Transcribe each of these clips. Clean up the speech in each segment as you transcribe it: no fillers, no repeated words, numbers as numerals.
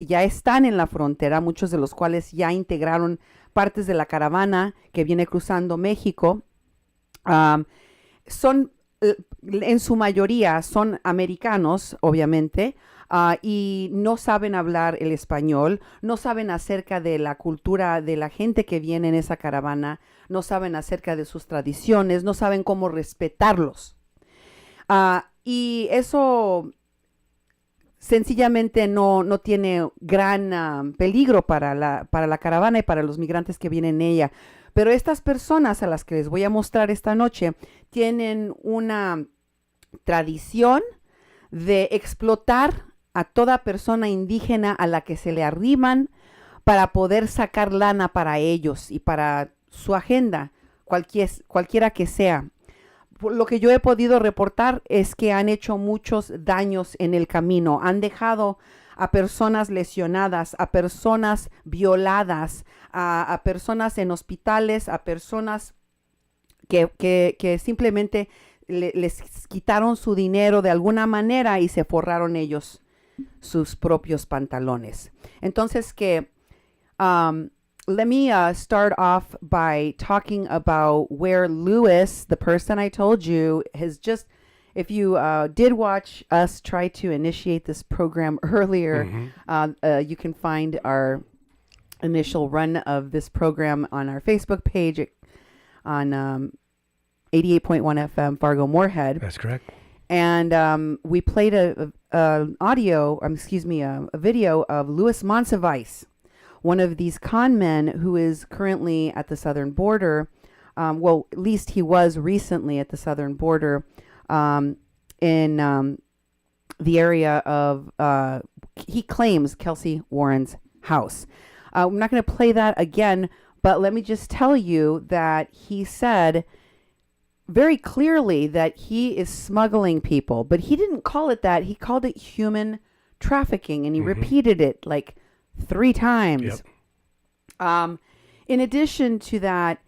ya están en la frontera, muchos de los cuales ya integraron partes de la caravana que viene cruzando México. Um, son, en su mayoría, son americanos, obviamente, y no saben hablar el español, no saben acerca de la cultura de la gente que viene en esa caravana, no saben acerca de sus tradiciones, no saben cómo respetarlos. Y eso sencillamente no tiene gran peligro para la caravana y para los migrantes que vienen en ella. Pero estas personas a las que les voy a mostrar esta noche tienen una tradición de explotar a toda persona indígena a la que se le arriman para poder sacar lana para ellos y para su agenda, cualquiera que sea. Lo que yo he podido reportar es que han hecho muchos daños en el camino, han dejado a personas lesionadas, a personas violadas, a personas en hospitales, a personas que simplemente les quitaron su dinero de alguna manera y se forraron ellos sus propios pantalones. Entonces let me start off by talking about where Lewis, the person I told you, has just, if you did watch us try to initiate this program earlier, you can find our initial run of this program on our Facebook page on 88.1 FM Fargo Moorhead. That's correct. And we played a video of Louis Moncevias, one of these con men who is currently at the southern border. Well, at least he was recently at the southern border in the area of, he claims, Kelsey Warren's house. I'm not going to play that again, but let me just tell you that he said very clearly that he is smuggling people, but he didn't call it that. He called it human trafficking, and he repeated it like 3 times. Yep. In addition to that,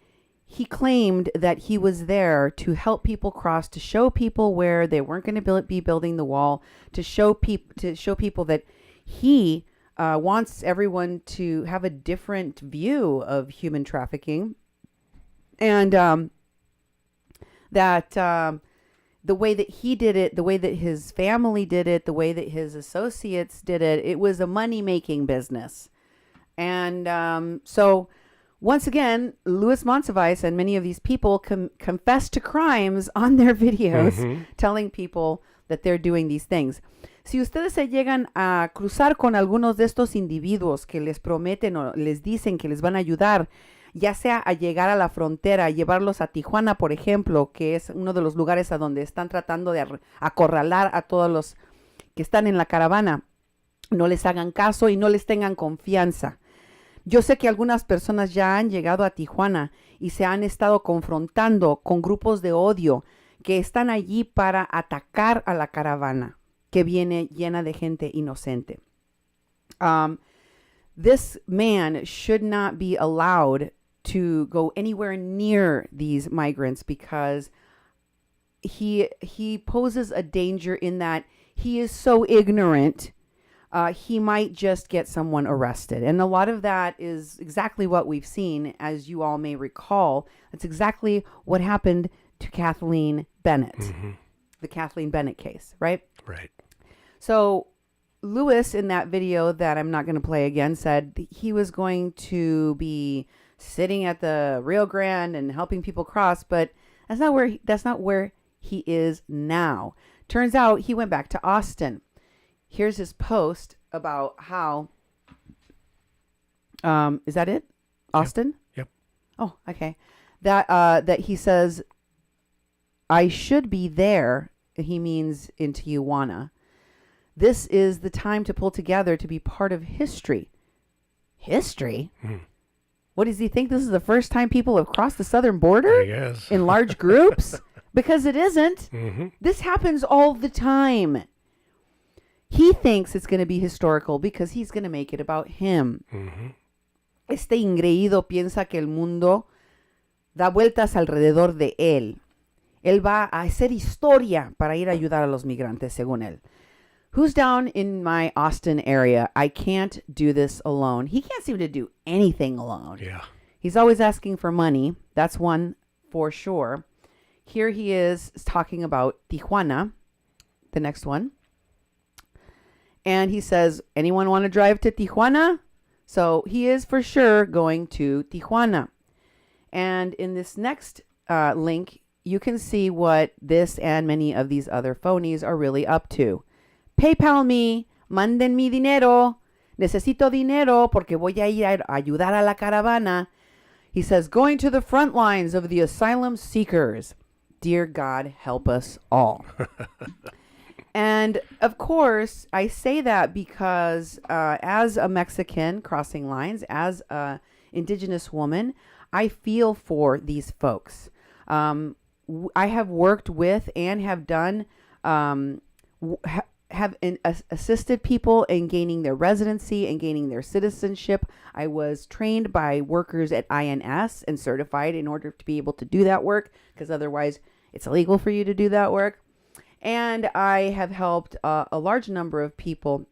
he claimed that he was there to help people cross, to show people where they weren't going to be building the wall, to show people that he wants everyone to have a different view of human trafficking, and that the way that he did it, the way that his family did it, the way that his associates did it, it was a money-making business. And so, once again, Louis Moncevias and many of these people confess to crimes on their videos, telling people that they're doing these things. Si ustedes se llegan a cruzar con algunos de estos individuos que les prometen o les dicen que les van a ayudar, ya sea a llegar a la frontera, llevarlos a Tijuana, por ejemplo, que es uno de los lugares a donde están tratando de acorralar a todos los que están en la caravana, no les hagan caso y no les tengan confianza. Yo sé que algunas personas ya han llegado a Tijuana y se han estado confrontando con grupos de odio que están allí para atacar a la caravana que viene llena de gente inocente. This man should not be allowed to go anywhere near these migrants because he poses a danger in that he is so ignorant. He might just get someone arrested. And a lot of that is exactly what we've seen, as you all may recall. That's exactly what happened to Kathleen Bennett, the Kathleen Bennett case, right? Right. So Lewis, in that video that I'm not going to play again, said he was going to be sitting at the Rio Grande and helping people cross, but that's not where he is now. Turns out he went back to Austin. Here's his post about how, is that it? Austin? Yep. Oh, okay. That he says, I should be there. He means in Tijuana. This is the time to pull together to be part of history. History? What does he think? This is the first time people have crossed the southern border? I guess. In large groups? Because it isn't. This happens all the time. He thinks it's going to be historical because he's going to make it about him. Este ingreído piensa que el mundo da vueltas alrededor de él. Él va a hacer historia para ir a ayudar a los migrantes, según él. Who's down in my Austin area? I can't do this alone. He can't seem to do anything alone. Yeah. He's always asking for money. That's one for sure. Here he is talking about Tijuana, the next one. And he says, anyone want to drive to Tijuana? So he is for sure going to Tijuana. And in this next link, you can see what this and many of these other phonies are really up to. PayPal me, manden mi dinero, necesito dinero porque voy a ir a ayudar a la caravana. He says, going to the front lines of the asylum seekers. Dear God, help us all. And of course, I say that because as a Mexican crossing lines, as an indigenous woman, I feel for these folks. I have worked with and have done, assisted people in gaining their residency and gaining their citizenship. I was trained by workers at INS and certified in order to be able to do that work, because otherwise it's illegal for you to do that work. And I have helped a large number of people.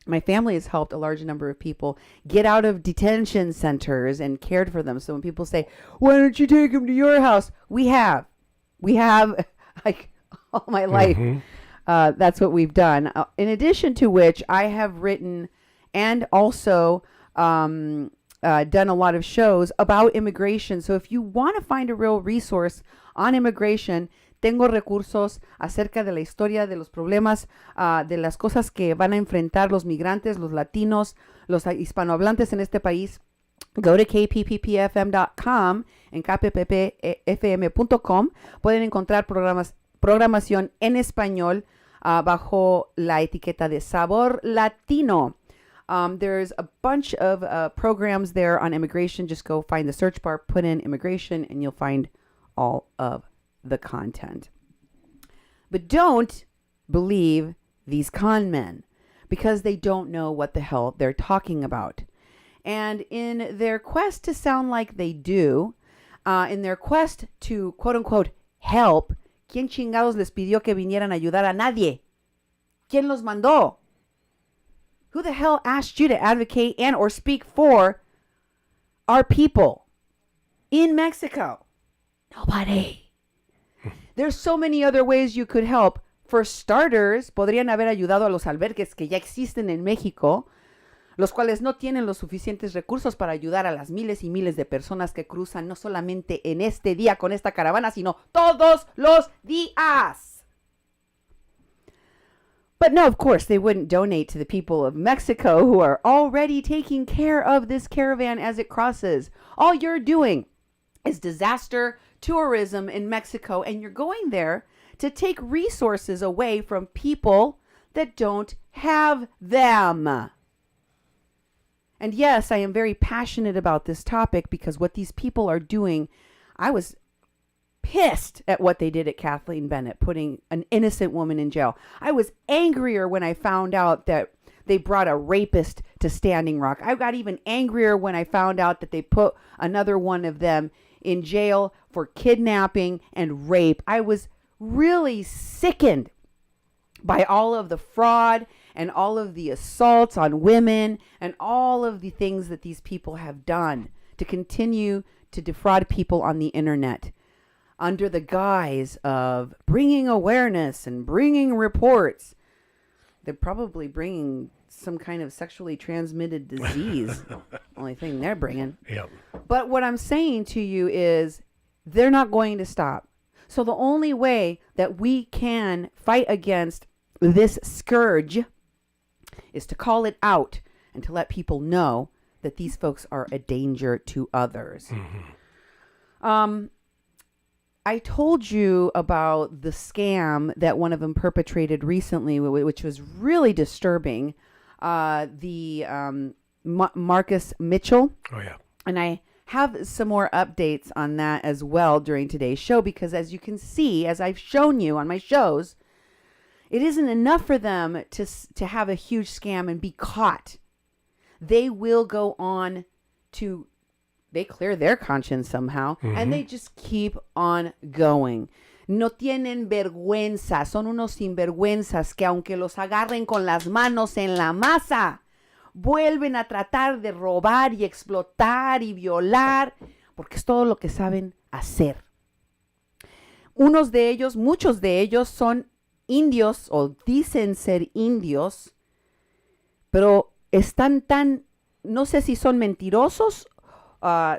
My family has helped a large number of people get out of detention centers and cared for them. So when people say, why don't you take them to your house? We have like all my life. Mm-hmm. That's what we've done. In addition to which, I have written and also done a lot of shows about immigration. So if you want to find a real resource on immigration, tengo recursos acerca de la historia, de los problemas, de las cosas que van a enfrentar los migrantes, los latinos, los hispanohablantes en este país. Go to kpppfm.com, en kpppfm.com. Pueden encontrar programación en español bajo la etiqueta de Sabor Latino. There's a bunch of programs there on immigration. Just go find the search bar, put in immigration, and you'll find all of the content. But don't believe these con men, because they don't know what the hell they're talking about. And in their quest to sound like they do, in their quest to quote unquote help, ¿quién chingados les pidió que vinieran a ayudar a nadie? ¿Quién los mandó? Who the hell asked you to advocate and or speak for our people in Mexico? Nobody. There's so many other ways you could help. For starters, podrían haber ayudado a los albergues que ya existen en México, los cuales no tienen los suficientes recursos para ayudar a las miles y miles de personas que cruzan no solamente en este día con esta caravana, sino todos los días. But no, of course, they wouldn't donate to the people of Mexico who are already taking care of this caravan as it crosses. All you're doing is disaster tourism in Mexico, and you're going there to take resources away from people that don't have them. And yes, I am very passionate about this topic because what these people are doing, I was pissed at what they did at Kathleen Bennett, putting an innocent woman in jail. I was angrier when I found out that they brought a rapist to Standing Rock. I got even angrier when I found out that they put another one of them in jail for kidnapping and rape. I was really sickened by all of the fraud and all of the assaults on women and all of the things that these people have done to continue to defraud people on the internet under the guise of bringing awareness and bringing reports. They're probably bringing some kind of sexually transmitted disease. Only thing they're bringing. Yep. But what I'm saying to you is they're not going to stop. So the only way that we can fight against this scourge is to call it out and to let people know that these folks are a danger to others. Mm-hmm. I told you about the scam that one of them perpetrated recently, which was really disturbing. Marcus Mitchell. Oh, yeah. And I have some more updates on that as well during today's show, because as you can see, as I've shown you on my shows, it isn't enough for them to have a huge scam and be caught. They will go on to, they clear their conscience somehow, mm-hmm. and they just keep on going. No tienen vergüenza, son unos sinvergüenzas que aunque los agarren con las manos en la masa, vuelven a tratar de robar y explotar y violar, porque es todo lo que saben hacer. Muchos de ellos son indios o dicen ser indios, pero están tan, no sé si son mentirosos,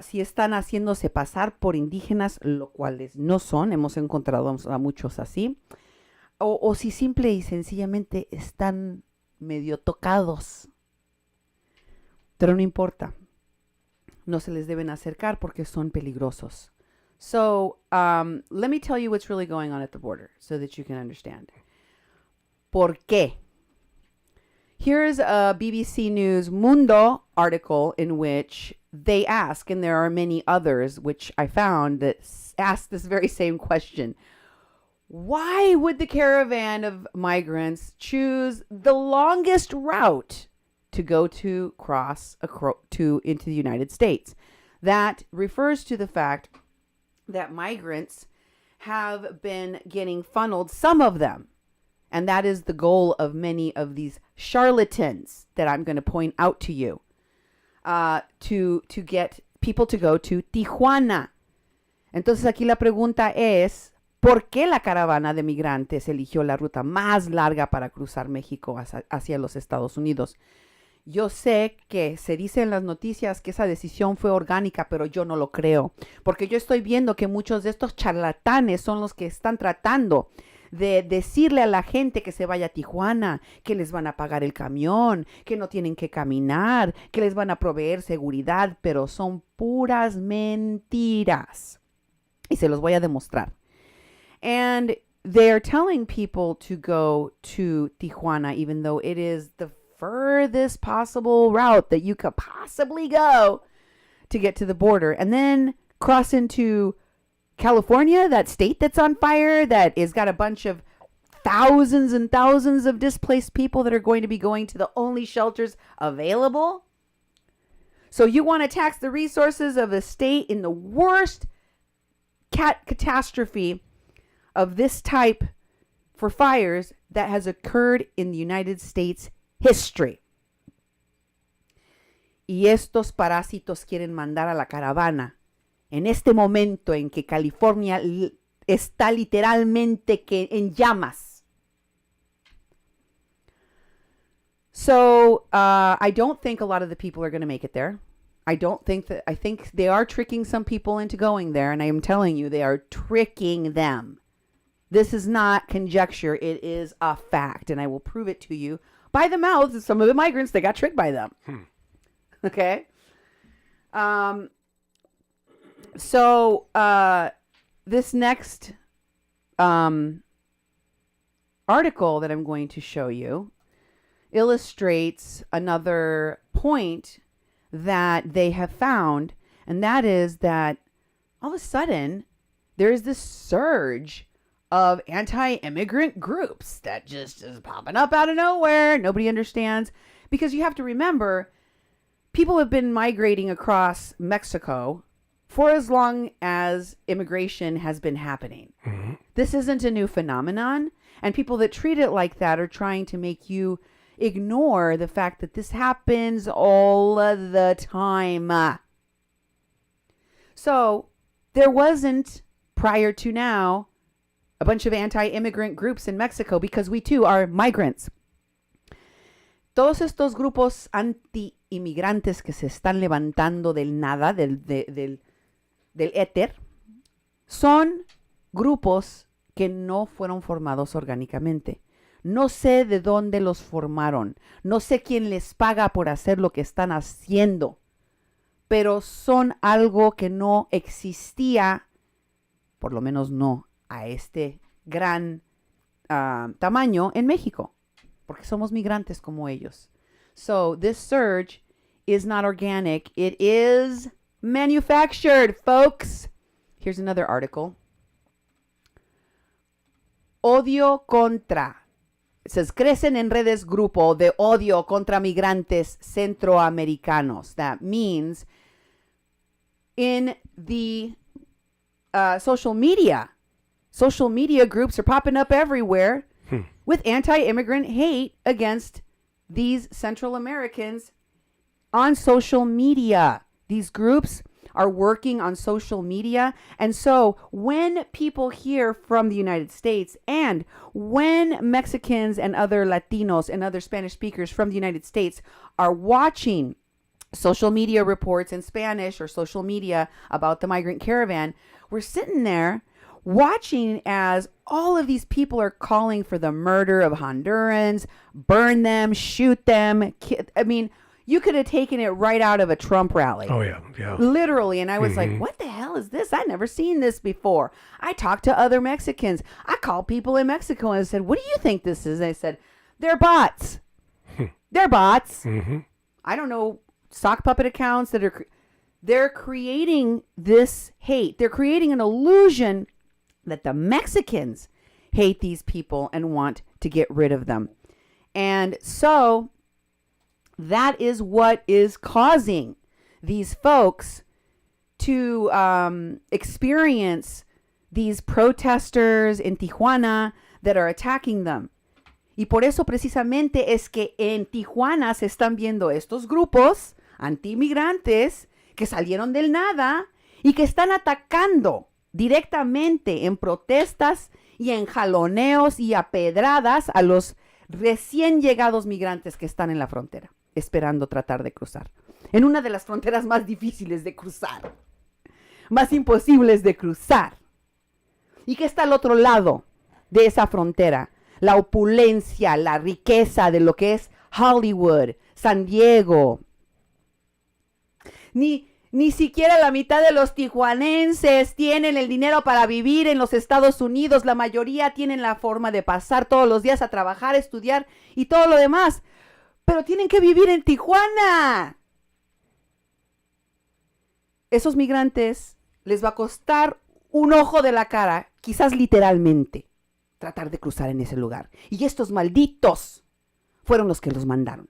si están haciéndose pasar por indígenas, lo cuales no son, hemos encontrado a muchos así, o si simple y sencillamente están medio tocados. Pero no importa, no se les deben acercar porque son peligrosos. So, let me tell you what's really going on at the border so that you can understand. ¿Por qué? Here's a BBC News Mundo article in which they ask, and there are many others which I found that ask this very same question. Why would the caravan of migrants choose the longest route to go to cross into the United States? That refers to the fact that migrants have been getting funneled, some of them, and that is the goal of many of these charlatans that I'm going to point out to you, to get people to go to Tijuana. Entonces aquí la pregunta es, ¿por qué la caravana de migrantes eligió la ruta más larga para cruzar México hacia los Estados Unidos? Yo sé que se dice en las noticias que esa decisión fue orgánica, pero yo no lo creo, porque yo estoy viendo que muchos de estos charlatanes son los que están tratando de decirle a la gente que se vaya a Tijuana, que les van a pagar el camión, que no tienen que caminar, que les van a proveer seguridad, pero son puras mentiras. Y se los voy a demostrar. And they're telling people to go to Tijuana, even though it is the furthest possible route that you could possibly go to get to the border, and then cross into California, that state that's on fire, that has got a bunch of thousands and thousands of displaced people that are going to be going to the only shelters available. So you want to tax the resources of a state in the worst catastrophe of this type for fires that has occurred in the United States history. Y estos parásitos quieren mandar a la caravana en este momento en que California está literalmente que en llamas. So, I don't think a lot of the people are going to make it there. I think they are tricking some people into going there, and I am telling you, they are tricking them. This is not conjecture, it is a fact, and I will prove it to you by the mouths of some of the migrants that got tricked by them. Okay? So, this next article that I'm going to show you illustrates another point that they have found, and that is that all of a sudden there is this surge of anti-immigrant groups that just is popping up out of nowhere. Nobody understands, because you have to remember, people have been migrating across Mexico for as long as immigration has been happening. Mm-hmm. This isn't a new phenomenon, and people that treat it like that are trying to make you ignore the fact that this happens all the time. So there wasn't, prior to now, a bunch of anti-immigrant groups in Mexico, because we too are migrants. Todos estos grupos anti-inmigrantes que se están levantando del nada, del éter, son grupos que no fueron formados orgánicamente. No sé de dónde los formaron. No sé quién les paga por hacer lo que están haciendo. Pero son algo que no existía, por lo menos no a este gran tamaño en México, porque somos migrantes como ellos. So this surge is not organic. It is manufactured, folks. Here's another article. Odio contra. It says, crecen en redes grupo de odio contra migrantes centroamericanos. That means in the social media social media groups are popping up everywhere with anti-immigrant hate against these Central Americans on social media. These groups are working on social media. And so when people hear from the United States and when Mexicans and other Latinos and other Spanish speakers from the United States are watching social media reports in Spanish or social media about the migrant caravan, we're sitting there watching as all of these people are calling for the murder of Hondurans, burn them, shoot them. I mean, you could have taken it right out of a Trump rally. Oh, yeah, yeah. Literally. And I was like, what the hell is this? I've never seen this before. I talked to other Mexicans. I called people in Mexico and I said, what do you think this is? And they said, they're bots. They're bots. I don't know, sock puppet accounts that are... They're creating this hate. They're creating an illusion that the Mexicans hate these people and want to get rid of them. And so that is what is causing these folks to experience these protesters in Tijuana that are attacking them. Y por eso precisamente es que en Tijuana se están viendo estos grupos anti-inmigrantes que salieron del nada y que están atacando directamente en protestas y en jaloneos y a pedradas a los recién llegados migrantes que están en la frontera, esperando tratar de cruzar. En una de las fronteras más difíciles de cruzar, más imposibles de cruzar. ¿Y qué está al otro lado de esa frontera? La opulencia, la riqueza de lo que es Hollywood, San Diego. Ni siquiera la mitad de los tijuanenses tienen el dinero para vivir en los Estados Unidos. La mayoría tienen la forma de pasar todos los días a trabajar, estudiar y todo lo demás. Pero tienen que vivir en Tijuana. Esos migrantes les va a costar un ojo de la cara, quizás literalmente, tratar de cruzar en ese lugar. Y estos malditos fueron los que los mandaron.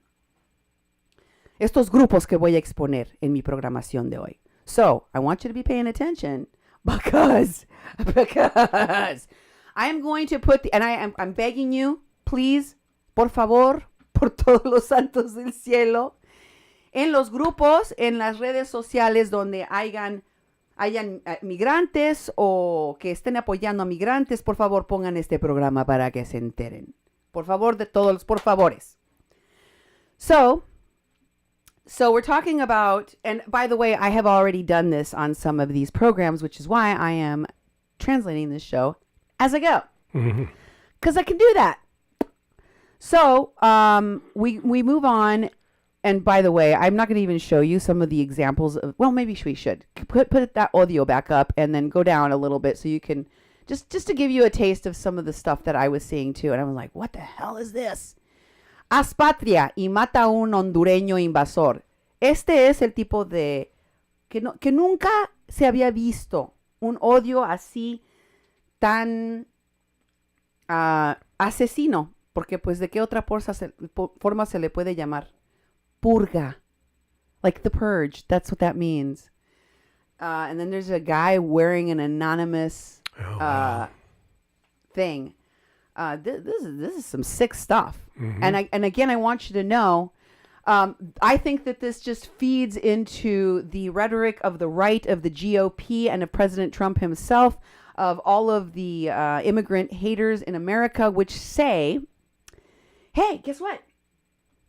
Estos grupos que voy a exponer en mi programación de hoy. So, I want you to be paying attention because I am going to put, I'm begging you, please, por favor, por todos los santos del cielo, en los grupos, en las redes sociales donde hayan migrantes o que estén apoyando a migrantes, por favor pongan este programa para que se enteren. Por favor, de todos, por favores. So we're talking about, and by the way, I have already done this on some of these programs, which is why I am translating this show as I go. Because I can do that. So we move on. And by the way, I'm not going to even show you some of the examples of, well, maybe we should. Put that audio back up and then go down a little bit so you can, just to give you a taste of some of the stuff that I was seeing too. And I was like, what the hell is this? Haz patria y mata a un hondureño invasor. Este es el tipo de que nunca se había visto un odio así tan asesino, porque pues de qué otra forma se le puede llamar. Purga, like the purge. That's what that means. And then there's a guy wearing an anonymous thing. This is some sick stuff. And again, I want you to know, I think that this just feeds into the rhetoric of the right of the GOP and of President Trump himself, of all of the immigrant haters in America, which say, hey, guess what?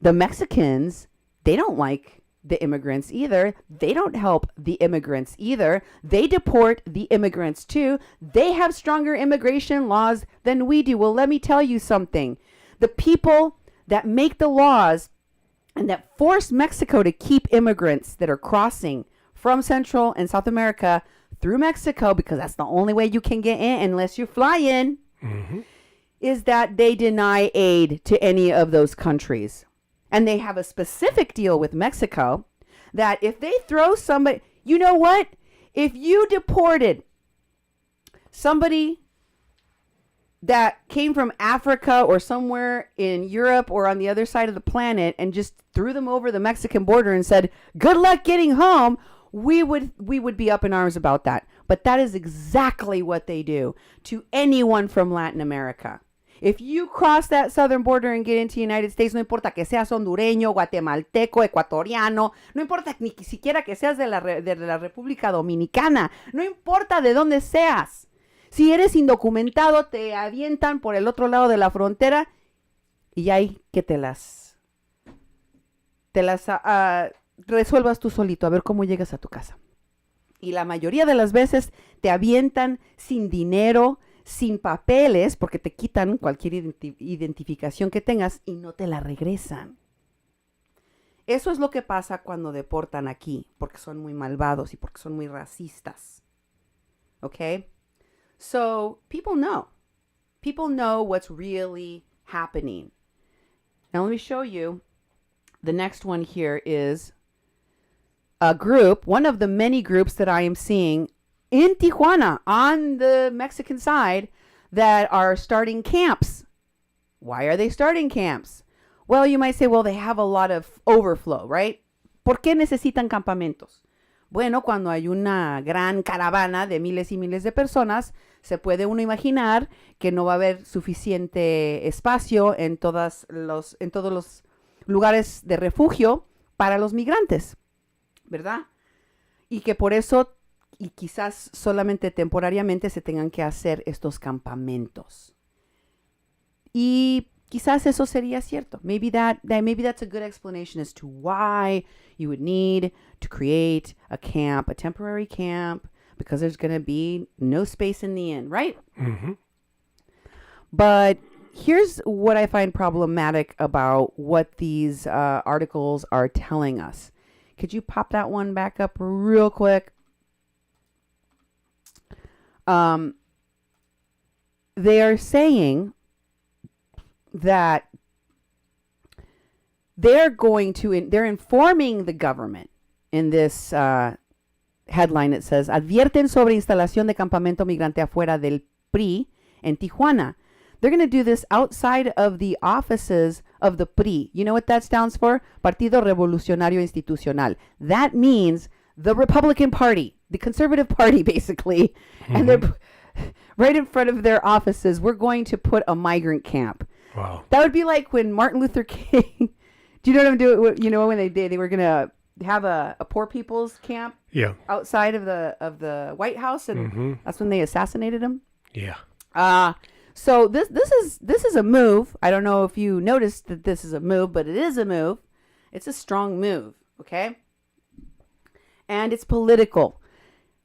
The Mexicans, they don't like the immigrants either. They don't help the immigrants either. They deport the immigrants too. They have stronger immigration laws than we do. Well, let me tell you something. The people that make the laws and that force Mexico to keep immigrants that are crossing from Central and South America through Mexico, because that's the only way you can get in unless you fly in, is that they deny aid to any of those countries. And they have a specific deal with Mexico that if they throw somebody, you know what? If you deported somebody that came from Africa or somewhere in Europe or on the other side of the planet and just threw them over the Mexican border and said, good luck getting home, we would be up in arms about that. But that is exactly what they do to anyone from Latin America. If you cross that southern border and get into the United States, no importa que seas hondureño, guatemalteco, ecuatoriano, no importa ni siquiera que seas de la República Dominicana, no importa de dónde seas. Si eres indocumentado, te avientan por el otro lado de la frontera y hay que te las resuelvas tú solito, a ver cómo llegas a tu casa. Y la mayoría de las veces te avientan sin dinero, sin papeles, porque te quitan cualquier identificación que tengas y no te la regresan. Eso es lo que pasa cuando deportan aquí, porque son muy malvados y porque son muy racistas. Okay? So, people know. People know what's really happening. Now, let me show you. The next one here is a group, one of the many groups that I am seeing in Tijuana on the Mexican side that are starting camps. Why are they starting camps? Well, you might say, well, they have a lot of overflow, right? ¿Por qué necesitan campamentos? Bueno, cuando hay una gran caravana de miles y miles de personas, se puede uno imaginar que no va a haber suficiente espacio en todos los lugares de refugio para los migrantes, ¿verdad? Y que por eso, y quizás solamente temporariamente, se tengan que hacer estos campamentos. Y quizás eso sería cierto. Maybe that's a good explanation as to why you would need to create a camp, a temporary camp, because there's going to be no space in the inn, right? Mm-hmm. But here's what I find problematic about what these articles are telling us. Could you pop that one back up real quick? They are saying that they're informing the government in this headline. It says, advierten sobre instalación de campamento migrante afuera del PRI en Tijuana. They're going to do this outside of the offices of the PRI. You know what that stands for? Partido Revolucionario Institucional. That means the Republican Party, the conservative party, basically. Mm-hmm. And they're right in front of their offices. We're going to put a migrant camp. Wow. That would be like when Martin Luther King, do you know what I'm doing? You know, when they were going to have a poor people's camp outside of the White House, and that's when they assassinated him. Yeah. So this is a move. I don't know if you noticed that this is a move, but it is a move. It's a strong move, okay? And it's political.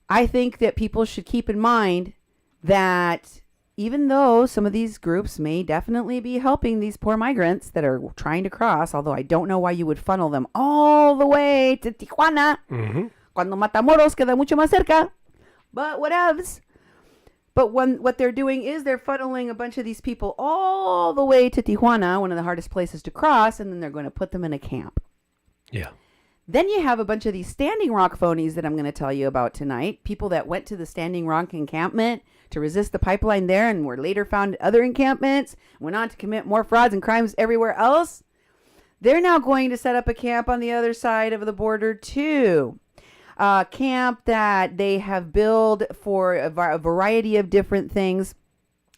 I think that people should keep in mind that even though some of these groups may definitely be helping these poor migrants that are trying to cross, although I don't know why you would funnel them all the way to Tijuana, cuando Matamoros queda mucho más cerca, but whatevs. But what they're doing is they're funneling a bunch of these people all the way to Tijuana, one of the hardest places to cross, and then they're going to put them in a camp. Yeah. Then you have a bunch of these Standing Rock phonies that I'm going to tell you about tonight. People that went to the Standing Rock encampment to resist the pipeline there and were later found at other encampments, went on to commit more frauds and crimes everywhere else. They're now going to set up a camp on the other side of the border too. Camp that they have built for a variety of different things.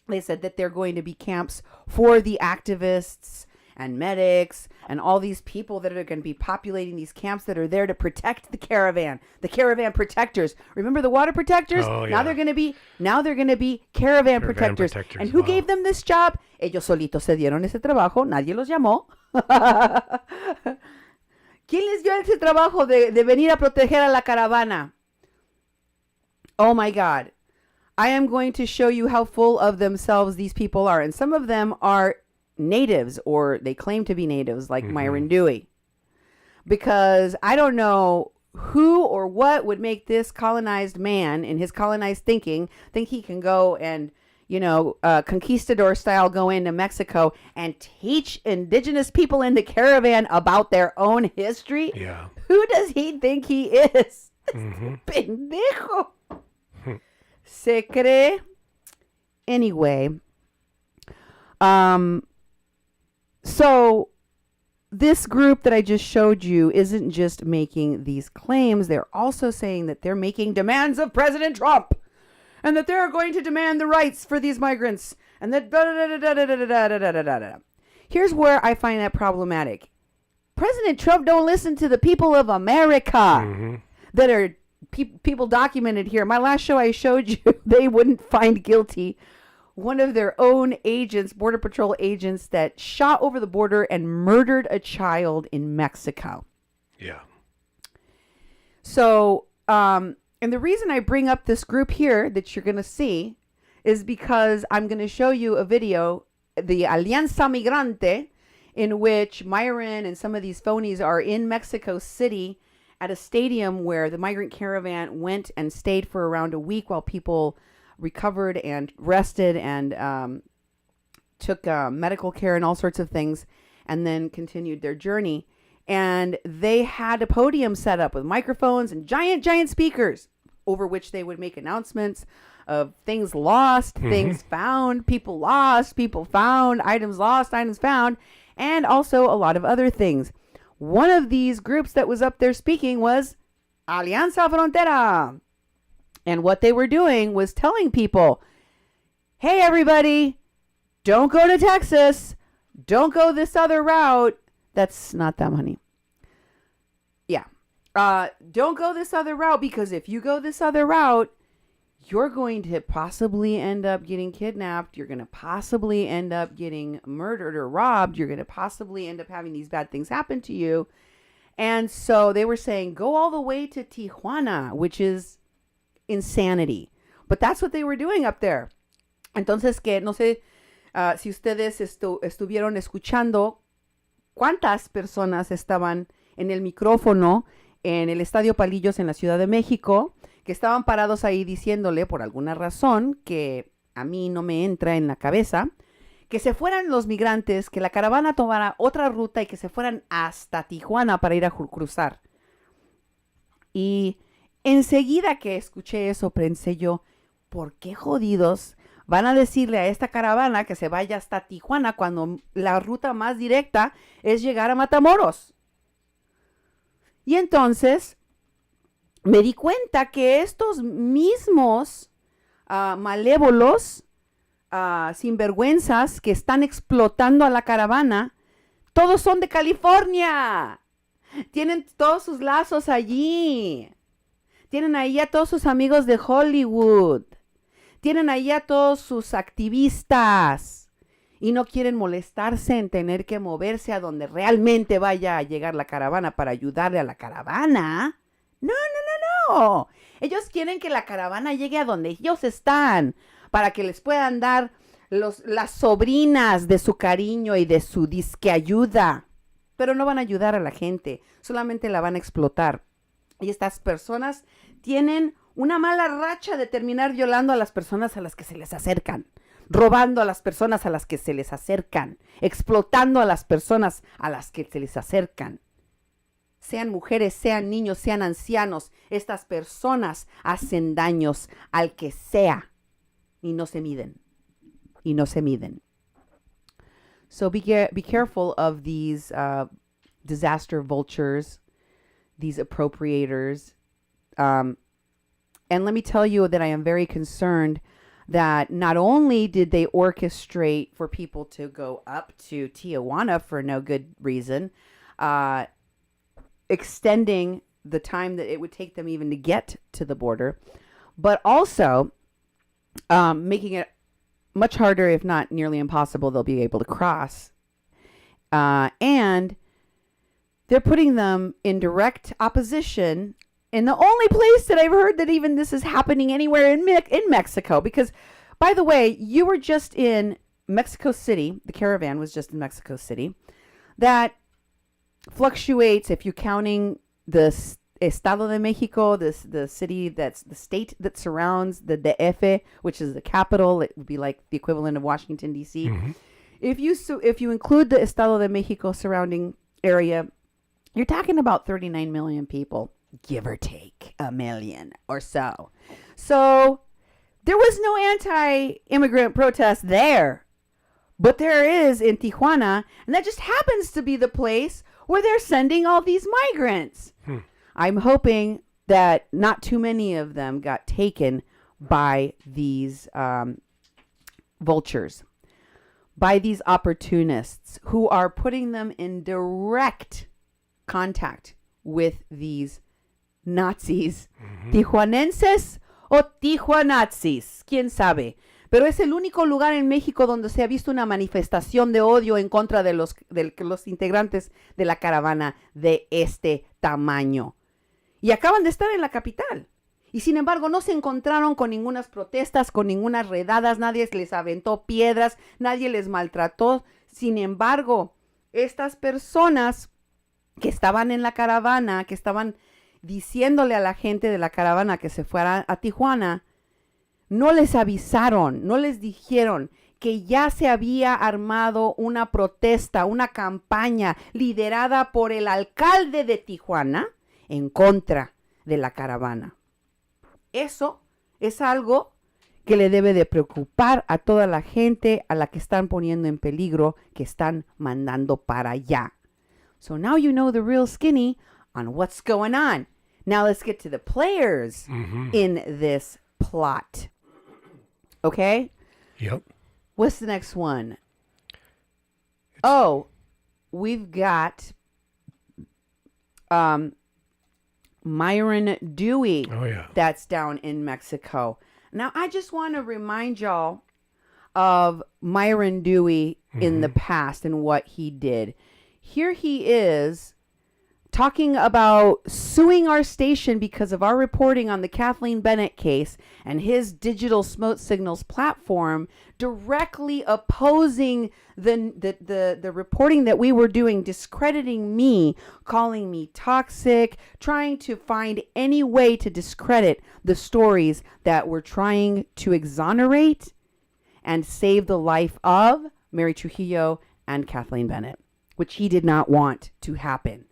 They said that they're going to be camps for the activists and medics and all these people that are going to be populating these camps that are there to protect the caravan protectors. Remember the water protectors? Oh, yeah. Now they're going to be caravan protectors. And who gave them this job? Ellos solitos se dieron ese trabajo. Nadie los llamó. ¿Quién les dio ese trabajo de venir a proteger a la caravana? Oh my God. I am going to show you how full of themselves these people are. And some of them are natives, or they claim to be natives, like Myron Dewey. Because I don't know who or what would make this colonized man in his colonized thinking think he can go and, conquistador style go into Mexico and teach indigenous people in the caravan about their own history. Yeah. Who does he think he is? Pendejo. Se cree. Anyway. So this group that I just showed you isn't just making these claims. They're also saying that they're making demands of President Trump and that they're going to demand the rights for these migrants and that Here's where I find that problematic. President Trump don't listen to the people of America that are people documented here. My last show I showed you, they wouldn't find guilty one of their own agents, Border Patrol agents, that shot over the border and murdered a child in Mexico. Yeah. So, and the reason I bring up this group here that you're going to see is because I'm going to show you a video, the Alianza Migrante, in which Myron and some of these phonies are in Mexico City at a stadium where the migrant caravan went and stayed for around a week while people recovered and rested and took medical care and all sorts of things, and then continued their journey. And they had a podium set up with microphones and giant speakers over which they would make announcements of things lost, things found, people lost, people found, items lost, items found, and also a lot of other things. One of these groups that was up there speaking was Alianza Frontera. And what they were doing was telling people, hey, everybody, don't go to Texas. Don't go this other route. That's not them, honey. Yeah. Don't go this other route, because if you go this other route, you're going to possibly end up getting kidnapped. You're going to possibly end up getting murdered or robbed. You're going to possibly end up having these bad things happen to you. And so they were saying, go all the way to Tijuana, which is insanity. But that's what they were doing up there. Entonces, que no sé si ustedes estuvieron escuchando cuántas personas estaban en el micrófono en el Estadio Palillos en la Ciudad de México, que estaban parados ahí diciéndole, por alguna razón que a mí no me entra en la cabeza, que se fueran los migrantes, que la caravana tomara otra ruta y que se fueran hasta Tijuana para ir a cruzar. Y enseguida que escuché eso, pensé yo, ¿por qué jodidos van a decirle a esta caravana que se vaya hasta Tijuana cuando la ruta más directa es llegar a Matamoros? Y entonces me di cuenta que estos mismos malévolos, sinvergüenzas que están explotando a la caravana, todos son de California. Tienen todos sus lazos allí. Tienen ahí a todos sus amigos de Hollywood. Tienen ahí a todos sus activistas. Y no quieren molestarse en tener que moverse a donde realmente vaya a llegar la caravana para ayudarle a la caravana. No. Ellos quieren que la caravana llegue a donde ellos están, para que les puedan dar las sobrinas de su cariño y de su disque ayuda. Pero no van a ayudar a la gente, solamente la van a explotar. Y estas personas tienen una mala racha de terminar violando a las personas a las que se les acercan, robando a las personas a las que se les acercan, explotando a las personas a las que se les acercan. Sean mujeres, sean niños, sean ancianos, estas personas hacen daños al que sea y no se miden. So be careful of these disaster vultures, these appropriators. And let me tell you that I am very concerned that not only did they orchestrate for people to go up to Tijuana for no good reason, extending the time that it would take them even to get to the border, but also making it much harder, if not nearly impossible, they'll be able to cross. And they're putting them in direct opposition in the only place that I've heard that even this is happening anywhere in Mexico. Because, by the way, you were just in Mexico City. The caravan was just in Mexico City. That fluctuates, if you're counting the Estado de Mexico, the city that's the state that surrounds the DF, which is the capital. It would be like the equivalent of Washington, D.C. If you include the Estado de Mexico surrounding area, you're talking about 39 million people, give or take a million or so. So there was no anti-immigrant protest there. But there is in Tijuana, and that just happens to be the place where they're sending all these migrants. I'm hoping that not too many of them got taken by these vultures, by these opportunists who are putting them in direct contact with these Nazis, tijuanenses o tijuanazis, quién sabe. Pero es el único lugar en México donde se ha visto una manifestación de odio en contra de los integrantes de la caravana de este tamaño. Y acaban de estar en la capital. Y sin embargo no se encontraron con ninguna protestas, con ninguna redadas, nadie les aventó piedras, nadie les maltrató. Sin embargo, estas personas que estaban en la caravana, que estaban diciéndole a la gente de la caravana que se fuera a Tijuana, no les avisaron, no les dijeron que ya se había armado una protesta, una campaña liderada por el alcalde de Tijuana en contra de la caravana. Eso es algo que le debe de preocupar a toda la gente a la que están poniendo en peligro, que están mandando para allá. So now you know the real skinny on what's going on. Now let's get to the players in this plot. Okay? Yep. What's the next one? We've got Myron Dewey. Oh, yeah. That's down in Mexico. Now, I just want to remind y'all of Myron Dewey in the past and what he did. Here he is talking about suing our station because of our reporting on the Kathleen Bennett case and his digital smoke signals platform, directly opposing the reporting that we were doing, discrediting me, calling me toxic, trying to find any way to discredit the stories that were trying to exonerate and save the life of Mary Trujillo and Kathleen Bennett, which he did not want to happen.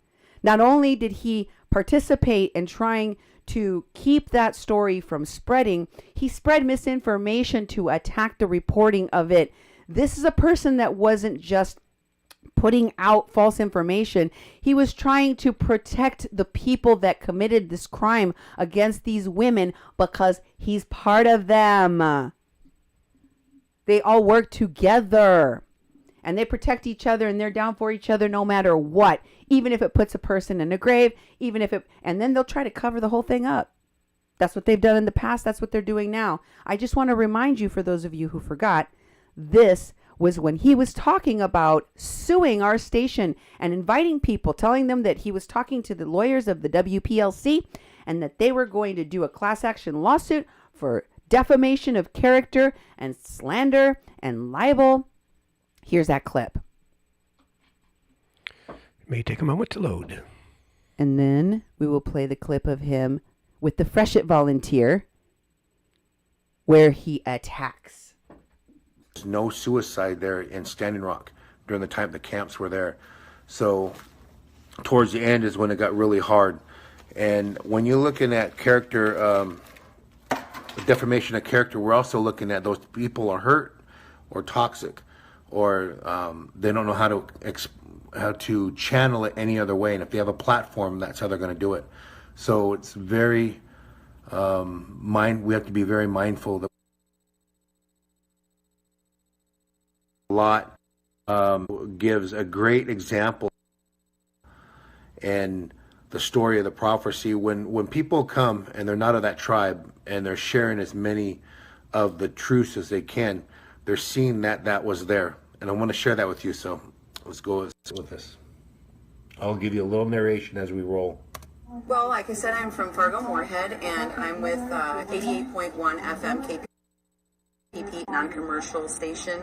Not only did he participate in trying to keep that story from spreading, he spread misinformation to attack the reporting of it. This is a person that wasn't just putting out false information. He was trying to protect the people that committed this crime against these women because he's part of them. They all work together. And they protect each other and they're down for each other no matter what. Even if it puts a person in a grave, and then they'll try to cover the whole thing up. That's what they've done in the past. That's what they're doing now. I just want to remind you, for those of you who forgot, this was when he was talking about suing our station and inviting people, telling them that he was talking to the lawyers of the WPLC and that they were going to do a class action lawsuit for defamation of character and slander and libel. Here's that clip. It may take a moment to load. And then we will play the clip of him with the Freshet volunteer where he attacks. There's no suicide there in Standing Rock during the time the camps were there. So towards the end is when it got really hard. And when you're looking at character, defamation of character, we're also looking at those people are hurt or toxic, or they don't know how to channel it any other way. And if they have a platform, that's how they're going to do it. So it's very we have to be very mindful that a lot gives a great example and the story of the prophecy. When people come and they're not of that tribe and they're sharing as many of the truths as they can, they're seeing that was there. And I want to share that with you, so let's go with this. I'll give you a little narration as we roll. Well, like I said, I'm from Fargo Moorhead, and I'm with 88.1 FM KPP non-commercial station.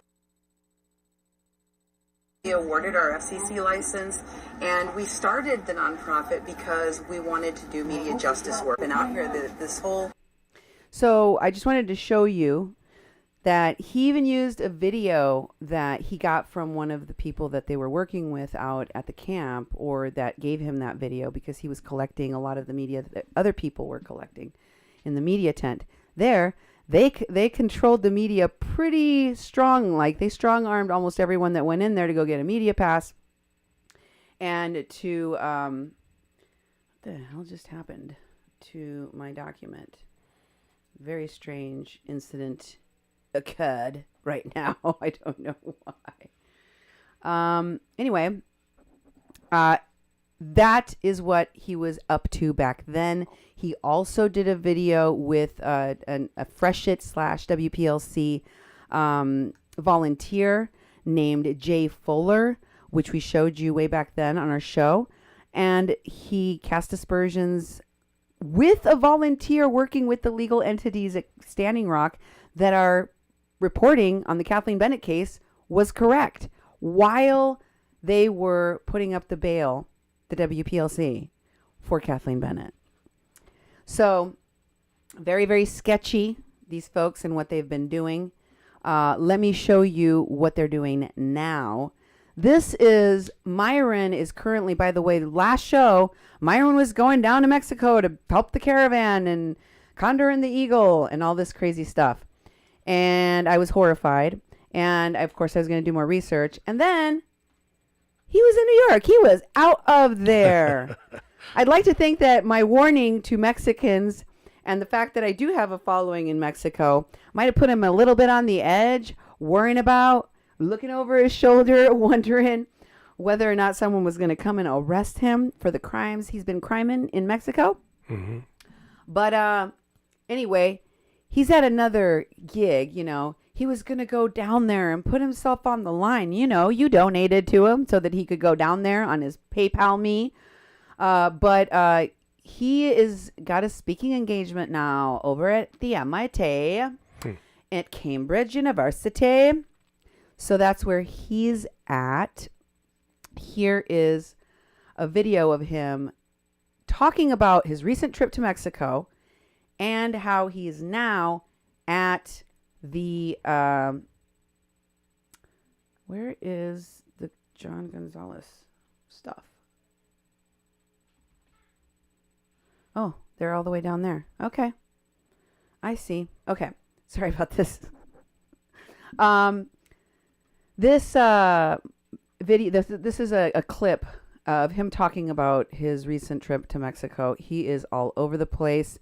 We awarded our FCC license, and we started the nonprofit because we wanted to do media justice work. And out here, this whole... So I just wanted to show you that he even used a video that he got from one of the people that they were working with out at the camp, or that gave him that video, because he was collecting a lot of the media that other people were collecting in the media tent there. they controlled the media pretty strong. Like they strong-armed almost everyone that went in there to go get a media pass. And to what the hell just happened to my document? Very strange incident occurred right now. I don't know why. Anyway, that is what he was up to back then. He also did a video with a Freshit / WPLC volunteer named Jay Fuller, which we showed you way back then on our show. And he cast aspersions with a volunteer working with the legal entities at Standing Rock that are reporting on the Kathleen Bennett case was correct while they were putting up the bail, the WPLC, for Kathleen Bennett. So very, very sketchy, these folks and what they've been doing. Let me show you what they're doing now. This is, Myron is currently, by the way, last show, Myron was going down to Mexico to help the caravan and Condor and the Eagle and all this crazy stuff. And I was horrified. And of course, I was going to do more research. And then he was in New York. He was out of there. I'd like to think that my warning to Mexicans and the fact that I do have a following in Mexico might have put him a little bit on the edge, worrying about, looking over his shoulder, wondering whether or not someone was going to come and arrest him for the crimes he's been criming in Mexico. Mm-hmm. But anyway, he's at another gig, you know. He was going to go down there and put himself on the line. You know, you donated to him so that he could go down there on his PayPal me. But he is got a speaking engagement now over at the MIT at Cambridge University. So that's where he's at. Here is a video of him talking about his recent trip to Mexico and how he is now at the where is the John Gonzales stuff? Oh, they're all the way down there. Okay. I see. Okay. Sorry about this. This video, this is a clip of him talking about his recent trip to Mexico. He is all over the place.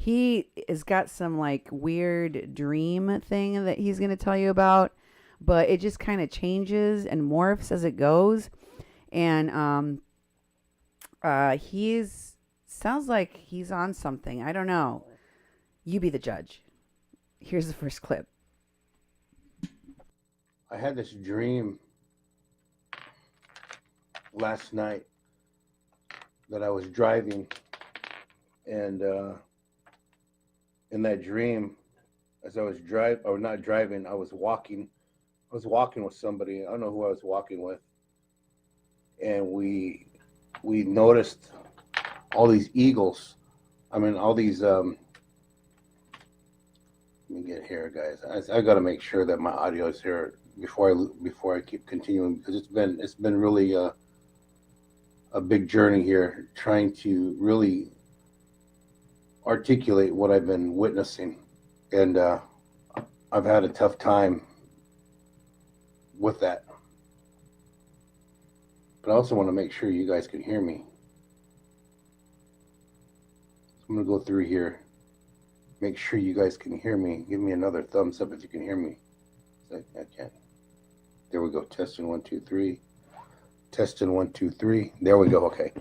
He has got some like weird dream thing that he's going to tell you about, but it just kind of changes and morphs as it goes. And sounds like he's on something. I don't know. You be the judge. Here's the first clip. I had this dream last night that I was driving, and in that dream, as I was not driving, I was walking. I was walking with somebody. I don't know who I was walking with, and we noticed all these eagles. I mean, all these. Let me get here, guys. I got to make sure that my audio is here before I keep continuing, because it's been really a big journey here, trying to really articulate what I've been witnessing, and I've had a tough time with that. But I also want to make sure you guys can hear me. So I'm going to go through here. Make sure you guys can hear me. Give me another thumbs up if you can hear me. I can't. There we go. Testing 1 2 3. Testing 1 2 3. There we go. Okay.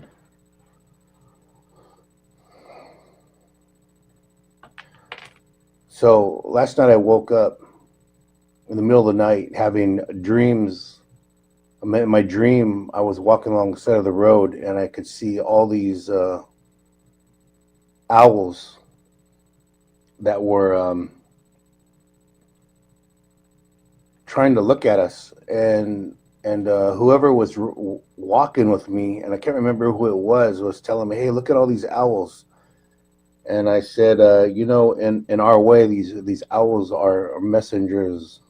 So last night I woke up in the middle of the night having dreams. In my dream, I was walking along the side of the road and I could see all these owls that were trying to look at us, and whoever was walking with me, and I can't remember who it was telling me, "Hey, look at all these owls." And I said, you know, in our way, these owls are messengers.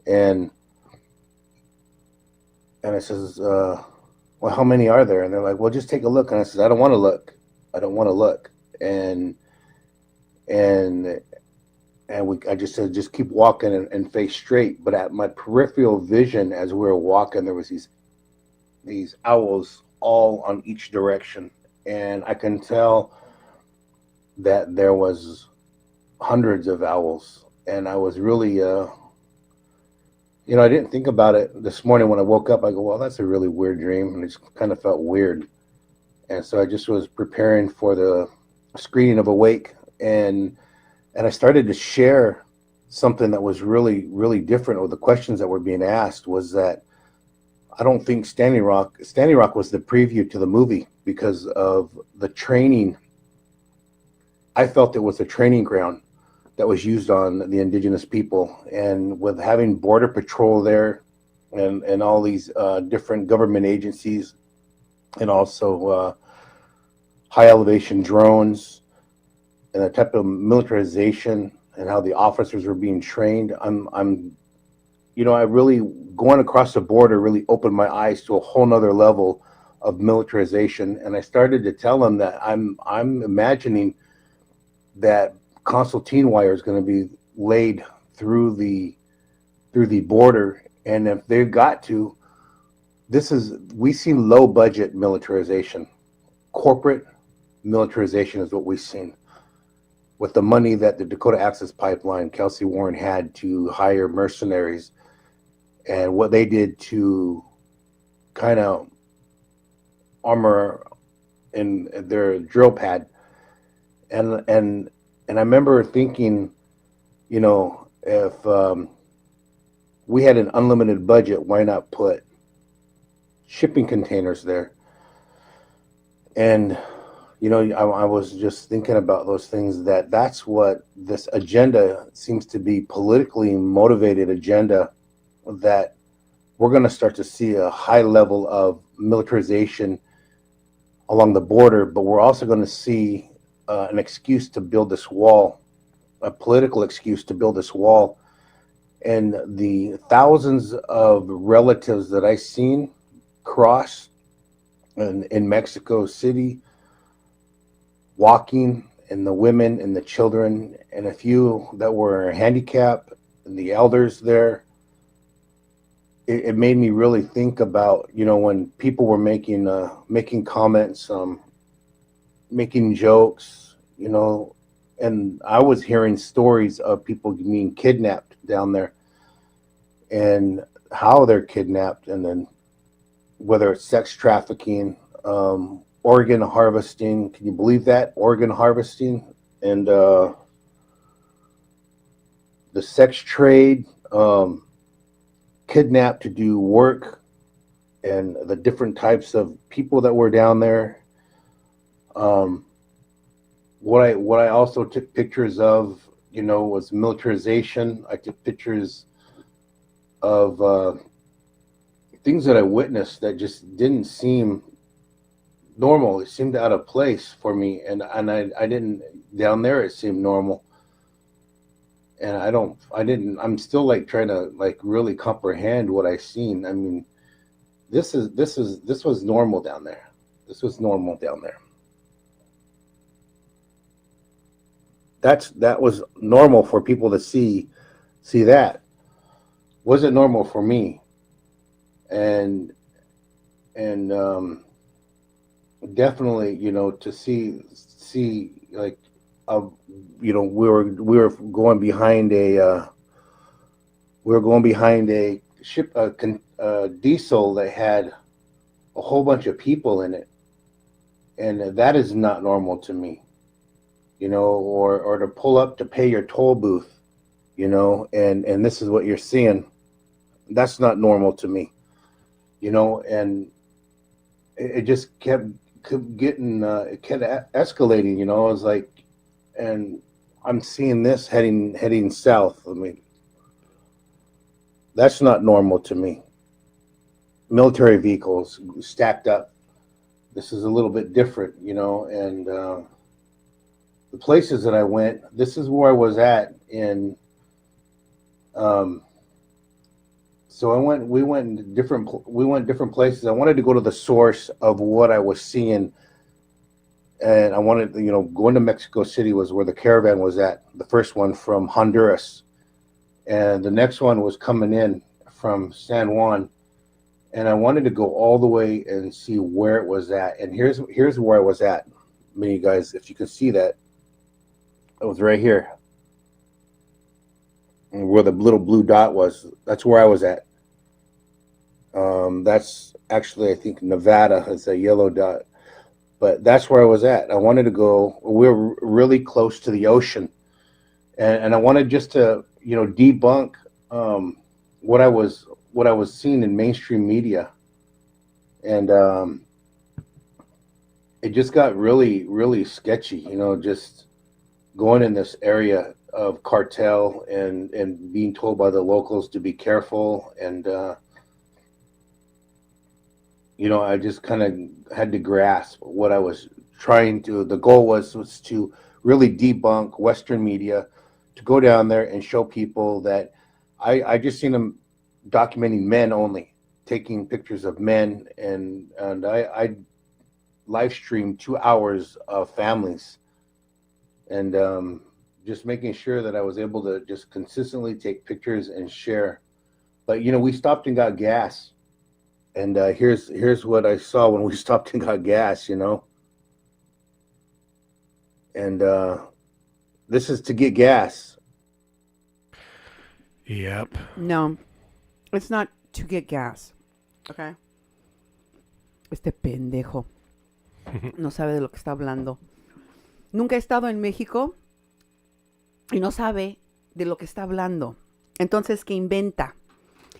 And I says, well, how many are there? And they're like, well, just take a look. And I said, I don't want to look. And and I just said, just keep walking and face straight. But at my peripheral vision, as we were walking, there was these owls all on each direction, and I can tell that there was hundreds of owls, and I was really, I didn't think about it this morning when I woke up. I go, well, that's a really weird dream, and it just kind of felt weird, and so I just was preparing for the screening of Awake, and I started to share something that was really, really different, or the questions that were being asked was that I don't think Standing Rock was the preview to the movie because of the training. I felt it was a training ground that was used on the indigenous people. And with having Border Patrol there and all these different government agencies and also high elevation drones, and the type of militarization and how the officers were being trained, I really, going across the border really opened my eyes to a whole nother level of militarization. And I started to tell them that I'm imagining that concertina wire is going to be laid through the border. And if they've got to, we've seen low budget militarization. Corporate militarization is what we've seen. With the money that the Dakota Access Pipeline, Kelsey Warren, had to hire mercenaries, and what they did to kind of armor in their drill pad, and I remember thinking, if we had an unlimited budget, why not put shipping containers there? And I was just thinking about those things, that's what this agenda seems to be, politically motivated agenda, that we're going to start to see a high level of militarization along the border, but we're also going to see an excuse to build this wall, a political excuse to build this wall. And the thousands of relatives that I've seen cross in Mexico City, walking, and the women and the children, and a few that were handicapped, and the elders there, it made me really think about, when people were making comments, making jokes, and I was hearing stories of people being kidnapped down there, and how they're kidnapped, and then whether it's sex trafficking, organ harvesting. Can you believe that? Organ harvesting, and the sex trade, kidnapped to do work, and the different types of people that were down there. What I also took pictures of, was militarization. I took pictures of things that I witnessed that just didn't seem normal. It seemed out of place for me, and I didn't, down there it seemed normal, and I'm still trying to really comprehend what I seen. I mean, this was normal down there. This was normal down there. That was normal for people to see that. Wasn't normal for me, and definitely, to see we were going behind a ship, a diesel that had a whole bunch of people in it, and that is not normal to me, or to pull up to pay your toll booth, and this is what you're seeing. That's not normal to me, and it just kept getting, it kept escalating, It was like, and I'm seeing this heading south. I mean, that's not normal to me. Military vehicles stacked up. This is a little bit different, and the places that I went, this is where I was at in, so we went different places. I wanted to go to the source of what I was seeing and I wanted, going to Mexico City was where the caravan was at. The first one from Honduras, and the next one was coming in from San Juan, and I wanted to go all the way and see where it was at. And here's where I was at. You guys, if you can see that, it was right here, and where the little blue dot was. That's where I was at. That's actually, I think, Nevada is a yellow dot. But that's where I was at. I wanted to go. We were really close to the ocean, and I wanted just to, debunk what I was seeing in mainstream media, and it just got really, really sketchy. Just going in this area of cartel and being told by the locals to be careful, and I just kind of had to grasp what I was trying to. The goal was to really debunk Western media, to go down there and show people that I just seen them documenting men only, taking pictures of men, and I live streamed 2 hours of families, and just making sure that I was able to just consistently take pictures and share. But we stopped and got gas. And here's what I saw when we stopped and got gas, And this is to get gas. Yep. No, it's not to get gas. Okay. Este pendejo no sabe de lo que está hablando. Nunca ha estado en México y no sabe de lo que está hablando. Entonces, ¿qué inventa?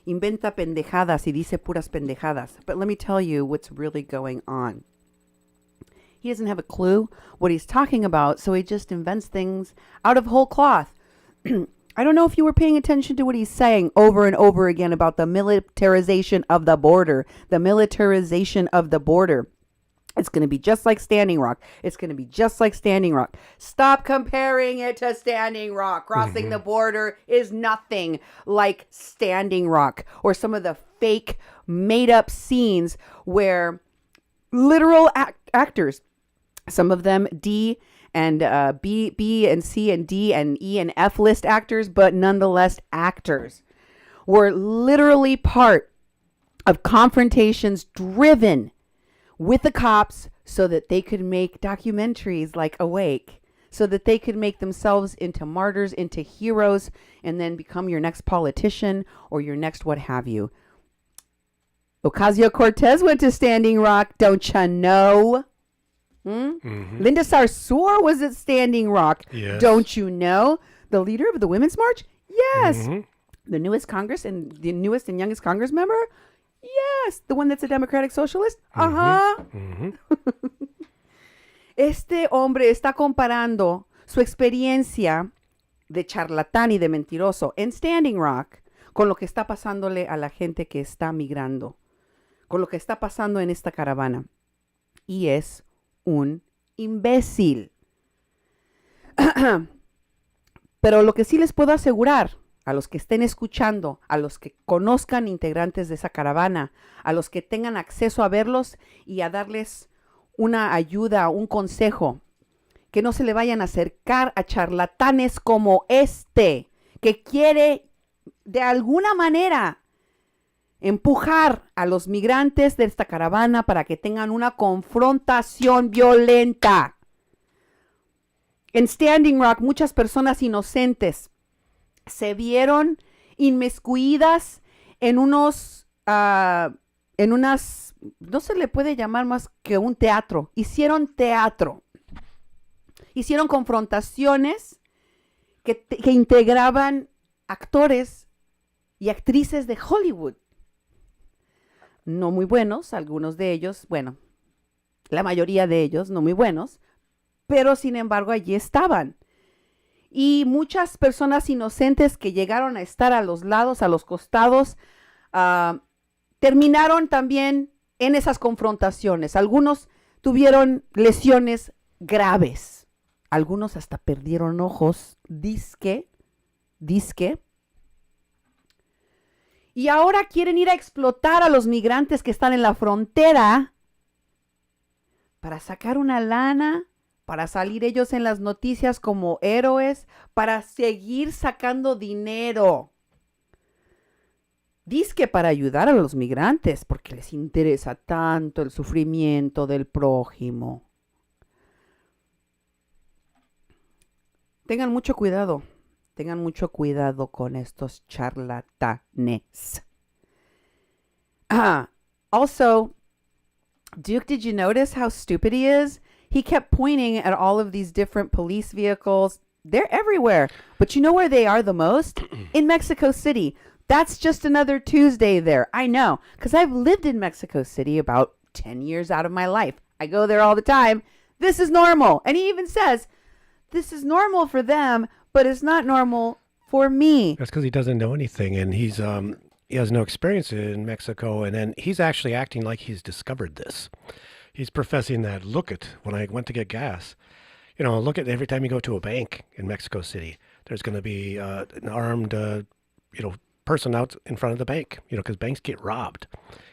Inventa pendejadas y dice puras pendejadas. But let me tell you what's really going on. He doesn't have a clue what he's talking about, so he just invents things out of whole cloth. I don't know if you were paying attention to what he's saying over and over again about the militarization of the border. The militarization of the border. It's going to be just like Standing Rock. It's going to be just like Standing Rock. Stop comparing it to Standing Rock. Crossing the border is nothing like Standing Rock, or some of the fake made-up scenes where literal actors, some of them D and B and C and D and E and F list actors, but nonetheless actors, were literally part of confrontations driven with the cops so that they could make documentaries like Awake, so that they could make themselves into martyrs, into heroes, and then become your next politician or your next what have you. Ocasio-Cortez went to Standing Rock, don't you know? Linda Sarsour was at Standing Rock, Yes. don't you know? The leader of the Women's March? Yes. The newest and youngest Congress member? Yes, the one that's a Democratic Socialist. Este hombre está comparando su experiencia de charlatán y de mentiroso en Standing Rock con lo que está pasándole a la gente que está migrando, con lo que está pasando en esta caravana. Y es un imbécil. Pero lo que sí les puedo asegurar, a los que estén escuchando, a los que conozcan integrantes de esa caravana, a los que tengan acceso a verlos y a darles una ayuda, un consejo, que no se le vayan a acercar a charlatanes como este, que quiere de alguna manera empujar a los migrantes de esta caravana para que tengan una confrontación violenta. En Standing Rock, muchas personas inocentes se vieron inmiscuidas en unas, no se le puede llamar más que un teatro. Hicieron teatro. Hicieron confrontaciones que integraban actores y actrices de Hollywood. No muy buenos, algunos de ellos, bueno, la mayoría de ellos no muy buenos, pero sin embargo allí estaban. Y muchas personas inocentes que llegaron a estar a los lados, a los costados, terminaron también en esas confrontaciones. Algunos tuvieron lesiones graves. Algunos hasta perdieron ojos, disque. Y ahora quieren ir a explotar a los migrantes que están en la frontera para sacar una lana, para salir ellos en las noticias como héroes, para seguir sacando dinero. Dizque para ayudar a los migrantes, porque les interesa tanto el sufrimiento del prójimo. Tengan mucho cuidado con estos charlatanes. Also, Duke, did you notice how stupid he is? He kept pointing at all of these different police vehicles. They're everywhere. But you know where they are the most? In Mexico City. That's just another Tuesday there. I know, because I've lived in Mexico City about 10 years out of my life. I go there all the time. This is normal. And he even says, this is normal for them, but it's not normal for me. That's because he doesn't know anything, and he has no experience in Mexico, and then he's actually acting like he's discovered this. He's professing that, look at, when I went to get gas, look at every time you go to a bank in Mexico City, there's going to be an armed, person out in front of the bank, because banks get robbed.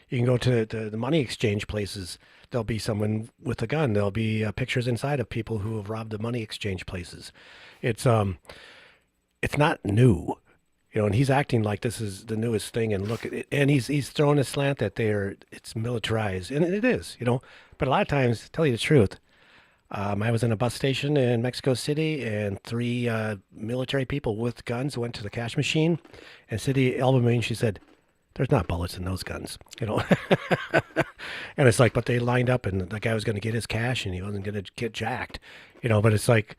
You can go to the money exchange places. There'll be someone with a gun. There'll be pictures inside of people who have robbed the money exchange places. It's not new, and he's acting like this is the newest thing. And look at it, and he's throwing a slant that it's militarized, and it is, But a lot of times, to tell you the truth, I was in a bus station in Mexico City, and 3 military people with guns went to the cash machine, and City elbowed me, and she said, "There's not bullets in those guns," And it's like, but they lined up, and the guy was going to get his cash, and he wasn't going to get jacked, But it's like,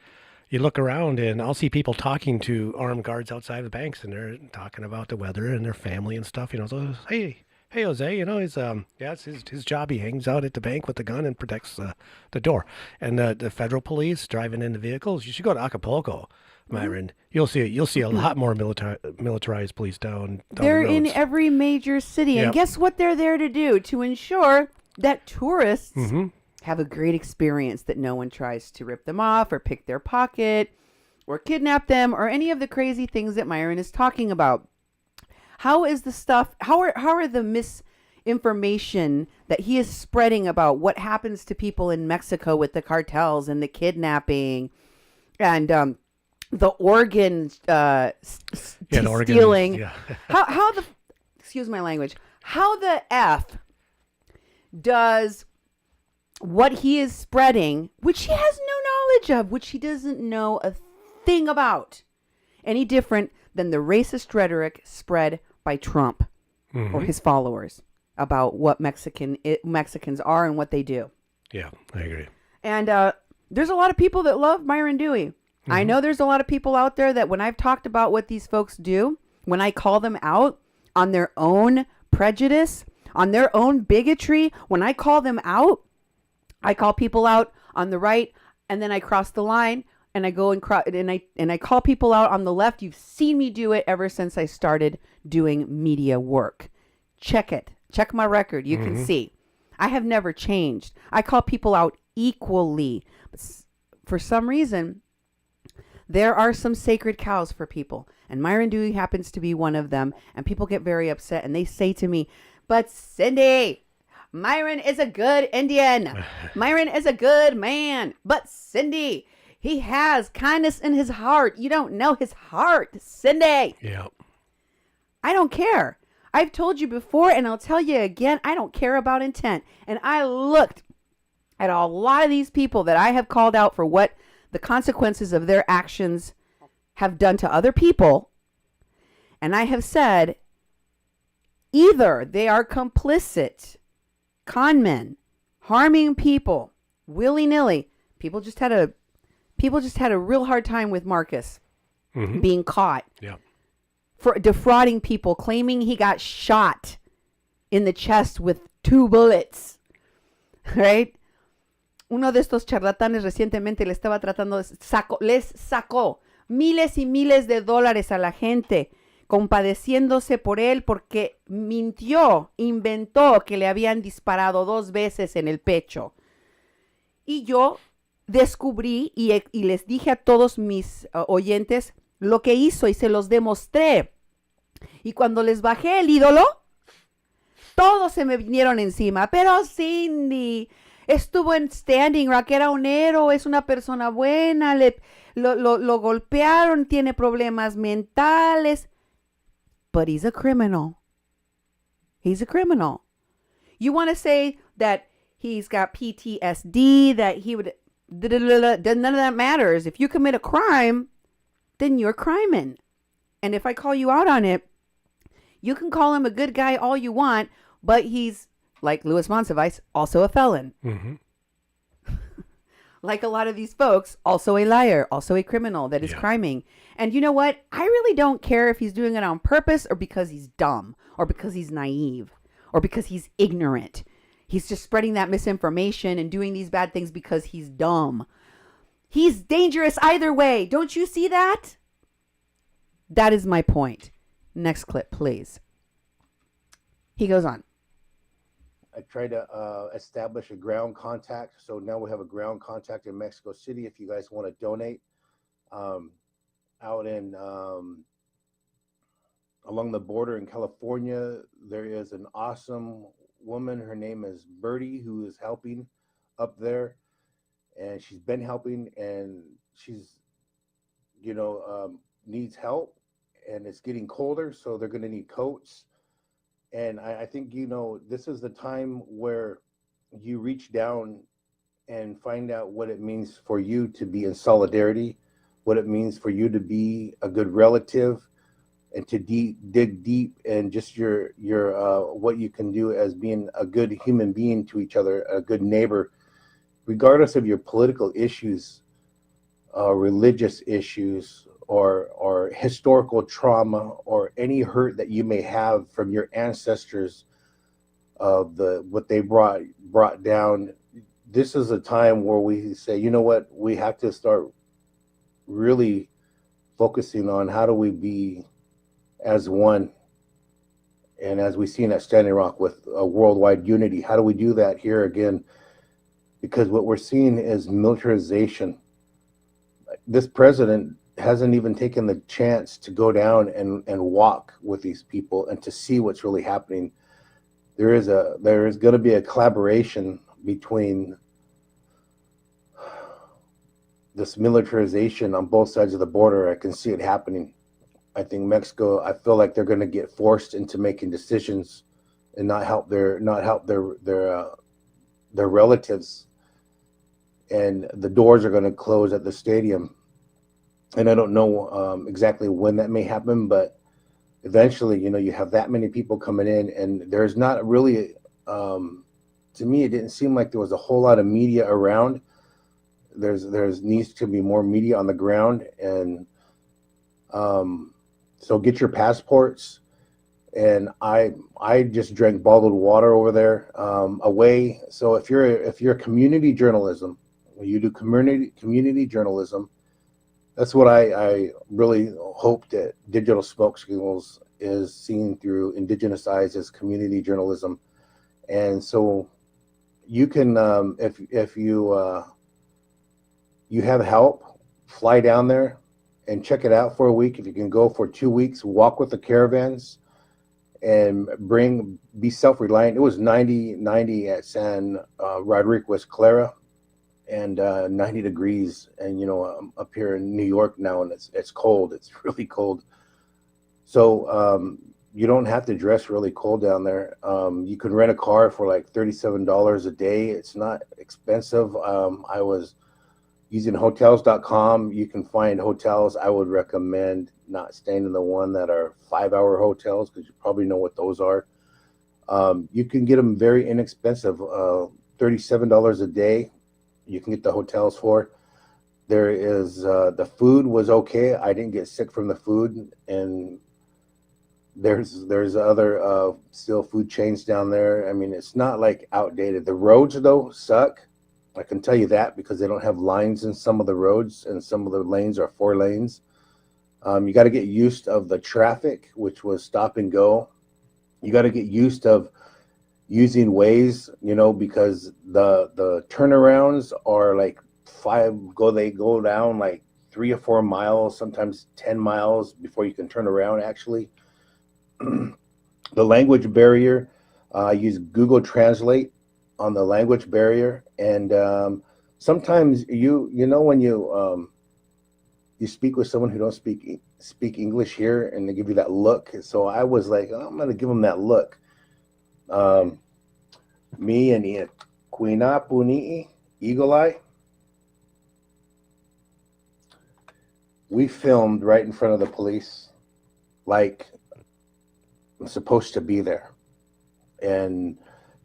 you look around, and I'll see people talking to armed guards outside the banks, and they're talking about the weather and their family and stuff, So, hey, Jose, it's his job. He hangs out at the bank with the gun and protects the door. And the federal police driving in the vehicles. You should go to Acapulco, Myron. Mm-hmm. You'll see a lot more militarized police down They're the roads. in every major city, and guess what they're there to do? To ensure that tourists have a great experience, that no one tries to rip them off or pick their pocket or kidnap them or any of the crazy things that Myron is talking about. How is the stuff, how are the misinformation that he is spreading about what happens to people in Mexico with the cartels and the kidnapping and the organ stealing? Yeah. how the, excuse my language, how the F does what he is spreading, which he has no knowledge of, which he doesn't know a thing about, any different than the racist rhetoric spread by Trump or his followers about what Mexicans are and what they do. Yeah, I agree. And there's a lot of people that love Myron Dewey. I know there's a lot of people out there that when I've talked about what these folks do, when I call them out on their own prejudice, on their own bigotry, when I call them out, I call people out on the right, and then I cross the line, and I go and I call people out on the left. You've seen me do it ever since I started doing media work. Check it. Check my record. You can see. I have never changed. I call people out equally. But for some reason, there are some sacred cows for people, and Myron Dewey happens to be one of them, and people get very upset, and they say to me, "But Cindy, Myron is a good Indian. Myron is a good man. But Cindy, he has kindness in his heart. You don't know his heart, Cindy." Yeah. I don't care. I've told you before, and I'll tell you again, I don't care about intent. And I looked at a lot of these people that I have called out for what the consequences of their actions have done to other people. And I have said, either they are complicit con men, harming people willy-nilly. People just had a real hard time with Marcus being caught for defrauding people, claiming he got shot in the chest with 2 bullets. Right? Uno de estos charlatanes recientemente les sacó miles y miles de dólares a la gente, compadeciéndose por él porque mintió, inventó que le habían disparado 2 veces en el pecho. Y yo descubrí y les dije a todos mis oyentes lo que hizo y se los demostré. Y cuando les bajé el ídolo, todos se me vinieron encima. Pero Cindy, estuvo en Standing Rock, era un héroe, es una persona buena, lo golpearon, tiene problemas mentales. But he's a criminal. He's a criminal. You want to say that he's got PTSD, that he would... None of that matters. If you commit a crime, then you're criming. And if I call you out on it, you can call him a good guy all you want, but he's, like Louis Moncevias, also a felon. Mm-hmm. Like a lot of these folks, also a liar, also a criminal that is criming. And you know what? I really don't care if he's doing it on purpose or because he's dumb or because he's naive or because he's ignorant. He's just spreading that misinformation and doing these bad things because he's dumb. He's dangerous either way. Don't you see that? That is my point. Next clip, please. He goes on. I tried to establish a ground contact. So now we have a ground contact in Mexico City. If you guys want to donate, out in along the border in California, there is an awesome woman. Her name is Birdie, who is helping up there, and she's been helping, and she's, needs help, and it's getting colder, so they're going to need coats. And I think, this is the time where you reach down and find out what it means for you to be in solidarity, what it means for you to be a good relative, and to dig deep and just your what you can do as being a good human being to each other, a good neighbor, regardless of your political issues, religious issues, or historical trauma, or any hurt that you may have from your ancestors of what they brought down. This is a time where we say, you know what, we have to start really focusing on how do we be as one. And as we see in that Standing Rock with a worldwide unity, how do we do that here again? Because what we're seeing is militarization. This president hasn't even taken the chance to go down and walk with these people and to see what's really happening. There is going to be a collaboration between this militarization on both sides of the border. I can see it happening. I think Mexico, I feel like they're going to get forced into making decisions and not help their relatives, and the doors are going to close at the stadium. And I don't know exactly when that may happen, but eventually, you have that many people coming in, and there's not really, to me, it didn't seem like there was a whole lot of media around. There's needs to be more media on the ground, and so get your passports. And I just drank bottled water over there, away. So if you're community journalism, you do community journalism. That's what I really hope that Digital Smoke Signals is seen through Indigenous eyes as community journalism. And so you can, if you have help, fly down there and check it out for a week. If you can go for 2 weeks, walk with the caravans and be self-reliant. It was 90 at San Rodriguez Clara, and 90 degrees. And, I'm up here in New York now, and it's cold. It's really cold. So you don't have to dress really cold down there. You can rent a car for like $37 a day. It's not expensive. I was using hotels.com. You can find hotels. I would recommend not staying in the one that are 5-hour hotels, because you probably know what those are. You can get them very inexpensive, $37 a day. You can get the hotels for. There is the food was okay. I didn't get sick from the food, and there's other still food chains down there. I mean, it's not like outdated. The roads though suck. I can tell you that, because they don't have lines in some of the roads, and some of the lanes are 4 lanes. You got to get used of the traffic, which was stop and go. You got to get used of using Waze, because the turnarounds are like they go down like 3 or 4 miles, sometimes 10 miles before you can turn around actually. The language barrier, I use Google Translate, on the language barrier, and sometimes you know when you speak with someone who don't speak English here, and they give you that look. So I was like, oh, I'm gonna give them that look. Me and Ian, Quina Puni, Eagle Eye. We filmed right in front of the police, like I'm supposed to be there, and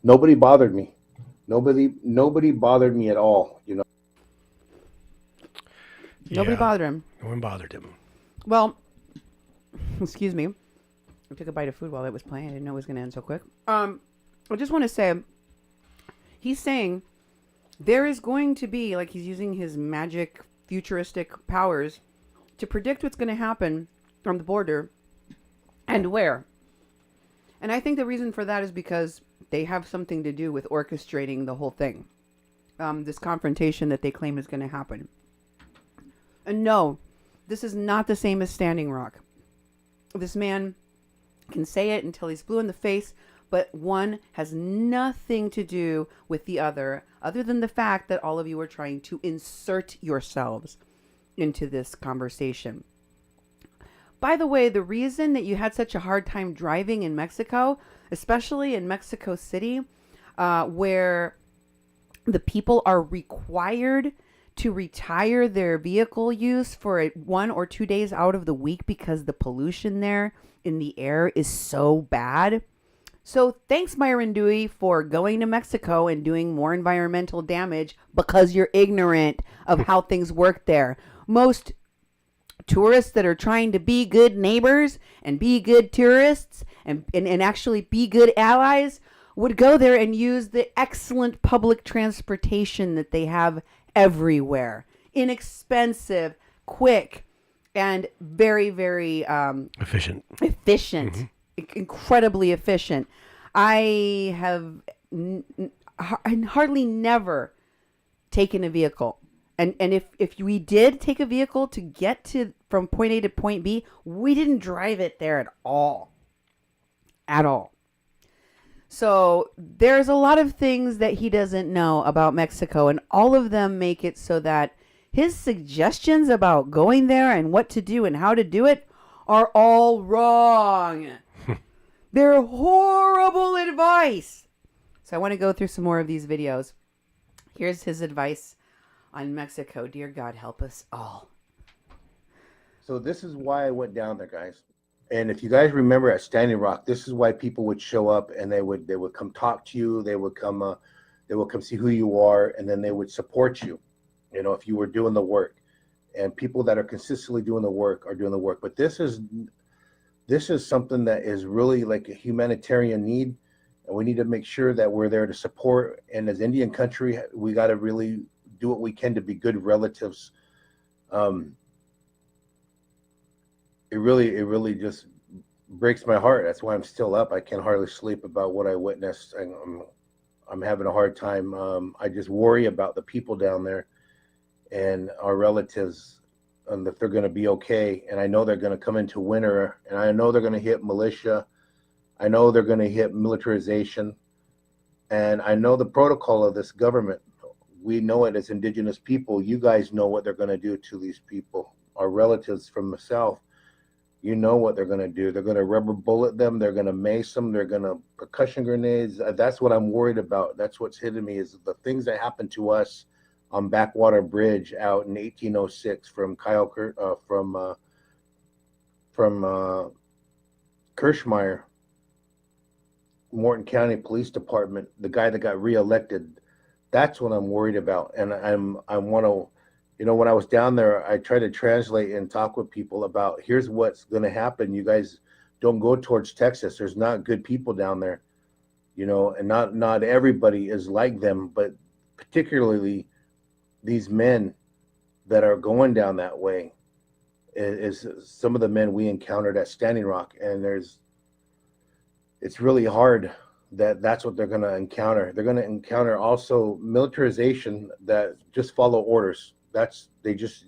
nobody bothered me. Nobody bothered me at all. You know. Nobody bothered him. No one bothered him. Well, excuse me. I took a bite of food while it was playing. I didn't know it was going to end so quick. I just want to say, he's saying there is going to be, like he's using his magic futuristic powers to predict what's going to happen on the border and where. And I think the reason for that is because they have something to do with orchestrating the whole thing. This confrontation that they claim is going to happen. And no, this is not the same as Standing Rock. This man can say it until he's blue in the face, but one has nothing to do with the other than the fact that all of you are trying to insert yourselves into this conversation. By the way, the reason that you had such a hard time driving in Mexico, especially in Mexico City, where the people are required to retire their vehicle use for 1 or 2 days out of the week because the pollution there in the air is so bad. So thanks, Myron Dewey, for going to Mexico and doing more environmental damage because you're ignorant of how things work there. Most tourists that are trying to be good neighbors and be good tourists and actually be good allies would go there and use the excellent public transportation that they have everywhere. Inexpensive, quick, and very, very efficient. Mm-hmm. Incredibly efficient. I have hardly never taken a vehicle. And if we did take a vehicle to get from point A to point B, we didn't drive it there at all. At all. So there's a lot of things that he doesn't know about Mexico, and all of them make it so that his suggestions about going there and what to do and how to do it are all wrong. They're horrible advice. So I want to go through some more of these videos. Here's his advice on Mexico. Dear God, help us all. So this is why I went down there, guys. And if you guys remember at Standing Rock, this is why people would show up and they would come talk to you. They would come see who you are, and then they would support you. You know, if you were doing the work, and people that are consistently doing the work are doing the work. But this is something that is really like a humanitarian need, and we need to make sure that we're there to support. And as Indian country, we got to really do what we can to be good relatives. It really just breaks my heart. That's why I'm still up. I can hardly sleep about what I witnessed. I'm having a hard time. I just worry about the people down there and our relatives, and if they're going to be okay. And I know they're going to come into winter, and I know they're going to hit militia. I know they're going to hit militarization. And I know the protocol of this government. We know it as indigenous people. You guys know what they're going to do to these people, our relatives from the South. You know what they're going to do. They're going to rubber bullet them. They're going to mace them. They're going to percussion grenades. That's what I'm worried about. That's what's hitting me, is the things that happened to us on Backwater Bridge out in 1806 from Kirschmeyer, Morton County Police Department, the guy that got reelected. That's what I'm worried about. And I want to, you know, when I was down there, I tried to translate and talk with people about, here's what's going to happen. You guys don't go towards Texas. There's not good people down there, you know, and not everybody is like them, but particularly these men that are going down that way is some of the men we encountered at Standing Rock. And it's really hard that's what they're going to encounter. They're going to encounter also militarization that just follow orders. They just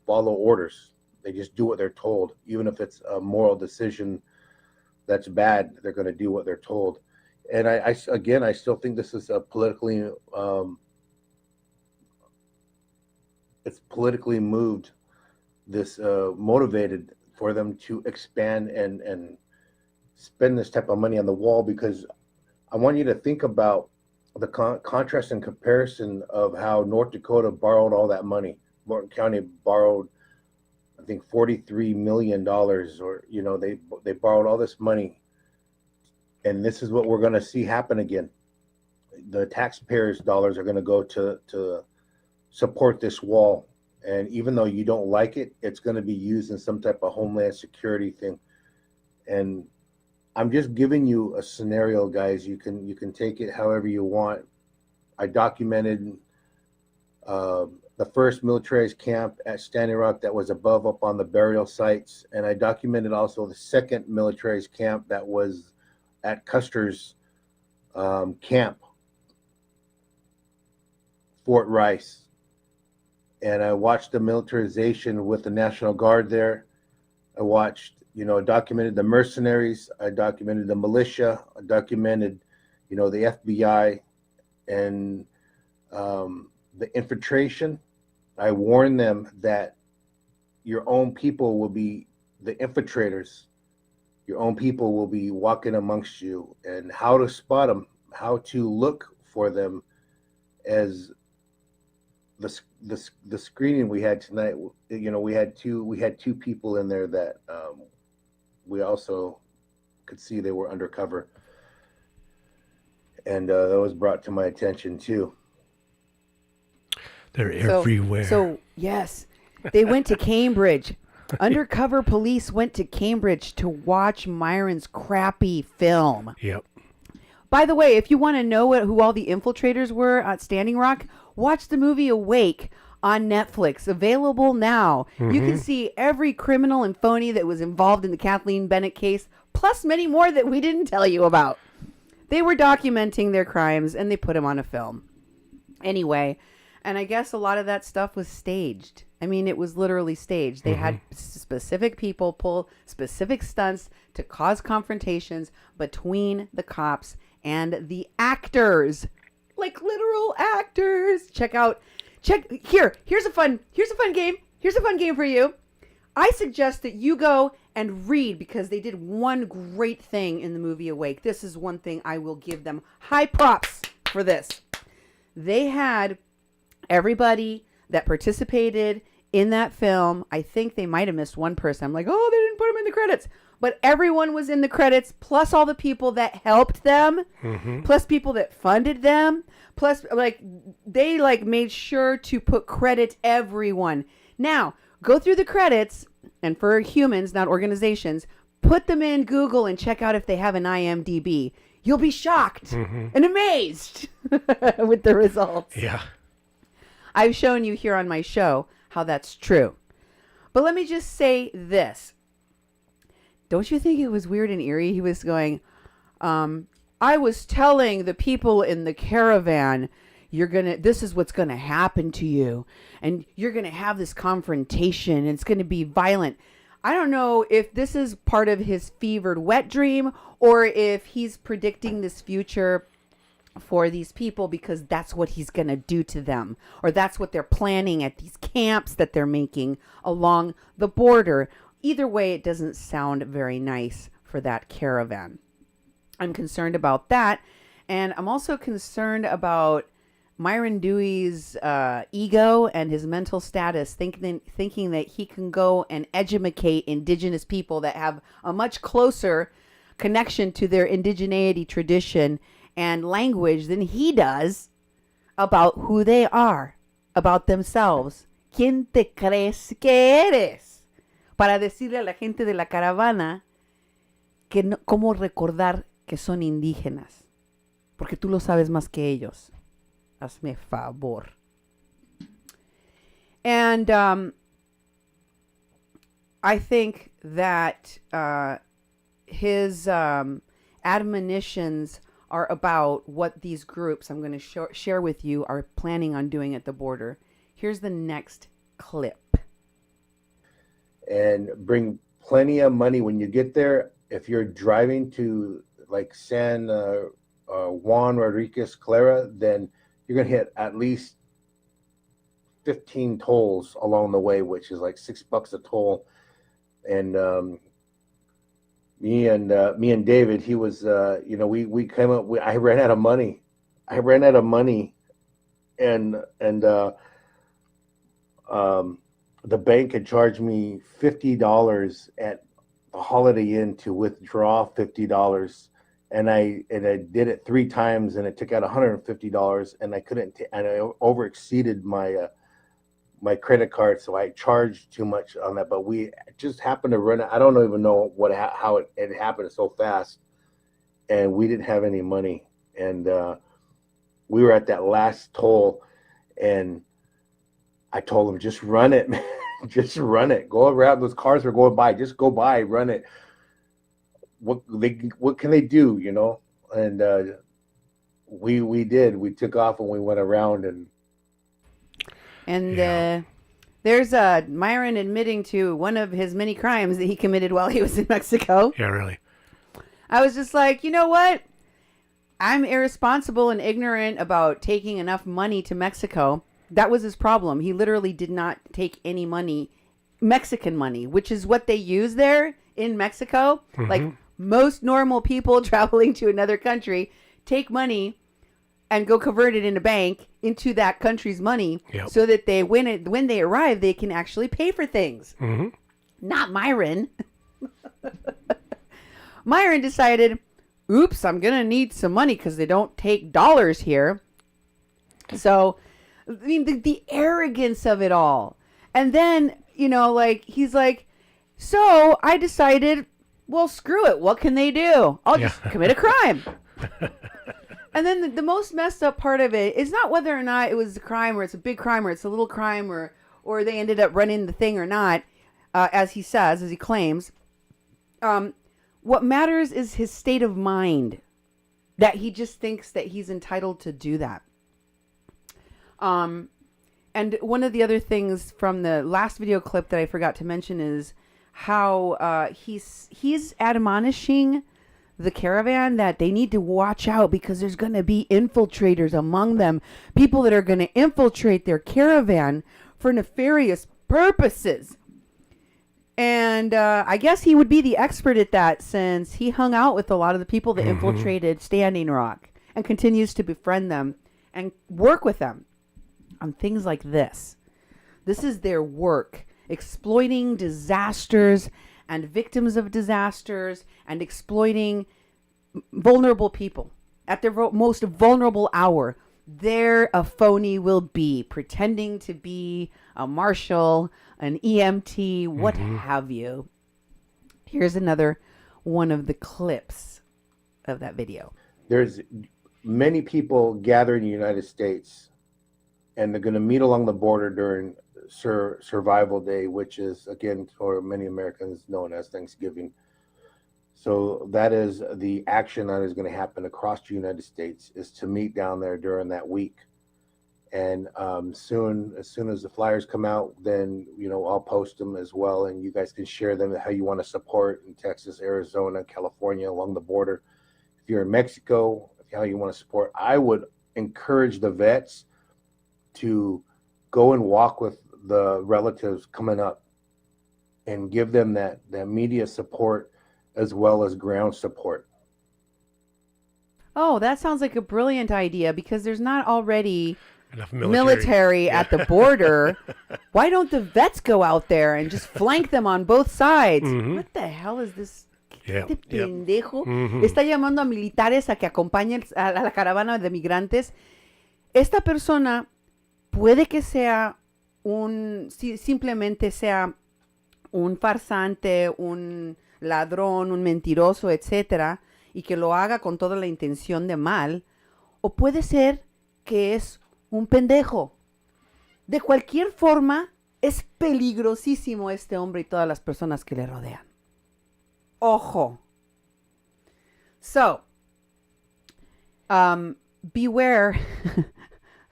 follow orders. They just do what they're told. Even if it's a moral decision that's bad, they're going to do what they're told. And again, I still think this is a politically, it's politically moved, this motivated for them to expand and spend this type of money on the wall, because I want you to think about the contrast and comparison of how North Dakota borrowed all that money. Morton County borrowed, I think, $43 million, or, you know, they borrowed all this money. And this is what we're going to see happen again. The taxpayers' dollars are going to go to support this wall. And even though you don't like it, it's going to be used in some type of homeland security thing. And I'm just giving you a scenario, guys. You can take it however you want. I documented the first militarized camp at Standing Rock that was above up on the burial sites. And I documented also the second militarized camp that was at Custer's camp, Fort Rice. And I watched the militarization with the National Guard there. I watched, you know, documented the mercenaries. I documented the militia. I documented, you know, the FBI and the infiltration. I warned them that your own people will be the infiltrators. Your own people will be walking amongst you, and how to spot them, how to look for them. As the screening we had tonight, you know, we had two people in there that we also could see they were undercover, and that was brought to my attention too. They're everywhere. So yes, they went to Cambridge. Undercover police went to Cambridge to watch Myron's crappy film. Yep. By the way, if you want to know who all the infiltrators were at Standing Rock, watch the movie Awake on Netflix, available now. You can see every criminal and phony that was involved in the Kathleen Bennett case, plus many more that we didn't tell you about. They were documenting their crimes, and they put them on a film. Anyway, and I guess a lot of that stuff was staged. I mean, it was literally staged. They had specific people pull specific stunts to cause confrontations between the cops and the actors, like literal actors. Here's a fun game. Here's a fun game for you. I suggest that you go and read, because they did one great thing in the movie Awake. This is one thing I will give them high props for this. They had everybody that participated in that film. I think they might have missed one person. I'm like, oh, they didn't put him in the credits. But everyone was in the credits, plus all the people that helped them, plus people that funded them, plus they made sure to put credit everyone. Now, go through the credits, and for humans, not organizations, put them in Google and check out if they have an IMDb. You'll be shocked and amazed with the results. Yeah. I've shown you here on my show how that's true. But let me just say this. Don't you think it was weird and eerie? He was going, I was telling the people in the caravan, this is what's going to happen to you. And you're going to have this confrontation, and it's going to be violent. I don't know if this is part of his fevered wet dream, or if he's predicting this future for these people because that's what he's going to do to them, or that's what they're planning at these camps that they're making along the border. Either way, it doesn't sound very nice for that caravan. I'm concerned about that. And I'm also concerned about Myron Dewey's ego and his mental status, thinking that he can go and educate indigenous people that have a much closer connection to their indigeneity tradition and language than he does about who they are, about themselves. ¿Quién te crees que eres? Para decirle a la gente de la caravana que no, cómo recordar que son indígenas. Porque tú lo sabes más que ellos. Hazme favor. And I think that his admonitions are about what these groups I'm going to share with you are planning on doing at the border. Here's the next clip. And bring plenty of money when you get there. If you're driving to like San Juan Rodriguez Clara, then you're going to hit at least 15 tolls along the way, which is like $6 a toll. And me and David, he was, we came up. I ran out of money. And the bank had charged me $50 at the Holiday Inn to withdraw $50, and I did it 3 times, and it took out $150, and I couldn't, and I over exceeded my my credit card, so I charged too much on that. But we just happened to run. I don't even know how it happened so fast, and we didn't have any money, and we were at that last toll, and I told him, just run it, man. Just run it. Go around. Those cars are going by. Just go by, run it. What can they do, you know? And we did. We took off and we went around and there's Myron admitting to one of his many crimes that he committed while he was in Mexico. Yeah, really. I was just like, you know what? I'm irresponsible and ignorant about taking enough money to Mexico. That was his problem. He literally did not take any money, Mexican money, which is what they use there in Mexico. Mm-hmm. Like most normal people traveling to another country take money and go convert it in a bank into that country's money, yep, so that they when they arrive, they can actually pay for things. Mm-hmm. Not Myron. Myron decided, oops, I'm going to need some money because they don't take dollars here. So, I mean, the arrogance of it all. And then, you know, like, he's like, so I decided, well, screw it. What can they do? I'll just commit a crime. And then the most messed up part of it is not whether or not it was a crime or it's a big crime or it's a little crime or they ended up running the thing or not, as he says, as he claims. What matters is his state of mind, that he just thinks that he's entitled to do that. And one of the other things from the last video clip that I forgot to mention is how he's admonishing the caravan that they need to watch out because there's going to be infiltrators among them, people that are going to infiltrate their caravan for nefarious purposes. And I guess he would be the expert at that since he hung out with a lot of the people that infiltrated Standing Rock and continues to befriend them and work with them on things like this. This is their work, exploiting disasters and victims of disasters and exploiting vulnerable people at their most vulnerable hour. There a phony will be, pretending to be a marshal, an EMT, what have you. Here's another one of the clips of that video. There's many people gathered in the United States, and they're going to meet along the border during Survival Day, which is, again, for many Americans known as Thanksgiving. So that is the action that is going to happen across the United States, is to meet down there during that week. And as soon as the flyers come out, then, you know, I'll post them as well, and you guys can share them how you want to support in Texas, Arizona, California, along the border. If you're in Mexico, how you want to support. I would encourage the vets to go and walk with the relatives coming up and give them that media support as well as ground support. Oh, that sounds like a brilliant idea because there's not already enough military at the border. Why don't the vets go out there and just flank them on both sides? What the hell is this? Este pendejo está llamando a militares a que acompañen a la caravana de migrantes. Esta persona puede que sea simplemente sea un farsante, un ladrón, un mentiroso, etcétera, y que lo haga con toda la intención de mal, o puede ser que es un pendejo. De cualquier forma, es peligrosísimo este hombre y todas las personas que le rodean. Ojo. So, beware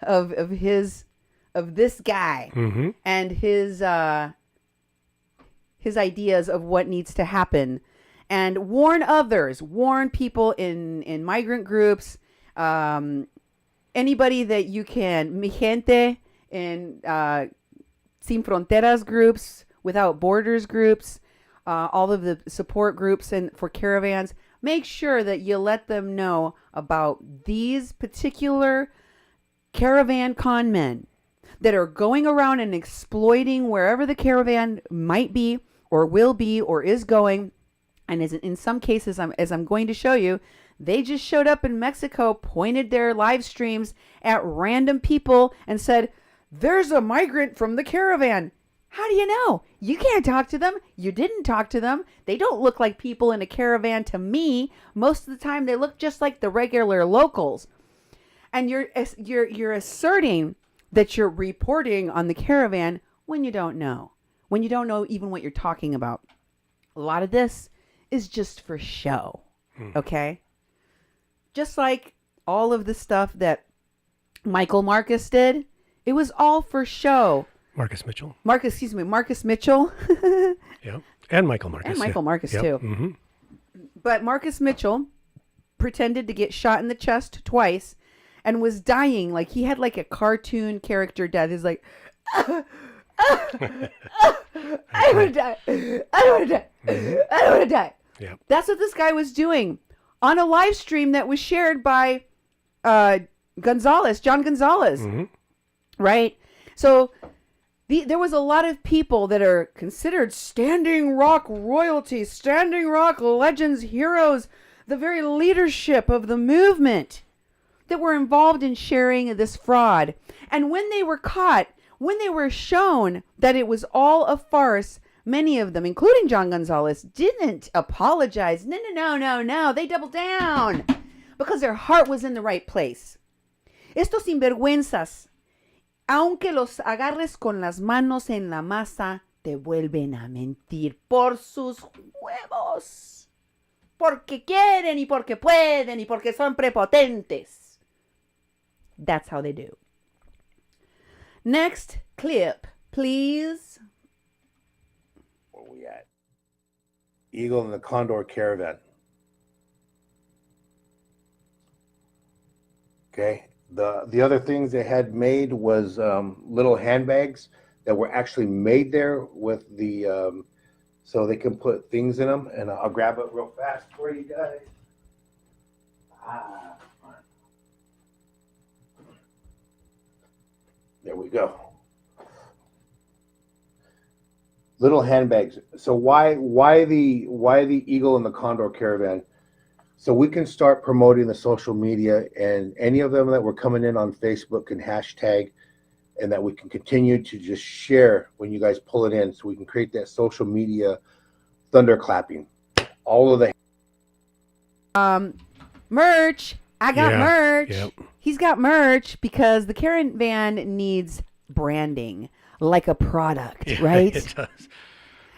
of this guy and his ideas of what needs to happen, and warn others, warn people in migrant groups Anybody that you can, Mi Gente and Sin Fronteras groups, Without Borders groups, all of the support groups and for caravans, make sure that you let them know about these particular caravan con men that are going around and exploiting wherever the caravan might be or will be or is going. And in some cases, as I'm going to show you, they just showed up in Mexico, pointed their live streams at random people and said, there's a migrant from the caravan. How do you know? You can't talk to them. You didn't talk to them. They don't look like people in a caravan to me. Most of the time, they look just like the regular locals. And you're asserting that you're reporting on the caravan when you don't know. When you don't know even what you're talking about. A lot of this is just for show. Okay? Just like all of the stuff that Michael Marcus did, it was all for show. Marcus Mitchell. Marcus Mitchell. Yeah. And Michael Marcus. And Michael Marcus, yep. too. Mm-hmm. But Marcus Mitchell pretended to get shot in the chest twice and was dying. Like, he had like a cartoon character death. He's like, I want to die. I want to die. I don't want to die. Yep. That's what this guy was doing on a live stream that was shared by John Gonzales. Mm-hmm. Right? So there was a lot of people that are considered Standing Rock royalty, Standing Rock legends, heroes, the very leadership of the movement that were involved in sharing this fraud. And when they were caught, when they were shown that it was all a farce, many of them, including John Gonzales, didn't apologize. No. They doubled down because their heart was in the right place. Estos sinvergüenzas, aunque los agarres con las manos en la masa, te vuelven a mentir por sus huevos. Porque quieren y porque pueden y porque son prepotentes. That's how they do. Next clip, please. Where we at? Eagle and the Condor Caravan. Okay. The other things they had made was little handbags that were actually made there with the so they can put things in them. And I'll grab it real fast for you guys. There we go. Little handbags. So why the Eagle and the Condor Caravan? So we can start promoting the social media, and any of them that were coming in on Facebook can hashtag, and that we can continue to just share when you guys pull it in, so we can create that social media thunderclapping. All of the merch. I got merch. Yep. He's got merch because the caravan needs branding like a product, Yeah, right? It does.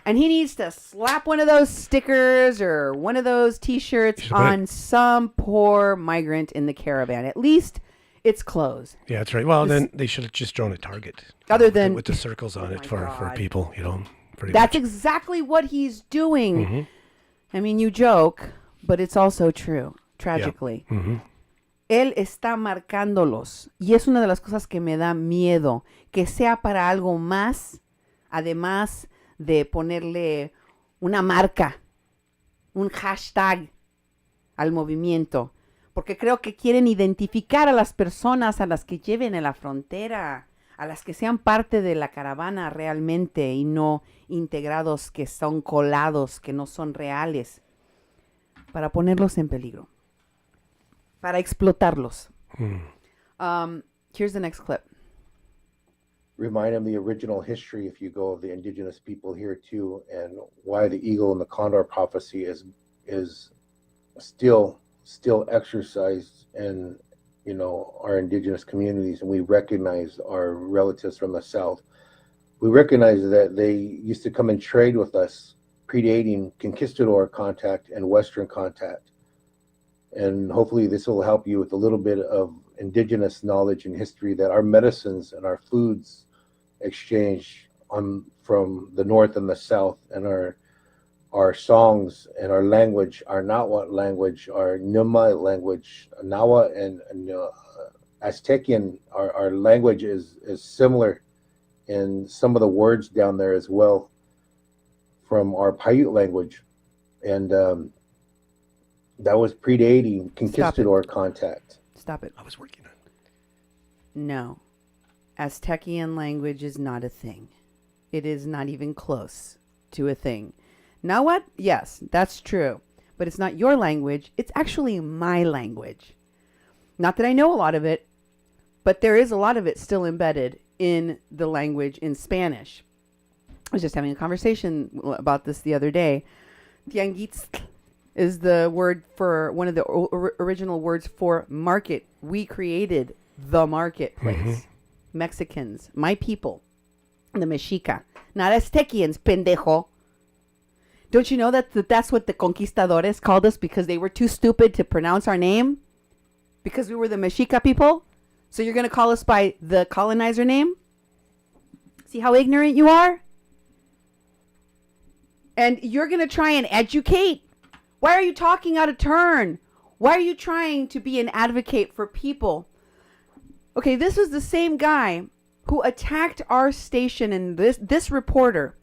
And he needs to slap one of those stickers or one of those T-shirts on some poor migrant in the caravan. At least it's clothes. Yeah, that's right. Well, then they should have just drawn a target. Other than with the circles on it for people, pretty That's much. exactly what he's doing. Mm-hmm. I mean, you joke, but it's also true, tragically. Yeah. Mm-hmm. Él está marcándolos. Y es una de las cosas que me da miedo. Que sea para algo más, además de ponerle una marca, un hashtag al movimiento. Porque creo que quieren identificar a las personas a las que lleven a la frontera, a las que sean parte de la caravana realmente y no integrados que son colados, que no son reales, para ponerlos en peligro, para explotarlos. Here's the next clip. remind them the original history, if you go, of the indigenous people here too, and why the eagle and the condor prophecy is still exercised in, you know, our indigenous communities. And we recognize our relatives from the South. We recognize that they used to come and trade with us, predating conquistador contact and Western contact. And hopefully this will help you with a little bit of indigenous knowledge and history, that our medicines and our foods exchange from the North and the South, and our our songs and our language, our Nahuatl language, our Numa language, Nahuatl and Aztecian, our language is similar in some of the words down there as well from our Paiute language. And that was predating conquistador contact. Stop it. I was working on it. No. Aztecian language is not a thing. It is not even close to a thing. Now what? Yes, that's true. But it's not your language. It's actually my language. Not that I know a lot of it, but there is a lot of it still embedded in the language in Spanish. I was just having a conversation about this the other day. Tianguitl is the word for one of the original words for market. We created the marketplace. Mm-hmm. Mexicans, my people, the Mexica, not Aztecians, pendejo. Don't you know that's what the conquistadores called us because they were too stupid to pronounce our name? Because we were the Mexica people? So you're going to call us by the colonizer name? See how ignorant you are? And you're going to try and educate? Why are you talking out of turn? Why are you trying to be an advocate for people? Okay, this was the same guy who attacked our station and this reporter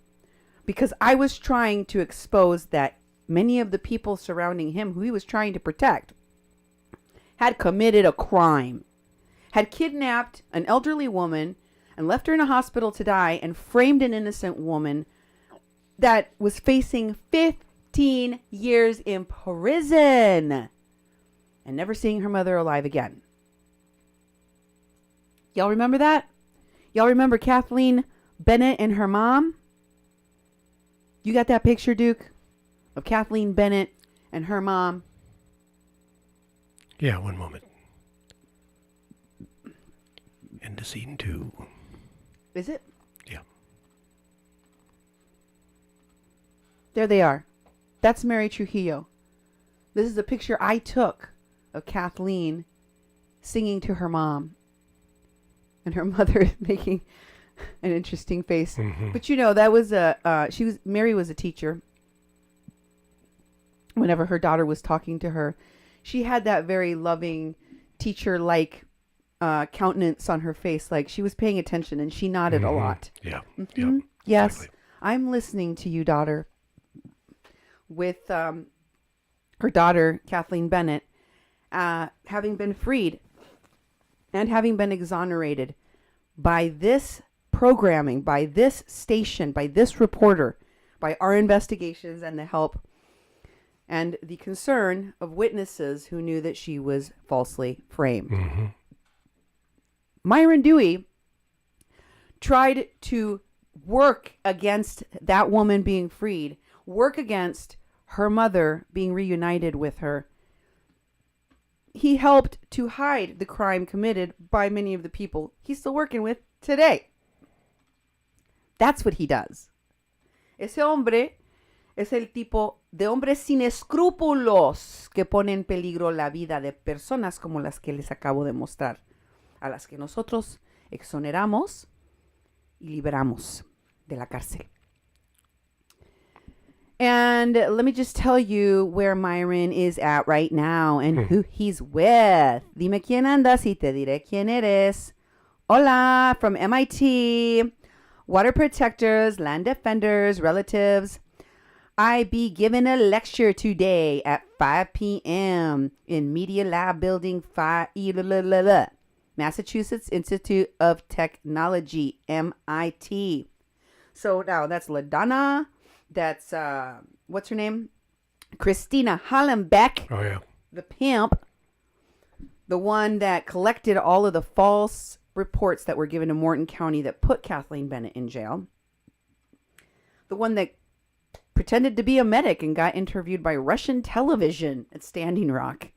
because I was trying to expose that many of the people surrounding him who he was trying to protect had committed a crime, had kidnapped an elderly woman and left her in a hospital to die and framed an innocent woman that was facing 15 years in prison and never seeing her mother alive again. Y'all remember that? Y'all remember Kathleen Bennett and her mom? You got that picture, Duke? Of Kathleen Bennett and her mom? Yeah, one moment. Into scene 2. Is it? Yeah. There they are. That's Mary Trujillo. This is a picture I took of Kathleen singing to her mom. And her mother making an interesting face. Mm-hmm. But you know, that was Mary was a teacher. Whenever her daughter was talking to her, she had that very loving teacher-like countenance on her face, like she was paying attention, and she nodded a lot. Yeah. Mm-hmm. Yep. Yes, exactly. I'm listening to you, daughter. With her daughter, Kathleen Bennett, having been freed and having been exonerated by this programming, by this station, by this reporter, by our investigations and the help and the concern of witnesses who knew that she was falsely framed. Mm-hmm. Myron Dewey tried to work against that woman being freed, work against her mother being reunited with her. He helped to hide the crime committed by many of the people he's still working with today. That's what he does. Ese hombre es el tipo de hombres sin escrúpulos que pone en peligro la vida de personas como las que les acabo de mostrar, a las que nosotros exoneramos y liberamos de la cárcel. And let me just tell you where Myron is at right now and who he's with. Dime quién andas y te diré quién eres. Hola, from MIT. Water protectors, land defenders, relatives. I be giving a lecture today at 5 p.m. in Media Lab Building 5, Massachusetts Institute of Technology, MIT. So now that's LaDonna. That's, what's her name? Christina Hollenbeck. Oh, yeah. The pimp. The one that collected all of the false reports that were given to Morton County that put Kathleen Bennett in jail. The one that pretended to be a medic and got interviewed by Russian television at Standing Rock.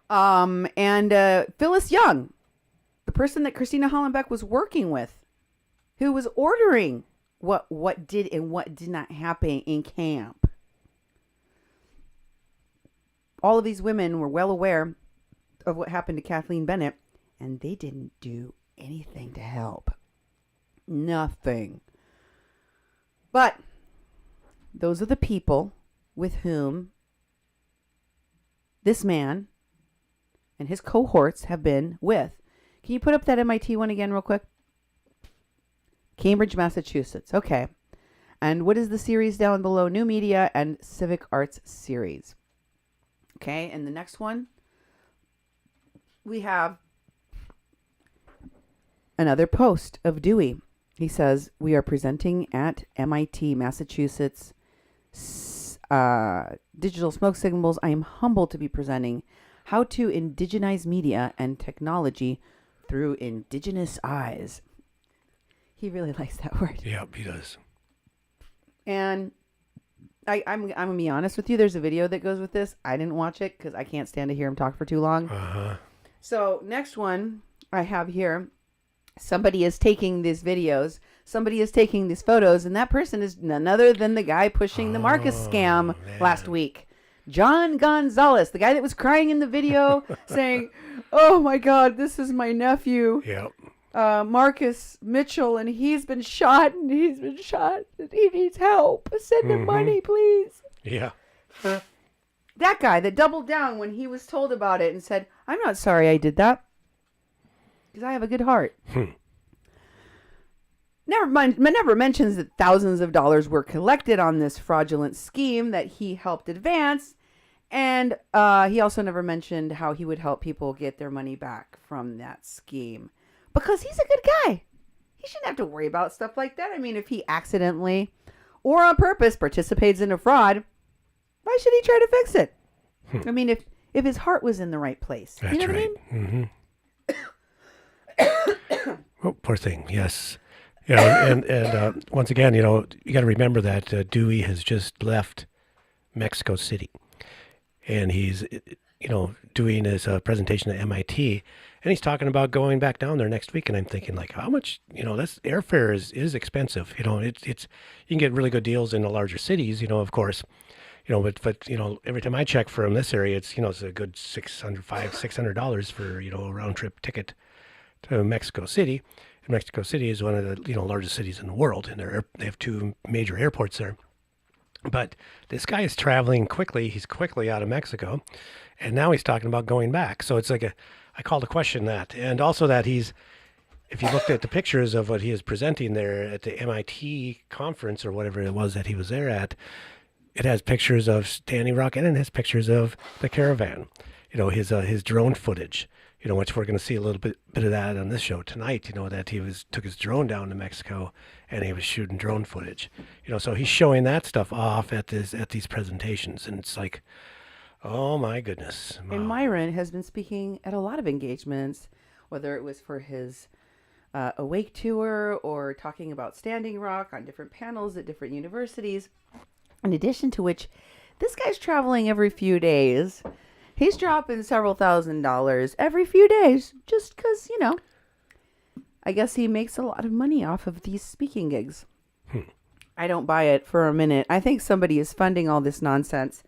And Phyllis Young, the person that Christina Hollenbeck was working with, who was ordering what did and what did not happen in camp. All of these women were well aware of what happened to Kathleen Bennett, and they didn't do anything to help. Nothing. But Those are the people with whom this man and his cohorts have been with. Can you put up that MIT one again real quick? Cambridge, Massachusetts. Okay. And what is the series down below? New Media and Civic Arts series. Okay. And the next one, we have another post of Dewey. He says, we are presenting at MIT, Massachusetts, digital smoke signals. I am humbled to be presenting how to indigenize media and technology through indigenous eyes. He really likes that word. Yep, he does. And I'm going to be honest with you. There's a video that goes with this. I didn't watch it because I can't stand to hear him talk for too long. Uh-huh. So next one I have here. Somebody is taking these videos. Somebody is taking these photos. And that person is none other than the guy pushing the Marcus scam man. last week. John Gonzales, the guy that was crying in the video saying, oh my God, this is my nephew. Yep. Marcus Mitchell, and he's been shot, and he needs help. Send him money, please. Yeah. That guy that doubled down when he was told about it and said, I'm not sorry I did that, because I have a good heart. Never mentions that thousands of dollars were collected on this fraudulent scheme that he helped advance. And he also never mentioned how he would help people get their money back from that scheme. Because he's a good guy. He shouldn't have to worry about stuff like that. I mean, if he accidentally or on purpose participates in a fraud, why should he try to fix it? I mean, if his heart was in the right place. That's you know right. what I mean? Mm-hmm. Oh, poor thing. Yes. You know, and once again, you know, you got to remember that Dewey has just left Mexico City, and he's, you know, doing his presentation at MIT, and he's talking about going back down there next week. And I'm thinking, like, how much? You know, that's airfare is expensive. You know, it's you can get really good deals in the larger cities. You know, of course. You know, but you know, every time I check from this area, it's, you know, it's a good $600 for, you know, a round trip ticket to Mexico City. And Mexico City is one of the, you know, largest cities in the world, and they have two major airports there. But this guy is traveling quickly. He's quickly out of Mexico, and now he's talking about going back. So it's like I call to question that, and also that he's, if you looked at the pictures of what he is presenting there at the MIT conference or whatever it was that he was there at, it has pictures of Standing Rock, and it has pictures of the Caravan. You know, his drone footage. You know, which we're going to see a little bit of that on this show tonight. You know, that he took his drone down to Mexico and he was shooting drone footage. You know, so he's showing that stuff off at these presentations, and it's like, oh my goodness. Wow. And Myron has been speaking at a lot of engagements, whether it was for his Awake tour or talking about Standing Rock on different panels at different universities. In addition to which, this guy's traveling every few days. He's dropping several $1,000s every few days just because, you know, I guess he makes a lot of money off of these speaking gigs. I don't buy it for a minute. I think somebody is funding all this nonsense.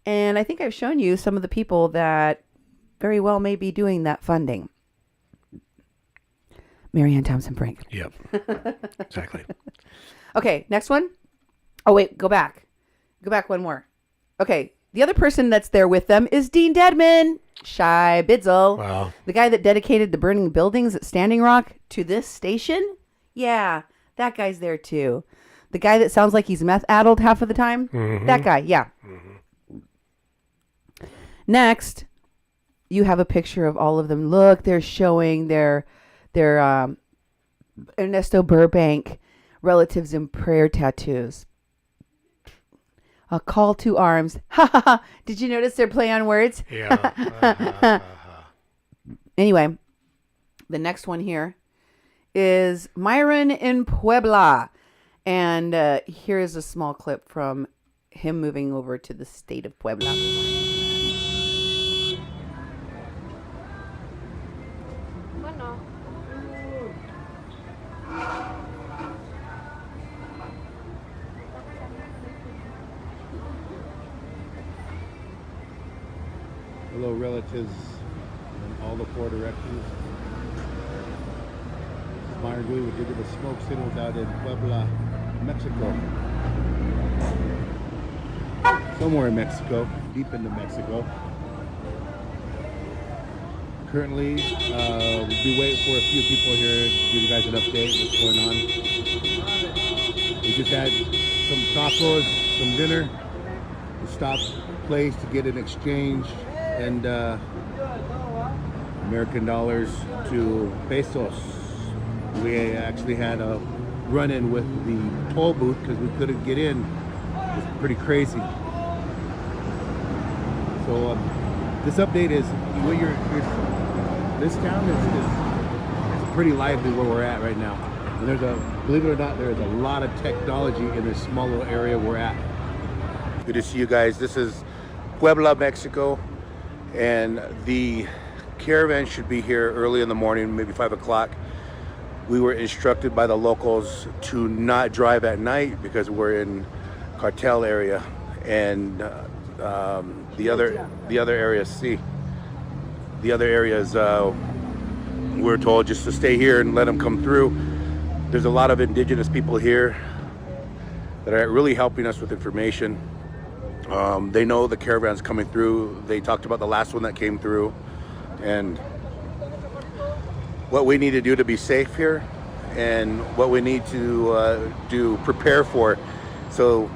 And I think I've shown you some of the people that very well may be doing that funding. Marianne Thompson-Frank. Yep. Exactly. Okay, next one. Oh, wait, go back. Go back one more. Okay, the other person that's there with them is Dean Dedman, Shai Bidzell. Wow. The guy that dedicated the burning buildings at Standing Rock to this station. Yeah, that guy's there too. The guy that sounds like he's meth-addled half of the time. Mm-hmm. That guy, yeah. Mm-hmm. Next, you have a picture of all of them. Look, they're showing their Ernesto Burbank relatives in prayer tattoos. A call to arms. Ha ha ha. Did you notice their play on words? Yeah. Anyway, the next one here is Myron in Puebla. And here is a small clip from him moving over to the state of Puebla. Hello, relatives in all the four directions. This is Myron Dewey with Digital Smoke Signals out in Puebla, Mexico. somewhere in Mexico, deep into Mexico. Currently, we'll be waiting for a few people here to give you guys an update what's going on. We just had some tacos, some dinner. We stopped place to get an exchange and American dollars to pesos. We actually had a run-in with the toll booth because we couldn't get in. It's pretty crazy. So this update is what this town is pretty lively where we're at right now. And believe it or not, there's a lot of technology in this small little area we're at. Good to see you guys. This is Puebla, Mexico, and the caravan should be here early in the morning, maybe 5 o'clock. We were instructed by the locals to not drive at night because we're in cartel area, and the other areas we're told just to stay here and let them come through. There's a lot of indigenous people here that are really helping us with information. They know the caravan's coming through. They talked about the last one that came through and what we need to do to be safe here and what we need to prepare for. So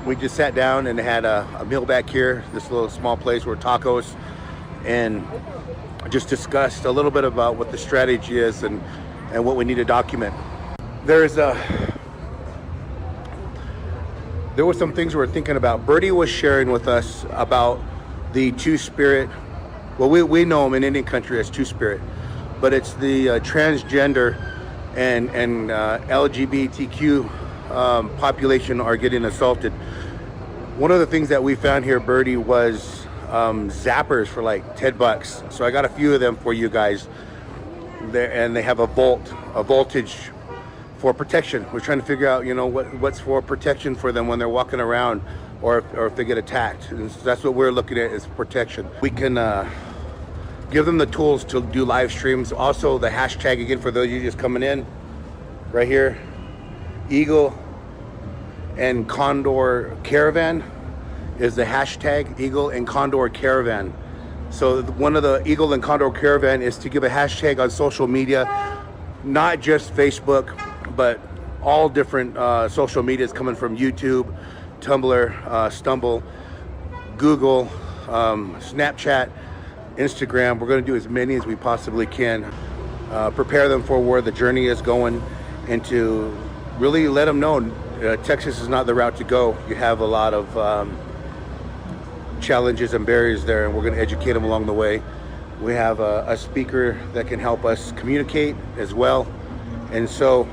we just sat down and had a meal back here, this little small place where tacos, and just discussed a little bit about what the strategy is and what we need to document. There were some things we were thinking about. Bertie was sharing with us about the Two-Spirit. Well, we know them in Indian country as Two-Spirit, but it's the transgender and LGBTQ population are getting assaulted. One of the things that we found here, Bertie, was zappers for like $10. So I got a few of them for you guys there, and they have a voltage for protection. We're trying to figure out, what's for protection for them when they're walking around or if they get attacked. And so that's what we're looking at, is protection. We can give them the tools to do live streams. Also the hashtag, again, for those of you just coming in, right here, Eagle and Condor Caravan is the hashtag, Eagle and Condor Caravan. So one of the Eagle and Condor Caravan is to give a hashtag on social media, not just Facebook, but all different social medias coming from YouTube, Tumblr, Stumble, Google, Snapchat, Instagram. We're going to do as many as we possibly can. Prepare them for where the journey is going, and to really let them know Texas is not the route to go. You have a lot of challenges and barriers there, and we're going to educate them along the way. We have a speaker that can help us communicate as well. And so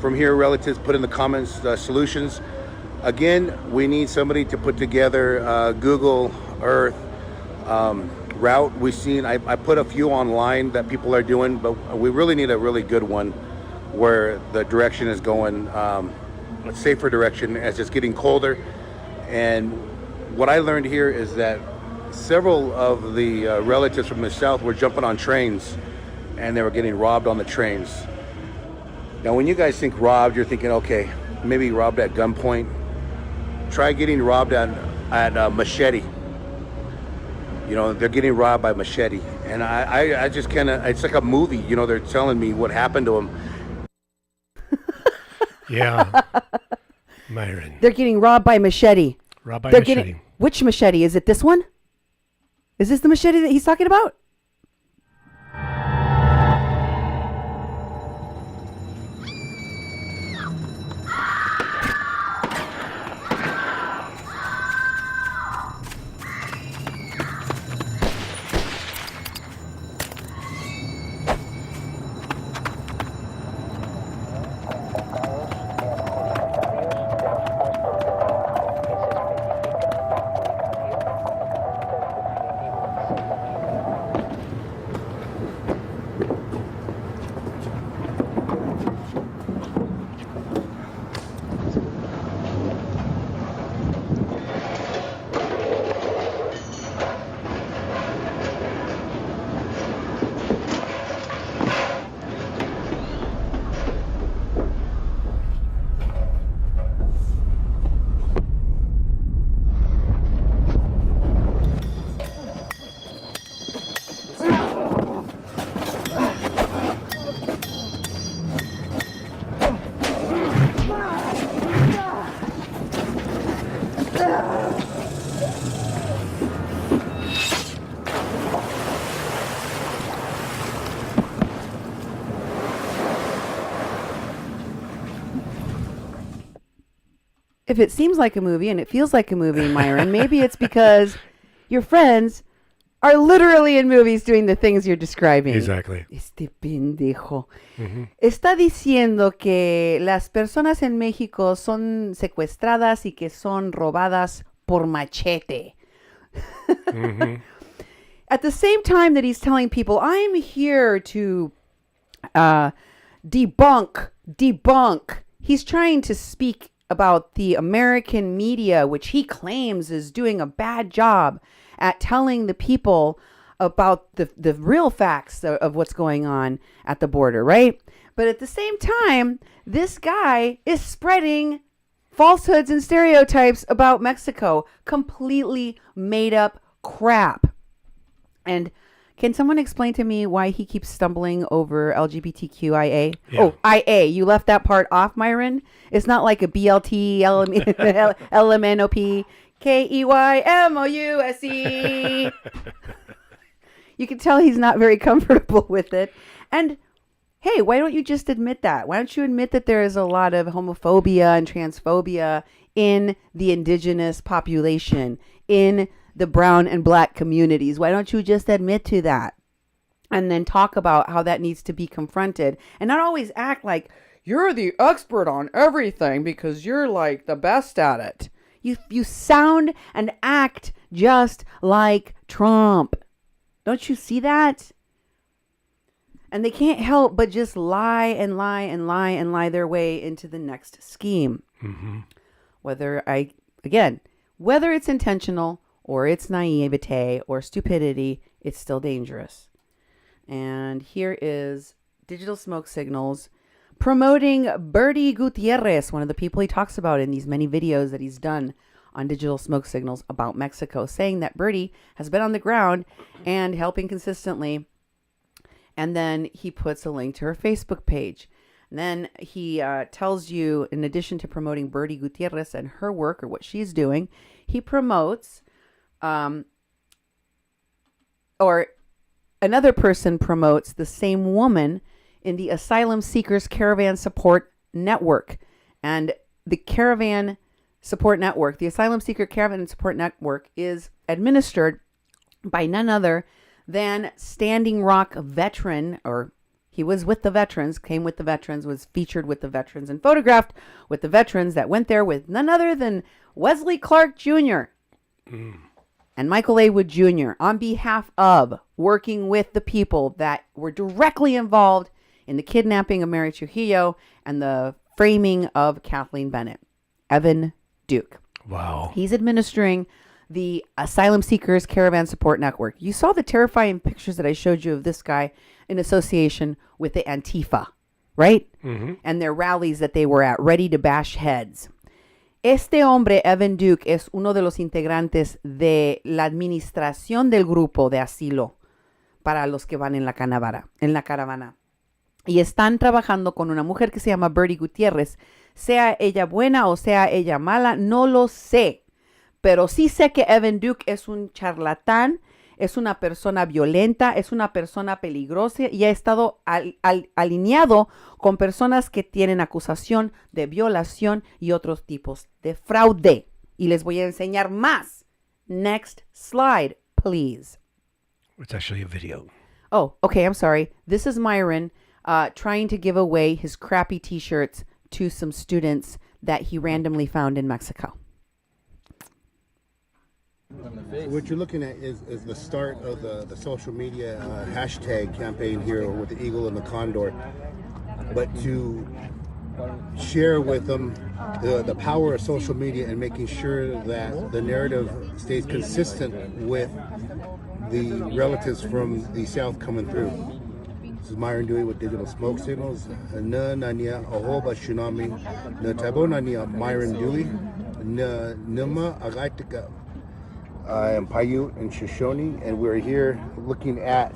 from here, relatives, put in the comments solutions. Again, we need somebody to put together Google Earth route. We've seen, I put a few online that people are doing, but we really need a really good one where the direction is going, a safer direction as it's getting colder. And what I learned here is that several of the relatives from the south were jumping on trains and they were getting robbed on the trains. Now, when you guys think robbed, you're thinking, okay, maybe robbed at gunpoint. Try getting robbed at machete. They're getting robbed by machete. And I just it's like a movie, they're telling me what happened to them. Yeah, Myron. They're getting robbed by machete. Robbed by machete. Which machete? Is it this one? Is this the machete that he's talking about? if it seems like a movie and it feels like a movie, Myron, maybe it's because your friends are literally in movies doing the things you're describing. Exactly. Este pendejo. Está diciendo que las personas en México son secuestradas y que son robadas por machete. At the same time that he's telling people, I'm here to debunk, he's trying to speak about the American media, which he claims is doing a bad job at telling the people about the real facts of what's going on at the border, right? But at the same time, this guy is spreading falsehoods and stereotypes about Mexico, completely made up crap. And can someone explain to me why he keeps stumbling over LGBTQIA? Yeah. Oh, IA. You left that part off, Myron? It's not like a BLT, LMNOP, KEYMOUSE. You can tell he's not very comfortable with it. And hey, why don't you just admit that? Why don't you admit that there is a lot of homophobia and transphobia in the indigenous population, in the brown and black communities? Why don't you just admit to that and then talk about how that needs to be confronted, and not always act like you're the expert on everything because you're like the best at it. You sound and act just like Trump. Don't you see that? And they can't help but just lie and lie and lie and lie their way into the next scheme. Whether it's intentional or it's naivete or stupidity, it's still dangerous. And here is Digital Smoke Signals promoting Berger Gutierrez, one of the people he talks about in these many videos that he's done on Digital Smoke Signals about Mexico, saying that Berger has been on the ground and helping consistently. And then he puts a link to her Facebook page. And then he tells you, in addition to promoting Berger Gutierrez and her work or what she's doing, he promotes, or another person promotes the same woman in the Asylum Seekers Caravan Support Network. And the Caravan Support Network, the Asylum Seeker Caravan Support Network, is administered by none other than Standing Rock veteran, or he was with the veterans, came with the veterans, was featured with the veterans, and photographed with the veterans that went there with none other than Wesley Clark Jr. And Michael A. Wood Jr. on behalf of working with the people that were directly involved in the kidnapping of Mary Trujillo and the framing of Kathleen Bennett. Evan Duke. Wow. He's administering the Asylum Seekers Caravan Support Network. You saw the terrifying pictures that I showed you of this guy in association with the Antifa, right? And their rallies that they were at, ready to bash heads. Este hombre, Evan Duke, es uno de los integrantes de la administración del grupo de asilo para los que van en la caravana. Y están trabajando con una mujer que se llama Berger Gutierrez. Sea ella buena o sea ella mala, no lo sé. Pero sí sé que Evan Duke es un charlatán, es una persona violenta, es una persona peligrosa y ha estado alineado con personas que tienen acusación de violación y otros tipos de fraude. Y les voy a enseñar más. Next slide, please. It's actually a video. Oh, okay, I'm sorry. This is Myron trying to give away his crappy t-shirts to some students that he randomly found in Mexico. What you're looking at is the start of the social media hashtag campaign here with the eagle and the condor, but to share with them the power of social media and making sure that the narrative stays consistent with the relatives from the South coming through. This is Myron Dewey with Digital Smoke Signals. Na nania ahoba tsunami na tabo nania Myron Dewey na numa agaitika. I am Paiute and Shoshone, and we're here looking at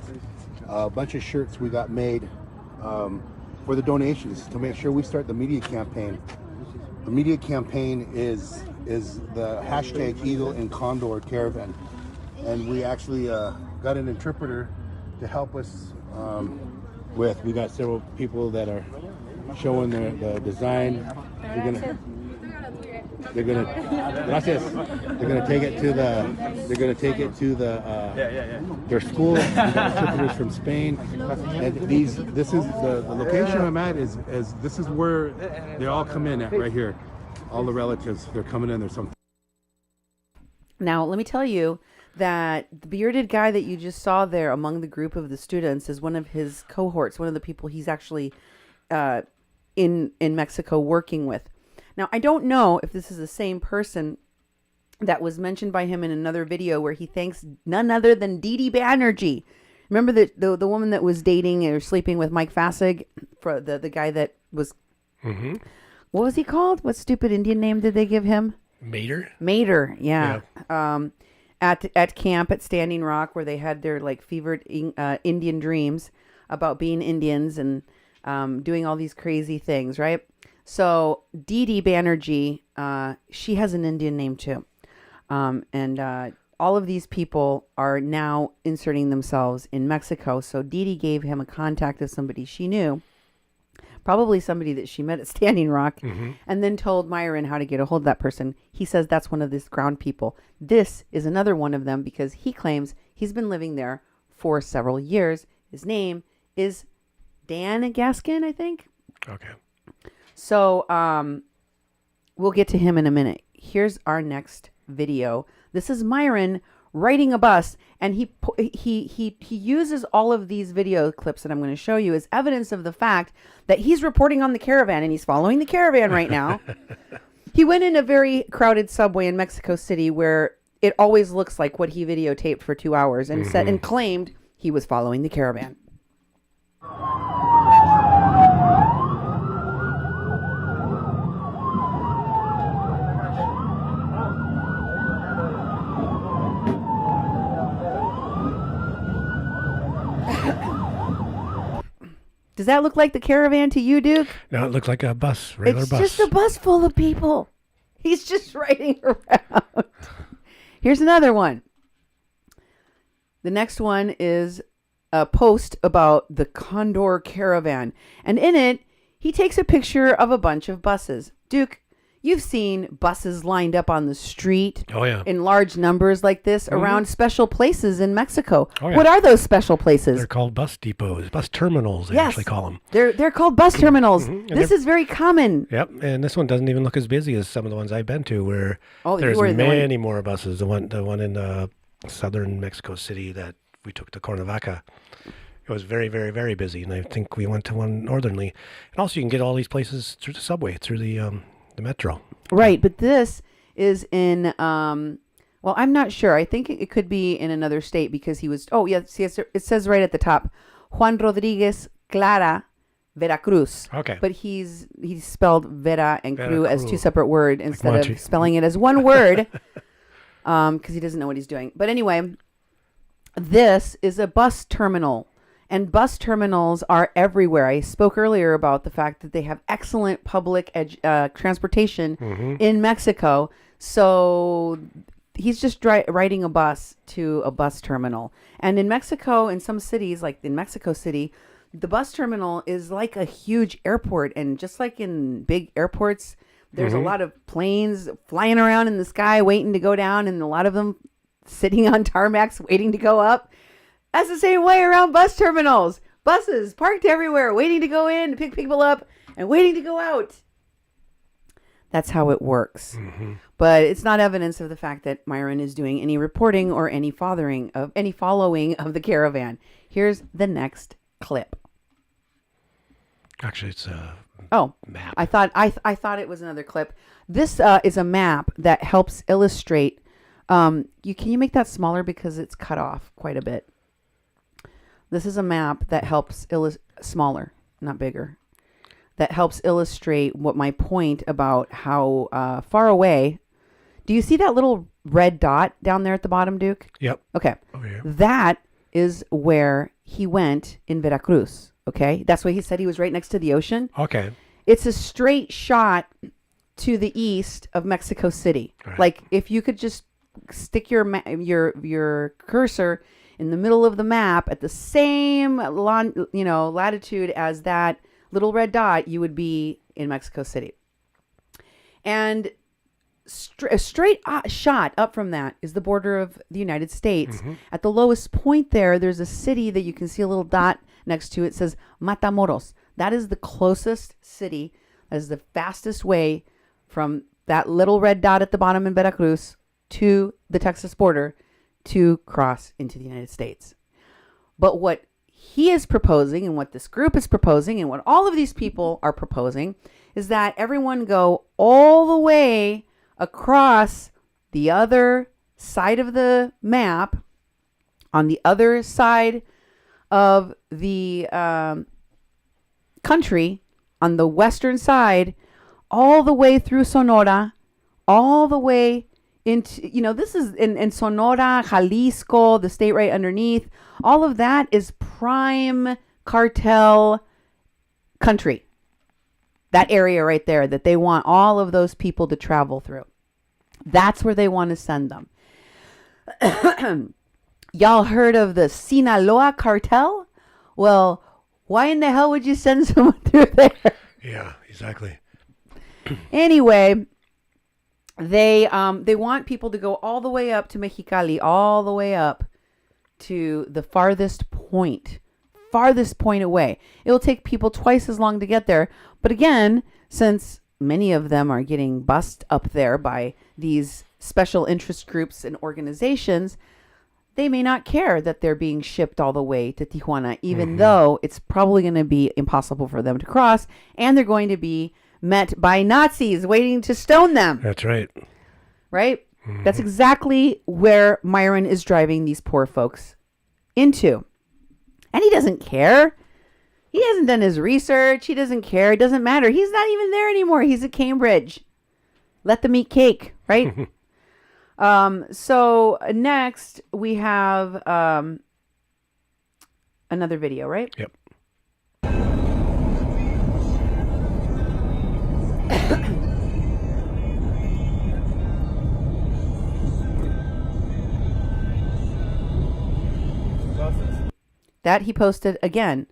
a bunch of shirts we got made for the donations to make sure we start the media campaign. The media campaign is the hashtag Eagle and Condor Caravan, and we actually got an interpreter to help us we got several people that are showing the design. They're gonna, gracias. They're gonna take it to their school. We got interpreters from Spain. And this is the location I'm at is this is where they all come in at right here. All the relatives, they're coming in. There's some. Now, let me tell you that the bearded guy that you just saw there among the group of the students is one of his cohorts, one of the people he's actually in Mexico working with. Now, I don't know if this is the same person that was mentioned by him in another video where he thanks none other than Didi Banerjee. Remember the woman that was dating or sleeping with Mike Fasig, for the guy that was... Mm-hmm. What was he called? What stupid Indian name did they give him? Mater, yeah. At camp at Standing Rock, where they had their like fevered Indian dreams about being Indians and doing all these crazy things, right? So Didi Banerjee, she has an Indian name too. And all of these people are now inserting themselves in Mexico. So Didi gave him a contact of somebody she knew, probably somebody that she met at Standing Rock, and then told Myron how to get a hold of that person. He says that's one of these ground people. This is another one of them because he claims he's been living there for several years. His name is Dan Gaskin, I think. Okay. So we'll get to him in a minute. Here's our next video. This is Myron riding a bus, and he uses all of these video clips that I'm going to show you as evidence of the fact that he's reporting on the caravan, and he's following the caravan right now. He went in a very crowded subway in Mexico City where it always looks like what he videotaped for 2 hours and said and claimed he was following the caravan. Does that look like the caravan to you, Duke? No, it looked like a bus, regular bus. It's just a bus full of people. He's just riding around. Here's another one. The next one is a post about the Condor Caravan. And in it, he takes a picture of a bunch of buses. Duke, you've seen buses lined up on the street in large numbers like this around special places in Mexico. Oh, yeah. What are those special places? They're called bus depots, bus terminals, they actually call them. They're called bus terminals. This is very common. Yep, and this one doesn't even look as busy as some of the ones I've been to where there's many more buses. The one in southern Mexico City that we took to Cuernavaca, it was very, very, very busy, and I think we went to one northernly. And also you can get all these places through the subway, through the metro. Right, but this is in, well, I'm not sure. I think it could be in another state because he was, see, it says right at the top, Juan Rodriguez Clara, Veracruz. Okay. But he's spelled Vera and Cruz as two separate words instead of spelling it as one word because he doesn't know what he's doing. But anyway, this is a bus terminal. And bus terminals are everywhere. I spoke earlier about the fact that they have excellent public transportation in Mexico. So he's just riding a bus to a bus terminal. And in Mexico, in some cities, like in Mexico City, the bus terminal is like a huge airport. And just like in big airports, there's a lot of planes flying around in the sky waiting to go down, and a lot of them sitting on tarmacs waiting to go up. That's the same way around bus terminals. Buses parked everywhere, waiting to go in, to pick people up, and waiting to go out. That's how it works. But it's not evidence of the fact that Myron is doing any reporting or any following of the caravan. Here's the next clip. Actually, it's a map. I thought it was another clip. This is a map that helps illustrate. Can you make that smaller because it's cut off quite a bit? This is a map that helps smaller, not bigger. That helps illustrate what my point about how far away. Do you see that little red dot down there at the bottom, Duke? Yep. Okay. Over here. That is where he went in Veracruz. Okay. That's why he said he was right next to the ocean. Okay. It's a straight shot to the east of Mexico City. Right. Like if you could just stick your cursor in the middle of the map at the same latitude as that little red dot, you would be in Mexico City. And a straight shot up from that is the border of the United States. At the lowest point there's a city that you can see a little dot next to it. It says Matamoros. That is the closest city. That is the fastest way from that little red dot at the bottom in Veracruz to the Texas border to cross into the United States. But what he is proposing and what this group is proposing and what all of these people are proposing is that everyone go all the way across the other side of the map, on the other side of the country, on the western side, all the way through Sonora, all the way into, this is in Sonora, Jalisco, the state right underneath. All of that is prime cartel country. That area right there that they want all of those people to travel through. That's where they want to send them. Y'all heard of the Sinaloa cartel? Well, why in the hell would you send someone through there? Yeah, exactly. Anyway, they want people to go all the way up to Mexicali, all the way up to the farthest point away. It'll take people twice as long to get there. But again, since many of them are getting bussed up there by these special interest groups and organizations, they may not care that they're being shipped all the way to Tijuana, even though it's probably going to be impossible for them to cross, and they're going to be met by Nazis waiting to stone them. That's right. Right? That's exactly where Myron is driving these poor folks into. And he doesn't care. He hasn't done his research. He doesn't care. It doesn't matter. He's not even there anymore. He's at Cambridge. Let them eat cake, right? So next we have another video, right? Yep. That he posted again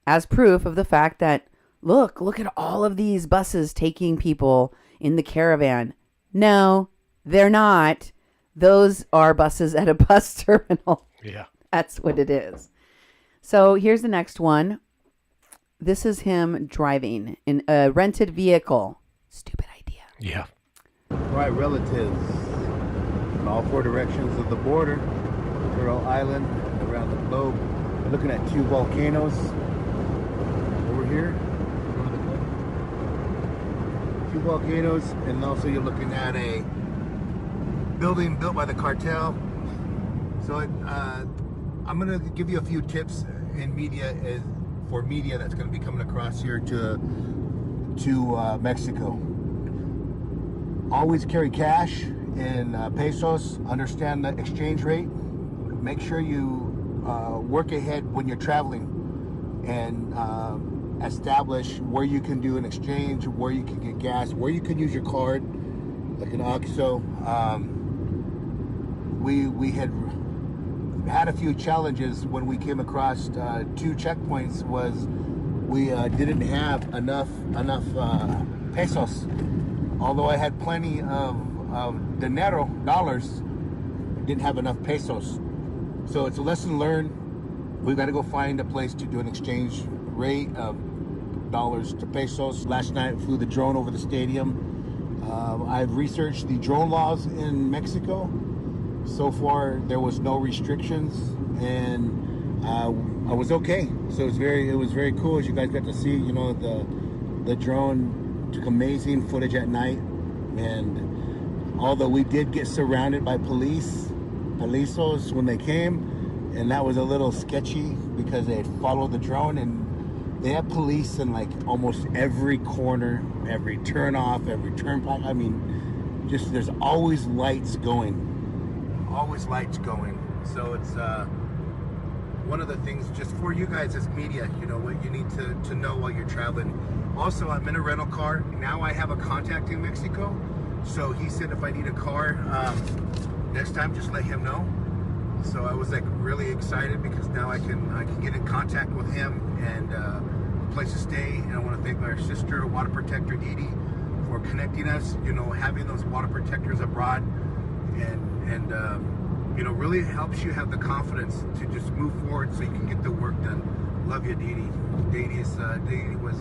as proof of the fact that, look at all of these buses taking people in the caravan. No, they're not. Those are buses at a bus terminal. Yeah. That's what it is. So here's the next one. This is him driving in a rented vehicle. Stupid idea. Yeah. Right, relatives in all four directions of the border, Turtle Island, and around the globe. We're looking at two volcanoes over here. Two volcanoes, and also you're looking at a building built by the cartel. So I'm going to give you a few tips in media for media that's going to be coming across here to Mexico. Always carry cash in pesos. Understand the exchange rate. Make sure you work ahead when you're traveling and establish where you can do an exchange, where you can get gas, where you can use your card, like an OXXO. We had a few challenges when we came across two checkpoints. Was we didn't have enough pesos. Although I had plenty of dinero, dollars, I didn't have enough pesos. So it's a lesson learned. We've got to go find a place to do an exchange rate of dollars to pesos. Last night I flew the drone over the stadium. I've researched the drone laws in Mexico. So far there was no restrictions, and I was okay. So it was very cool. As you guys got to see, the drone took amazing footage at night. And although we did get surrounded by polisos when they came, and that was a little sketchy because they had followed the drone, and they have police in like almost every corner, every turn off, every turnpike. I mean, just there's always lights going. So it's one of the things just for you guys as media, what you need to know while you're traveling. Also, I'm in a rental car. Now I have a contact in Mexico. So he said if I need a car, next time just let him know. So I was like really excited because now I can get in contact with him and a place to stay. And I want to thank my sister, Water Protector Dee Dee, for connecting us. You know, having those water protectors abroad, and you know, really helps you have the confidence to just move forward so you can get the work done. Love you, Dee Dee. Dee was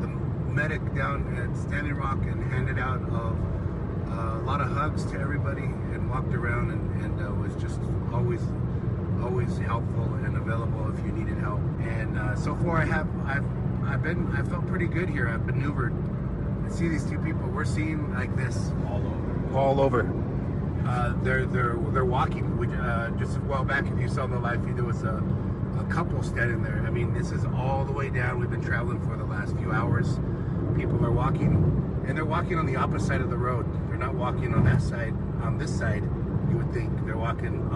the medic down at Standing Rock and handed out a lot of hugs to everybody and walked around and was just always helpful and available if you needed help. And so far I felt pretty good here. I've maneuvered. I see these two people. We're seeing like this all over. They're walking. Just a while back, if you saw in the live feed, there was a couple standing there. I mean, this is all the way down. We've been traveling for the last few hours. People are walking, and they're walking on the opposite side of the road. They're not walking on that side. On this side, you would think they're walking.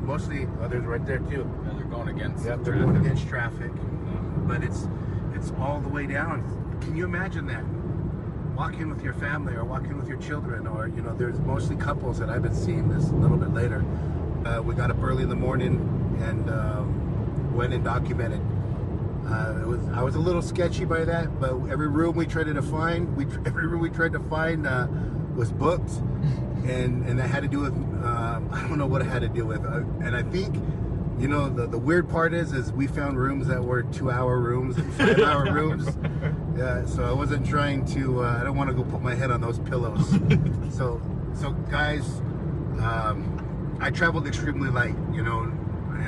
Mostly others right there too. Yeah, they're going against. Yep, they're going against traffic. But it's all the way down. Can you imagine that? Walking with your family or walking with your children, or you know, there's mostly couples that I've been seeing this a little bit later. We got up early in the morning and went and documented. I was a little sketchy by that, but every room we tried to find, was booked, and that had to do with I don't know what it had to do with, and I think. You know, the weird part is we found rooms that were 2-hour rooms and 5-hour rooms. Yeah, so I wasn't trying to, I don't want to go put my head on those pillows. So guys, I traveled extremely light, you know,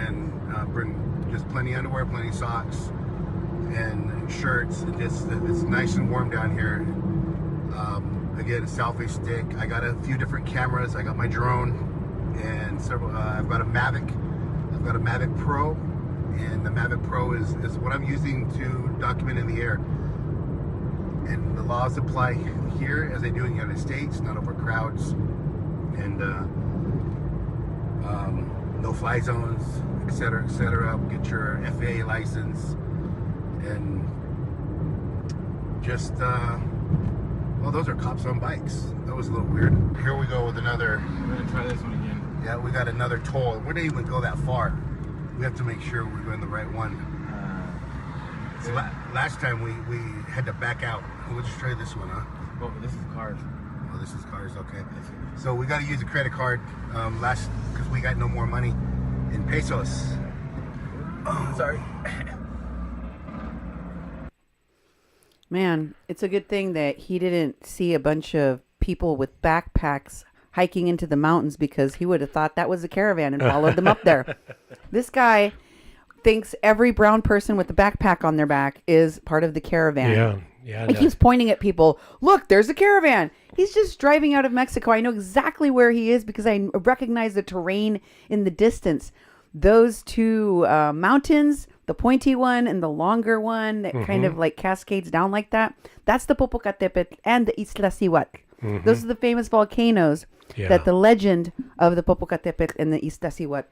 and bring just plenty of underwear, plenty of socks, and shirts. It's nice and warm down here. Again, a selfie stick. I got a few different cameras. I got my drone and several, I've got a Mavic. I've got a Mavic Pro, and the Mavic Pro is what I'm using to document in the air. And the laws apply here as they do in the United States, not over crowds, and no fly zones, etc., etc. Get your FAA license, and just, well, those are cops on bikes. That was a little weird. Here we go with another. We're gonna try this one again. Yeah, we got another toll. We didn't even go that far. We have to make sure we're going the right one. So last time we had to back out. We'll just try this one, huh? Oh, this is cars. Oh, this is cars, okay. So we got to use a credit card because we got no more money in pesos. Oh, sorry. Man, it's a good thing that he didn't see a bunch of people with backpacks hiking into the mountains, because he would have thought that was a caravan and followed them up there. This guy thinks every brown person with a backpack on their back is part of the caravan. Yeah. He keeps pointing at people. Look, there's a caravan. He's just driving out of Mexico. I know exactly where he is because I recognize the terrain in the distance. Those two mountains, the pointy one and the longer one that kind of like cascades down like that, that's the Popocatépetl and the Iztaccíhuatl. Those are the famous volcanoes that the legend of the Popocatépetl and the Iztaccíhuatl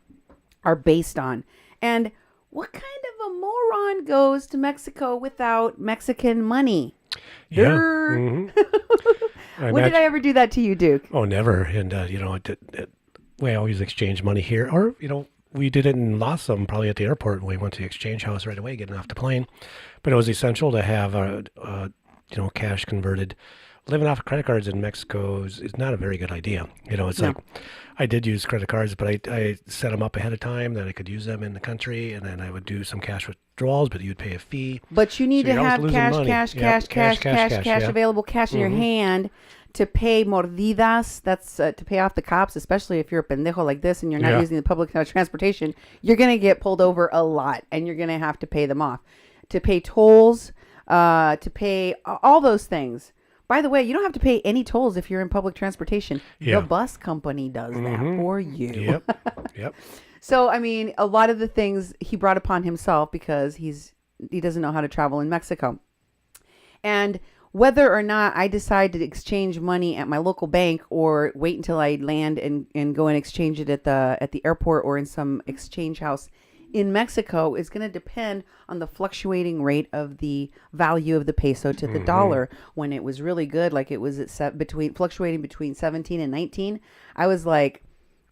are based on. And what kind of a moron goes to Mexico without Mexican money? Yeah. When did I ever do that to you, Duke? Oh, never. And, you know, we always exchange money here. Or, you know, we did it and lost some probably at the airport when we went to the exchange house right away, getting off the plane. But it was essential to have, you know, cash converted. Living off of credit cards in Mexico is not a very good idea. You know, it's like I did use credit cards, but I set them up ahead of time that I could use them in the country, and then I would do some cash withdrawals, but you'd pay a fee. But you need So to you're have always losing money. cash, available cash in your hand to pay mordidas. That's to pay off the cops, especially if you're a pendejo like this and you're not using the public transportation. You're going to get pulled over a lot, and you're going to have to pay them off. To pay tolls, to pay all those things. By the way, you don't have to pay any tolls if you're in public transportation. Yeah. The bus company does that for you. Yep. So, I mean, a lot of the things he brought upon himself because he doesn't know how to travel in Mexico. And whether or not I decide to exchange money at my local bank or wait until I land and go and exchange it at the airport or in some exchange house in Mexico is going to depend on the fluctuating rate of the value of the peso to the dollar. When it was really good, like it was fluctuating between 17 and 19, I was like,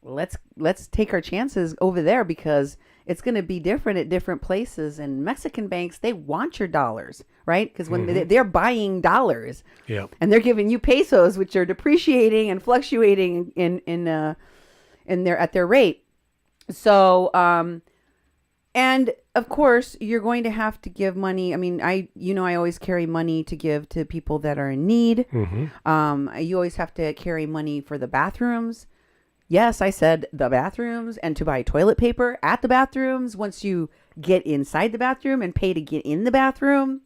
let's take our chances over there because it's going to be different at different places. And Mexican banks, they want your dollars, right? Because when they're buying dollars, and they're giving you pesos, which are depreciating and fluctuating at their rate. So, and of course, you're going to have to give money. I mean, I always carry money to give to people that are in need. You always have to carry money for the bathrooms. Yes, I said the bathrooms, and to buy toilet paper at the bathrooms once you get inside the bathroom and pay to get in the bathroom.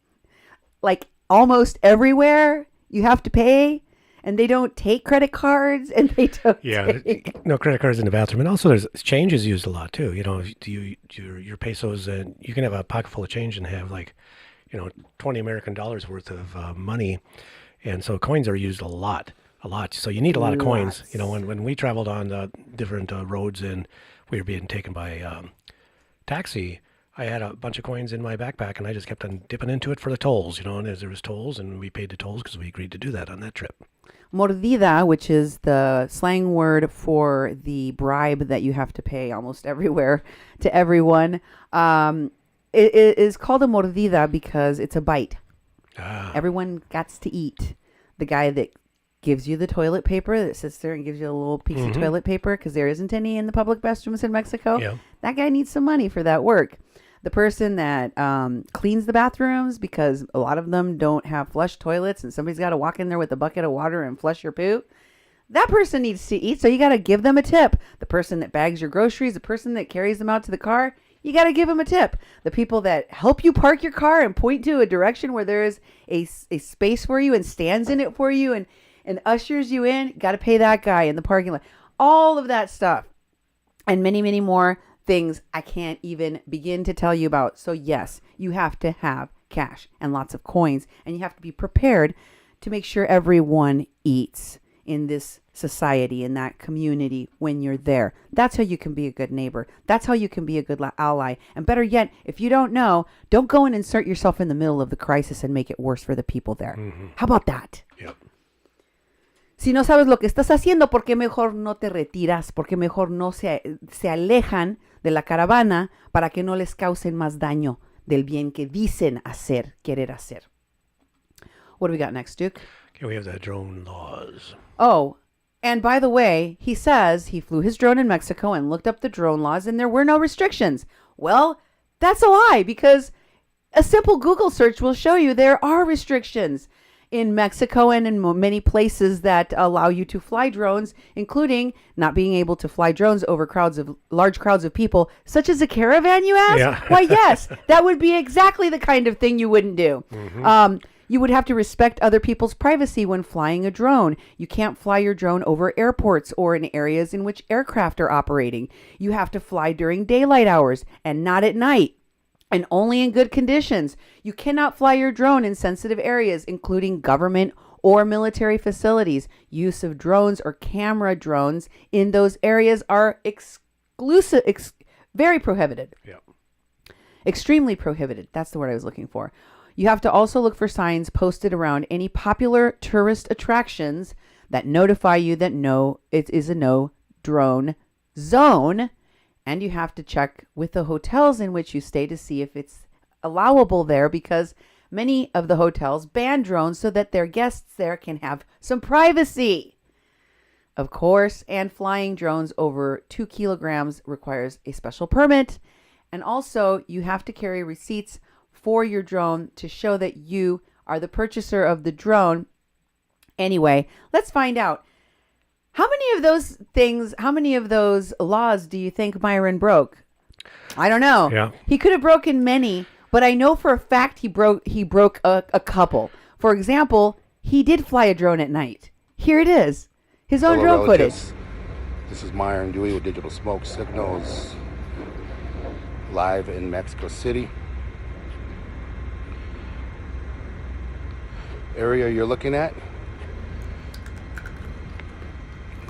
Like almost everywhere you have to pay, and they don't take credit cards, and they don't take... no credit cards in the bathroom. And also there's change is used a lot too. Your pesos, and you can have a pocket full of change and have 20 American dollars worth of money. And so coins are used a lot. So you need a lot of coins. When we traveled on different roads and we were being taken by taxi, I had a bunch of coins in my backpack and I just kept on dipping into it for the tolls, and as there was tolls and we paid the tolls because we agreed to do that on that trip. Mordida, which is the slang word for the bribe that you have to pay almost everywhere to everyone, it is called a mordida because it's a bite. Everyone gets to eat. The guy that gives you the toilet paper, that sits there and gives you a little piece of toilet paper because there isn't any in the public restrooms in Mexico. That guy needs some money for that work. The person that cleans the bathrooms, because a lot of them don't have flush toilets and somebody's got to walk in there with a bucket of water and flush your poo, that person needs to eat, so you got to give them a tip. The person that bags your groceries, the person that carries them out to the car, you got to give them a tip. The people that help you park your car and point to a direction where there is a space for you and stands in it for you and ushers you in, got to pay that guy in the parking lot. All of that stuff and many, many more things I can't even begin to tell you about. So yes, you have to have cash and lots of coins, and you have to be prepared to make sure everyone eats in this society, in that community when you're there. That's how you can be a good neighbor. That's how you can be a good ally. And better yet, if you don't know, don't go and insert yourself in the middle of the crisis and make it worse for the people there. How about that? Yep. Si no sabes lo que estás haciendo, ¿por qué mejor no te retiras? ¿Por qué mejor no se alejan de la caravana para que no les causen más daño del bien que dicen querer hacer? What do we got next, Duke? Okay, we have the drone laws. Oh, and by the way, he says he flew his drone in Mexico and looked up the drone laws and there were no restrictions. Well, that's a lie, because a simple Google search will show you there are restrictions in Mexico and in many places that allow you to fly drones, including not being able to fly drones over large crowds of people, such as a caravan, you ask? Yeah. Why, yes, that would be exactly the kind of thing you wouldn't do. You would have to respect other people's privacy when flying a drone. You can't fly your drone over airports or in areas in which aircraft are operating. You have to fly during daylight hours and not at night, and only in good conditions. You cannot fly your drone in sensitive areas, including government or military facilities. Use of drones or camera drones in those areas are very prohibited. Yep. Extremely prohibited. That's the word I was looking for. You have to also look for signs posted around any popular tourist attractions that notify you that it is a no drone zone. And you have to check with the hotels in which you stay to see if it's allowable there, because many of the hotels ban drones so that their guests there can have some privacy. Of course, and flying drones over 2 kilograms requires a special permit. And also, you have to carry receipts for your drone to show that you are the purchaser of the drone. Anyway, let's find out. How many of those laws do you think Myron broke? I don't know. Yeah. He could have broken many, but I know for a fact he broke a couple. For example, he did fly a drone at night. Here it is. His own drone footage. This is Myron Dewey with Digital Smoke Signals, live in Mexico City. Area you're looking at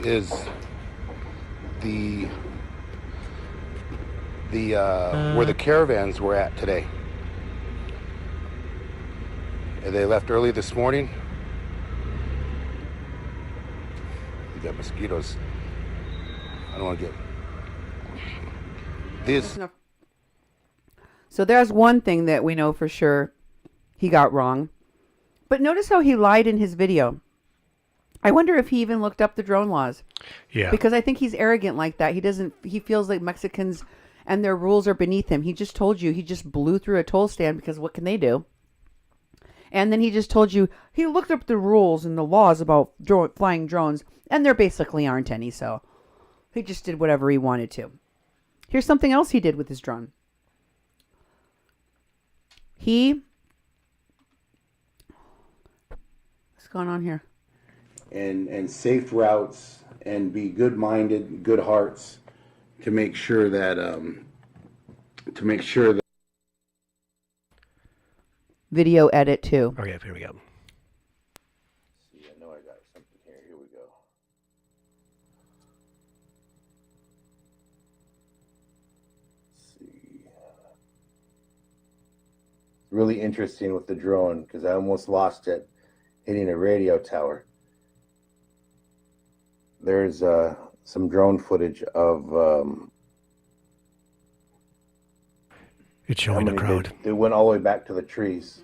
is the where the caravans were at today. They left early this morning. You got mosquitoes I don't want to get this. So there's one thing that we know for sure he got wrong. But notice how he lied in his video. I wonder if he even looked up the drone laws. Yeah. Because I think he's arrogant like that. He feels like Mexicans and their rules are beneath him. He just told you he just blew through a toll stand because what can they do? And then he just told you he looked up the rules and the laws about flying drones, and there basically aren't any, so he just did whatever he wanted to. Here's something else he did with his drone. What's going on here? And safe routes and be good-minded, good hearts to make sure that Video edit too. Okay, here we go. See, I know I got something here. Here we go. Let's see. Really interesting with the drone because I almost lost it hitting a radio tower. There's some drone footage of It's showing the crowd. They went all the way back to the trees.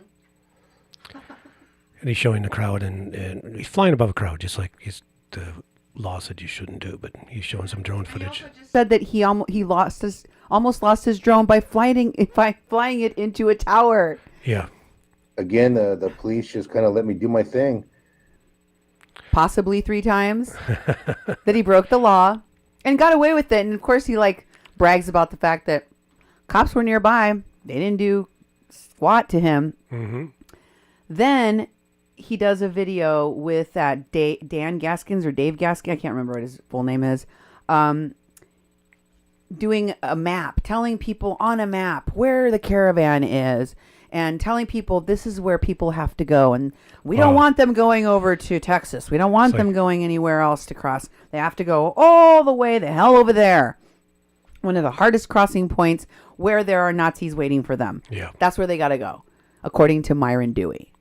And he's showing the crowd, and he's flying above a crowd, just like the law said you shouldn't do, but he's showing some drone footage. Said that he almost lost his drone by flying it into a tower. Yeah. Again, the police just kind of let me do my thing. Possibly 3 times that he broke the law and got away with it. And of course he brags about the fact that cops were nearby. They didn't do squat to him. Mm-hmm. Then he does a video with that Dan Gaskins or Dave Gaskin. I can't remember what his full name is. Doing a map, telling people on a map where the caravan is and telling people this is where people have to go. And we don't want them going over to Texas. We don't want them going anywhere else to cross. They have to go all the way the hell over there. One of the hardest crossing points where there are Nazis waiting for them. Yeah. That's where they got to go, according to Myron Dewey.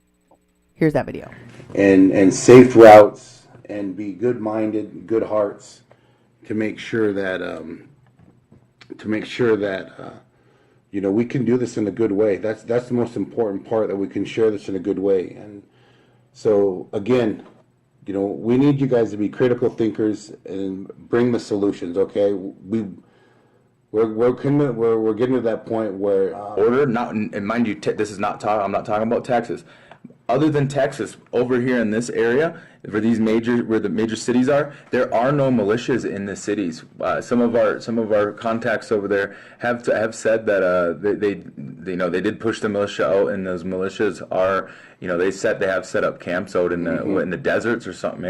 Here's that video. And safe routes and be good-minded, good hearts to make sure that we can do this in a good way. That's the most important part, that we can share this in a good way. And so again, we need you guys to be critical thinkers and bring the solutions. Okay, we're getting to that point where Order, not, and mind you, this is not I'm not talking about Texas. Other than Texas, over here in this area, where the major cities are, there are no militias in the cities. Some of our contacts over there have said that they did push the militia out, and those militias are they have set up camps out in the deserts or something.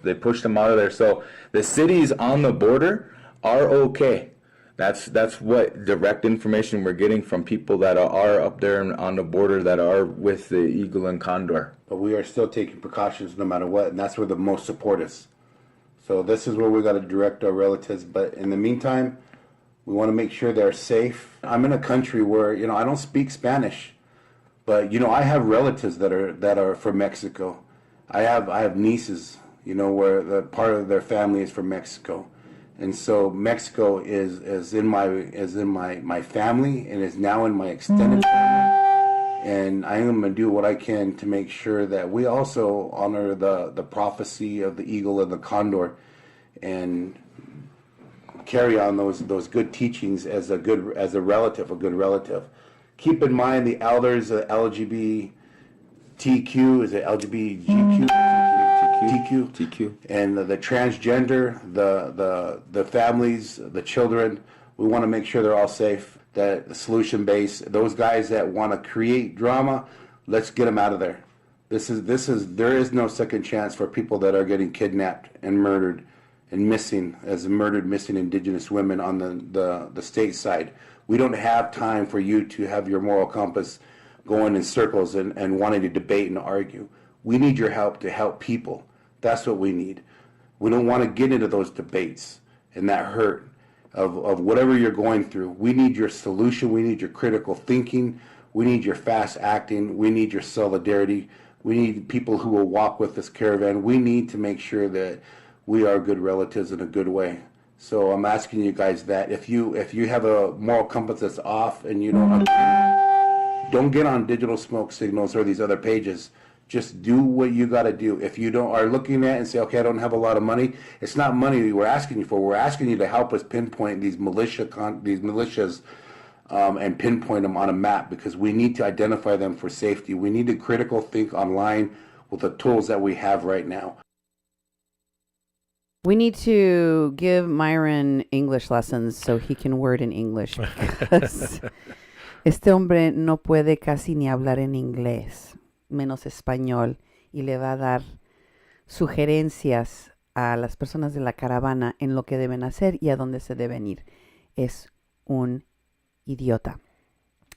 They pushed them out of there. So the cities on the border are okay. That's what direct information we're getting from people that are up there and on the border that are with the Eagle and Condor. But we are still taking precautions no matter what, and that's where the most support is. So this is where we got to direct our relatives. But in the meantime, we want to make sure they're safe. I'm in a country where I don't speak Spanish, but I have relatives that are from Mexico. I have nieces, where the part of their family is from Mexico. And so Mexico is in my family and is now in my extended family. And I am going to do what I can to make sure that we also honor the prophecy of the eagle and the condor and carry on those good teachings as a good relative. Keep in mind the elders, the LGBTQ, is it LGBTQ? TQ, and the transgender, the families, the children. We want to make sure they're all safe. That the solution base, those guys that want to create drama, let's get them out of there. There is no second chance for people that are getting kidnapped and murdered and missing Indigenous women on the state side. We don't have time for you to have your moral compass going in circles and wanting to debate and argue. We need your help to help people. That's what we need. We don't want to get into those debates and that hurt of whatever you're going through. We need your solution. We need your critical thinking. We need your fast acting. We need your solidarity. We need people who will walk with this caravan. We need to make sure that we are good relatives in a good way. So I'm asking you guys that if you have a moral compass that's off and you don't get on Digital Smoke Signals or these other pages. Just do what you got to do. If you don't are looking at and say, okay, I don't have a lot of money, it's not money we're asking you for. We're asking you to help us pinpoint these militias and pinpoint them on a map, because we need to identify them for safety. We need to critical think online with the tools that we have right now. We need to give Myron English lessons so he can word in English, because este hombre no puede casi ni hablar en inglés, menos español, y le va a dar sugerencias a las personas de la caravana en lo que deben hacer y a dónde se deben ir. Es un idiota.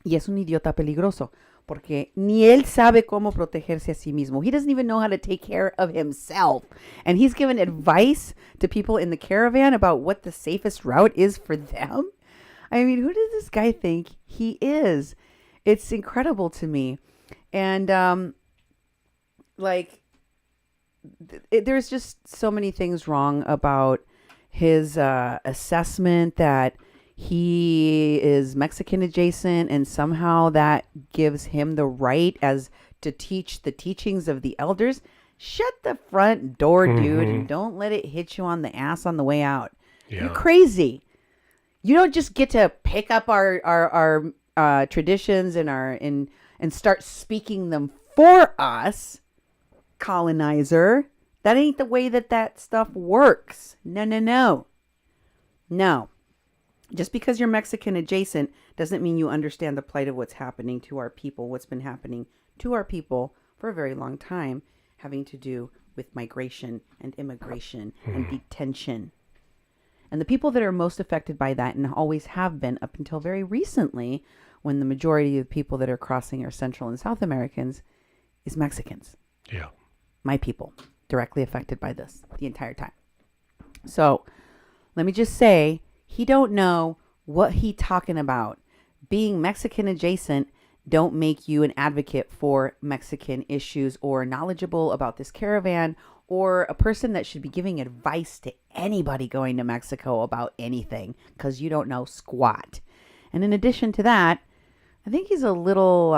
Y es un idiota peligroso, porque ni él sabe cómo protegerse a sí mismo. He doesn't even know how to take care of himself. And he's given advice to people in the caravan about what the safest route is for them. I mean, who does this guy think he is? It's incredible to me. And, there's just so many things wrong about his assessment that he is Mexican adjacent, and somehow that gives him the right as to teach the teachings of the elders. Shut the front door, dude, and don't let it hit you on the ass on the way out. Yeah. You're crazy. You don't just get to pick up our traditions and start speaking them for us, colonizer. That ain't the way that stuff works. No. Just because you're Mexican adjacent doesn't mean you understand the plight of what's happening to our people, what's been happening to our people for a very long time, having to do with migration and immigration and detention. And the people that are most affected by that, and always have been up until very recently, when the majority of people that are crossing are Central and South Americans, is Mexicans. Yeah. My people, directly affected by this the entire time. So, let me just say, he don't know what he talking about. Being Mexican adjacent don't make you an advocate for Mexican issues or knowledgeable about this caravan or a person that should be giving advice to anybody going to Mexico about anything, because you don't know squat. And in addition to that, I think he's a little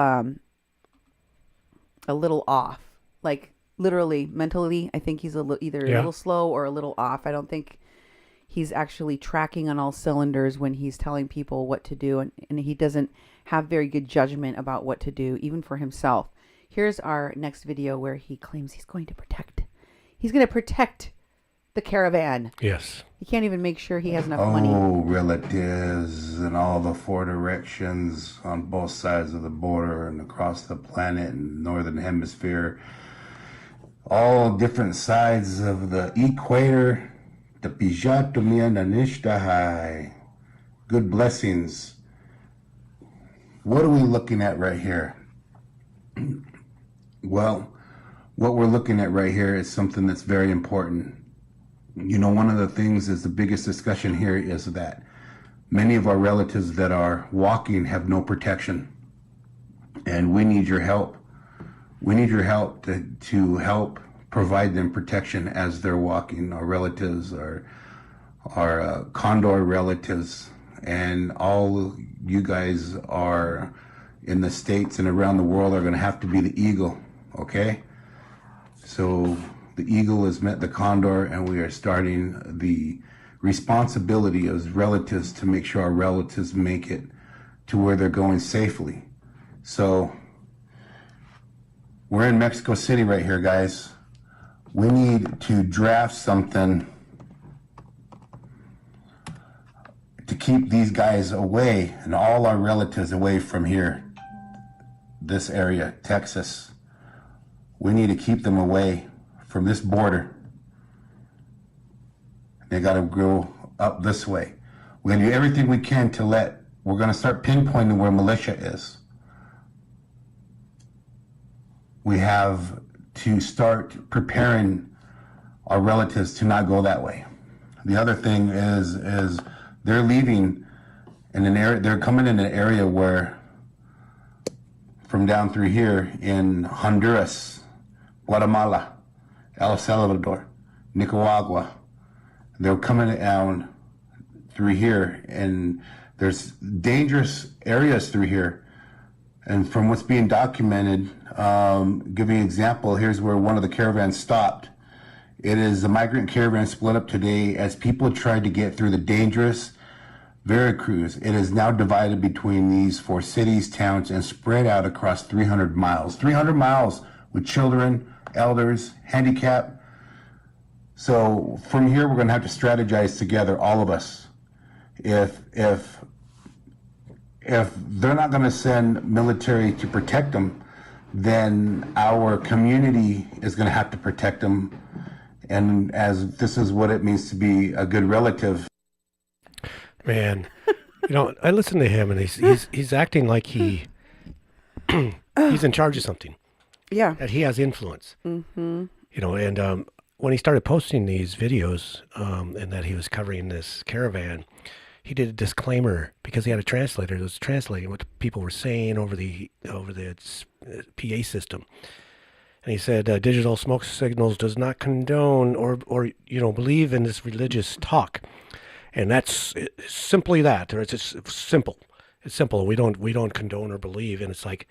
off. Like, literally, mentally, I think he's either a little slow or a little off. I don't think he's actually tracking on all cylinders when he's telling people what to do, and he doesn't have very good judgment about what to do, even for himself. Here's our next video where he claims he's going to protect the caravan. Yes. He can't even make sure he has enough money. Oh, relatives in all the four directions on both sides of the border and across the planet and northern hemisphere, all different sides of the equator. The Pijatumia Nanishtahai. Good blessings. What are we looking at right here? Well, what we're looking at right here is something that's very important. You know, one of the things is the biggest discussion here is that many of our relatives that are walking have no protection. And we need your help. We need your help to help provide them protection as they're walking. Our relatives, our condor relatives, and all you guys are in the States and around the world are going to have to be the eagle, okay? So the eagle has met the condor, and we are starting the responsibility as relatives to make sure our relatives make it to where they're going safely. So we're in Mexico City right here, guys. We need to draft something to keep these guys away and all our relatives away from here, this area, Texas. We need to keep them away from this border. They got to go up this way. We're going to do everything we can we're going to start pinpointing where militia is. We have to start preparing our relatives to not go that way. The other thing is they're leaving in an area, they're coming in an area where, from down through here in Honduras, Guatemala, El Salvador, Nicaragua, they're coming down through here, and there's dangerous areas through here. And from what's being documented, giving an example, here's where one of the caravans stopped. It is a migrant caravan split up today as people tried to get through the dangerous Veracruz. It is now divided between these 4 cities, towns, and spread out across 300 miles. 300 miles with children, elders, handicap. So from here, we're going to have to strategize together, all of us. If they're not going to send military to protect them, then our community is going to have to protect them. And as this is what it means to be a good relative. Man, I listen to him, and he's acting like he's in charge of something. Yeah. That he has influence. Mm-hmm. And when he started posting these videos, and that he was covering this caravan, he did a disclaimer because he had a translator that was translating what people were saying over the PA system. And he said, digital smoke signals does not condone or believe in this religious talk. And that's simply that. It's just simple. It's simple. We don't condone or believe. And it's like,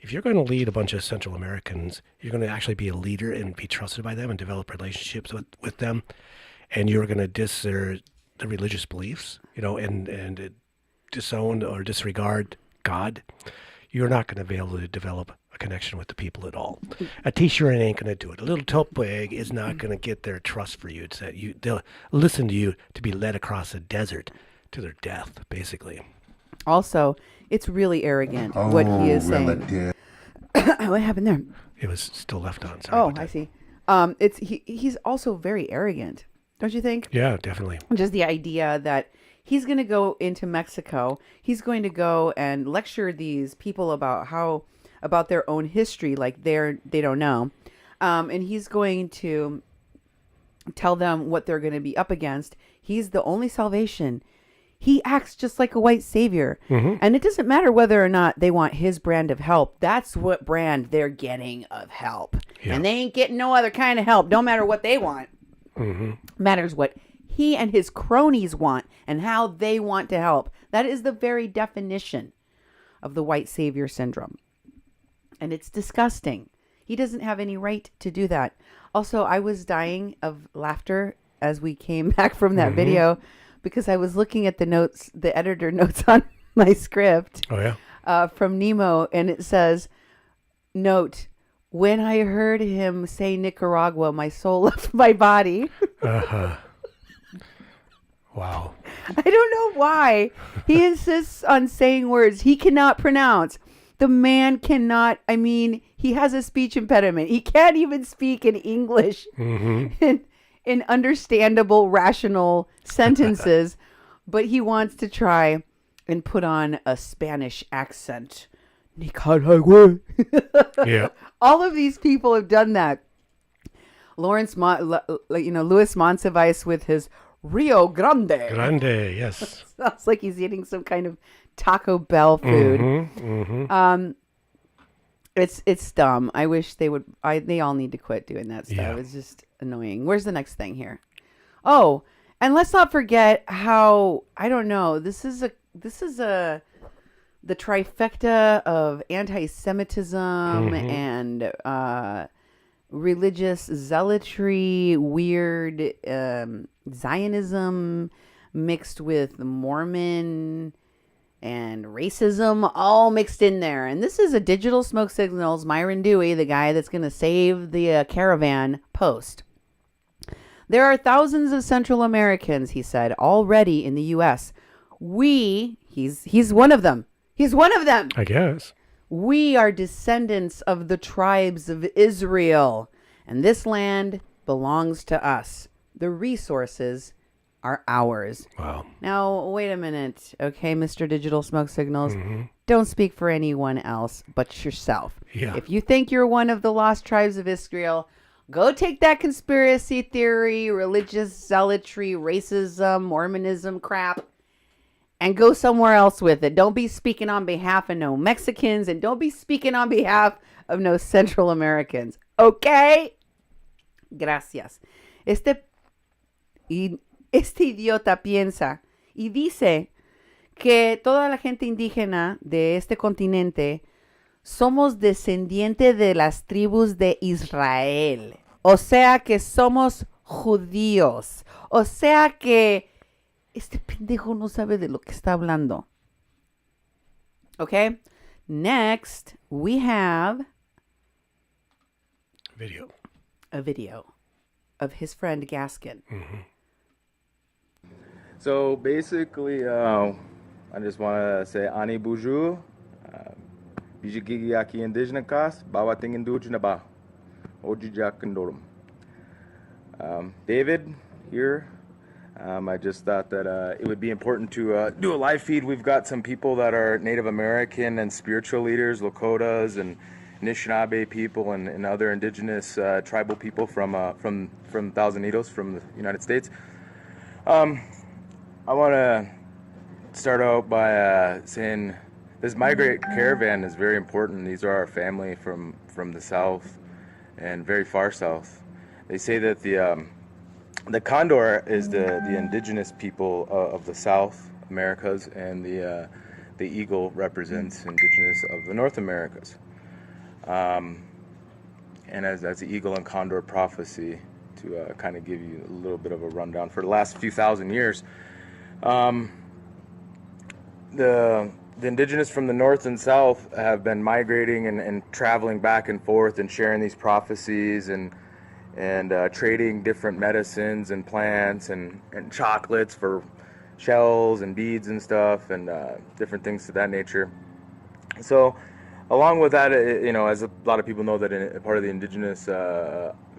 if you're going to lead a bunch of Central Americans, you're going to actually be a leader and be trusted by them and develop relationships with them. And you're going to diss their religious beliefs, and disown or disregard God. You're not going to be able to develop a connection with the people at all. A T-shirt ain't going to do it. A little tote bag is not going to get their trust for you. They'll listen to you to be led across a desert to their death, basically. Also, it's really arrogant what he is saying. What happened there? It was still left on. Sorry. I see. He's also very arrogant, don't you think? Yeah, definitely. Just the idea that he's going to go into Mexico. He's going to go and lecture these people about their own history, like they don't know, and he's going to tell them what they're going to be up against. He's the only salvation. He acts just like a white savior, and it doesn't matter whether or not they want his brand of help. That's what brand they're getting of help, and they ain't getting no other kind of help. No matter what they want, matters what he and his cronies want and how they want to help. That is the very definition of the white savior syndrome. And it's disgusting. He doesn't have any right to do that. Also, I was dying of laughter as we came back from that video because I was looking at the notes, the editor notes on my script. Oh, yeah. From Nemo, and it says, note, when I heard him say Nicaragua, my soul left my body. Wow. I don't know why. He insists on saying words he cannot pronounce. The man cannot, he has a speech impediment. He can't even speak in English in understandable, rational sentences, but he wants to try and put on a Spanish accent. Nicaragua. Yeah. All of these people have done that. Luis Moncevias with his Rio Grande. Grande, yes. Sounds like he's eating some kind of Taco Bell food. It's dumb. I wish they would. They all need to quit doing that stuff. Yeah. It's just annoying. Where's the next thing here? Oh, and let's not forget how I don't know. This is the trifecta of anti-Semitism and religious zealotry, weird Zionism mixed with Mormon and racism all mixed in there. And this is a digital smoke signals Myron Dewey, the guy that's going to save the caravan, post. There are thousands of Central Americans, he said, already in the U.S. He's one of them. He's one of them. I guess. We are descendants of the tribes of Israel, and this land belongs to us. The resources are ours. Wow. Now, wait a minute, okay, Mr. Digital Smoke Signals? Don't speak for anyone else but yourself. Yeah. If you think you're one of the lost tribes of Israel, go take that conspiracy theory, religious zealotry, racism, Mormonism crap, and go somewhere else with it. Don't be speaking on behalf of no Mexicans, and don't be speaking on behalf of no Central Americans. Okay? Gracias. Este idiota piensa Y dice que toda la gente indígena de este continente somos descendientes de las tribus de Israel. O sea que somos judíos. O sea que este pendejo no sabe de lo que está hablando. Okay? Next, we have a video of his friend Gaskin. So basically, I just want to say Ani Buju, Bijigigi Aki Indigenous Kas, Bawa Tinginduj Ba, Ojijakandorum. David here. I just thought that it would be important to do a live feed. We've got some people that are Native American and spiritual leaders, Lakotas and Anishinaabe people and other indigenous tribal people from Thousand Needles from the United States. I want to start out by saying this migrant caravan is very important. These are our family from the south and very far south. They say that the condor is the indigenous people of the South Americas, and the eagle represents indigenous of the North Americas. And as the eagle and condor prophecy, to kind of give you a little bit of a rundown, for the last few thousand years, the indigenous from the north and south have been migrating and traveling back and forth and sharing these prophecies and trading different medicines and plants and chocolates for shells and beads and stuff and different things to that nature. So along with that, as a lot of people know, that part of the indigenous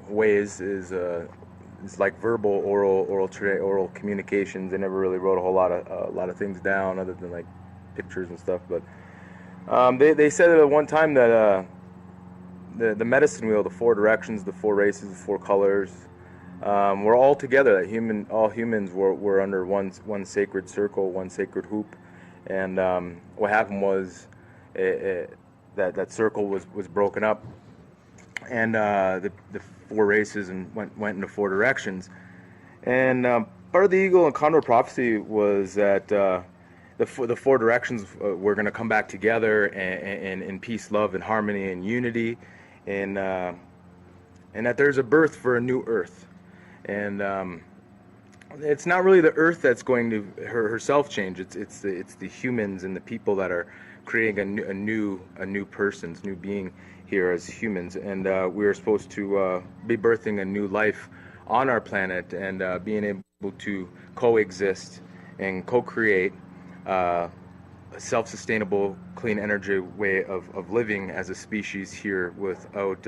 ways is like verbal, oral communications. They never really wrote a lot of things down other than like pictures and stuff. But they said at one time that the medicine wheel, the four directions, the four races, the four colors, were all together. That all humans were under one sacred circle, one sacred hoop, and what happened was that circle was broken up, and the four races went into four directions. And part of the eagle and condor prophecy was that the four directions were going to come back together and in peace, love, and harmony and unity. And that there's a birth for a new earth, and it's not really the earth that's going to herself change. It's the humans and the people that are creating a new person's new being here as humans, and we are supposed to be birthing a new life on our planet and being able to coexist and co-create a self-sustainable, clean energy way of living as a species here without,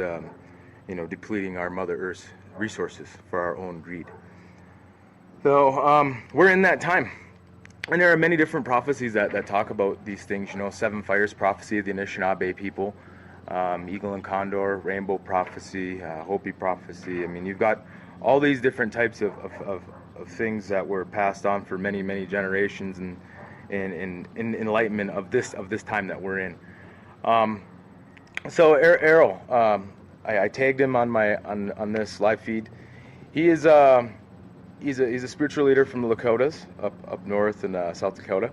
depleting our Mother Earth's resources for our own greed. So we're in that time. And there are many different prophecies that talk about these things, Seven Fires prophecy of the Anishinaabe people, Eagle and Condor, Rainbow prophecy, Hopi prophecy. I mean, you've got all these different types of things that were passed on for many, many generations and in enlightenment of this time that we're in. So Errol, I tagged him on this live feed. He is he's a spiritual leader from the Lakotas up north in South Dakota.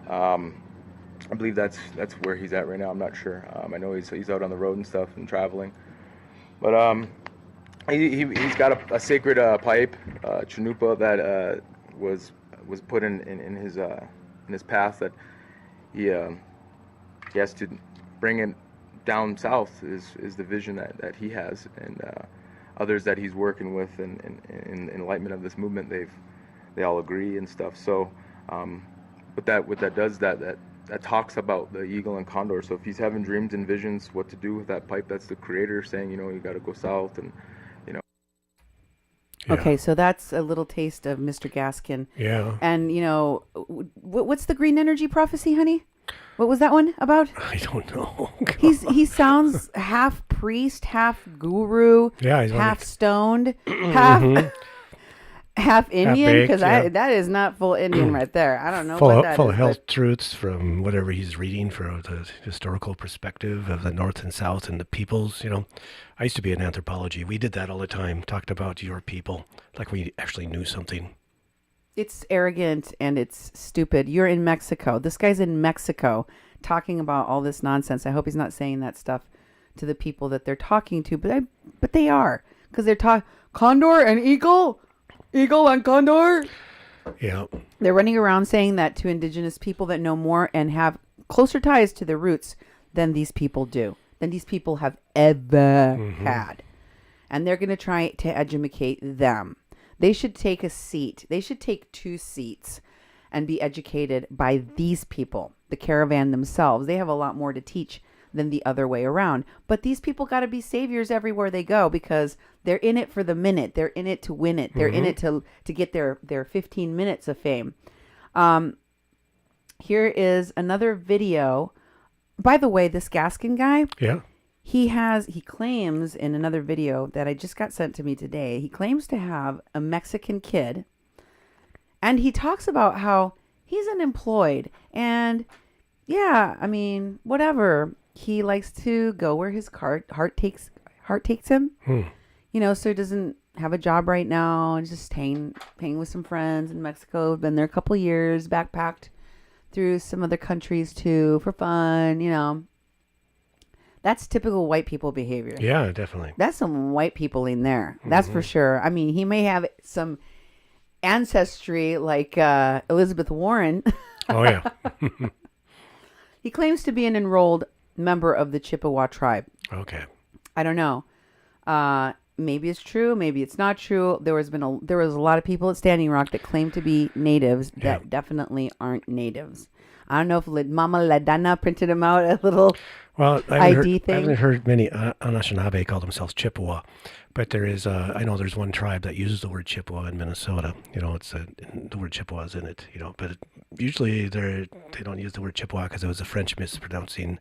I believe that's where he's at right now. I'm not sure. I know he's out on the road and stuff and traveling, but he's got a sacred pipe, chanupa, that was put in his path, that he has to bring it down south is the vision that he has, and others that he's working with in enlightenment of this movement, they all agree and stuff. So what that does, that talks about the eagle and condor. So if he's having dreams and visions what to do with that pipe, that's the creator saying, you got to go south, and Yeah. Okay, so that's a little taste of Mr. Gaskin. Yeah. And, what's the green energy prophecy, honey? What was that one about? I don't know. He sounds half priest, half guru, Yeah, he's half like- stoned, half Indian, baked, because yeah. that is not full Indian right there. I don't know full what of, that full is, of health but- truths from whatever he's reading from the historical perspective of the North and South and the peoples. I used to be in anthropology. We did that all the time. Talked about your people like we actually knew something. It's arrogant and it's stupid. You're in Mexico. This guy's in Mexico talking about all this nonsense. I hope he's not saying that stuff to the people that they're talking to, but they are, because they're talking condor and eagle and condor. Yeah. They're running around saying that to indigenous people that know more and have closer ties to their roots than these people do, than these people have ever had. And they're going to try to educate them. They should take a seat. They should take 2 seats and be educated by these people, the caravan themselves. They have a lot more to teach than the other way around. But these people got to be saviors everywhere they go, because they're in it for the minute. They're in it to win it. They're in it to get their 15 minutes of fame. Here is another video. By the way, this Gaskin guy, Yeah. he claims in another video that I just got sent to me today, he claims to have a Mexican kid, and he talks about how he's unemployed, and yeah, I mean, whatever. He likes to go where his heart takes him. You know, so he doesn't have a job right now and just hanging with some friends in Mexico. Been there a couple years, backpacked through some other countries too for fun, you know. That's typical white people behavior. Yeah, definitely. That's some white people in there. That's for sure. I mean, he may have some ancestry like Elizabeth Warren. Oh, yeah. He claims to be an enrolled member of the Chippewa tribe. Okay. I don't know. Maybe it's true. Maybe it's not true. There was a lot of people at Standing Rock that claim to be natives that definitely aren't natives. I don't know if Mama Ladana printed them out a little ID thing. I haven't heard many Anishinaabe call themselves Chippewa, but there is. I know there's one tribe that uses the word Chippewa in Minnesota. You know, it's the word Chippewa is in it. You know, but usually they don't use the word Chippewa because it was the French mispronouncing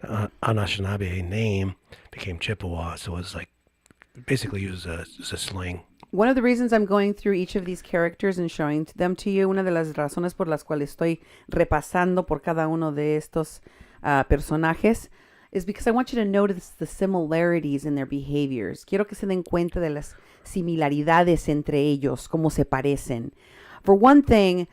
Anishinaabe name became Chippewa, so it's like basically used as a slang. One of the reasons I'm going through each of these characters and showing them to you, una de las razones por las cuales estoy repasando por cada uno de estos personajes, is because I want you to notice the similarities in their behaviors. Quiero que se den cuenta de las similaridades entre ellos, cómo se parecen. For one thing,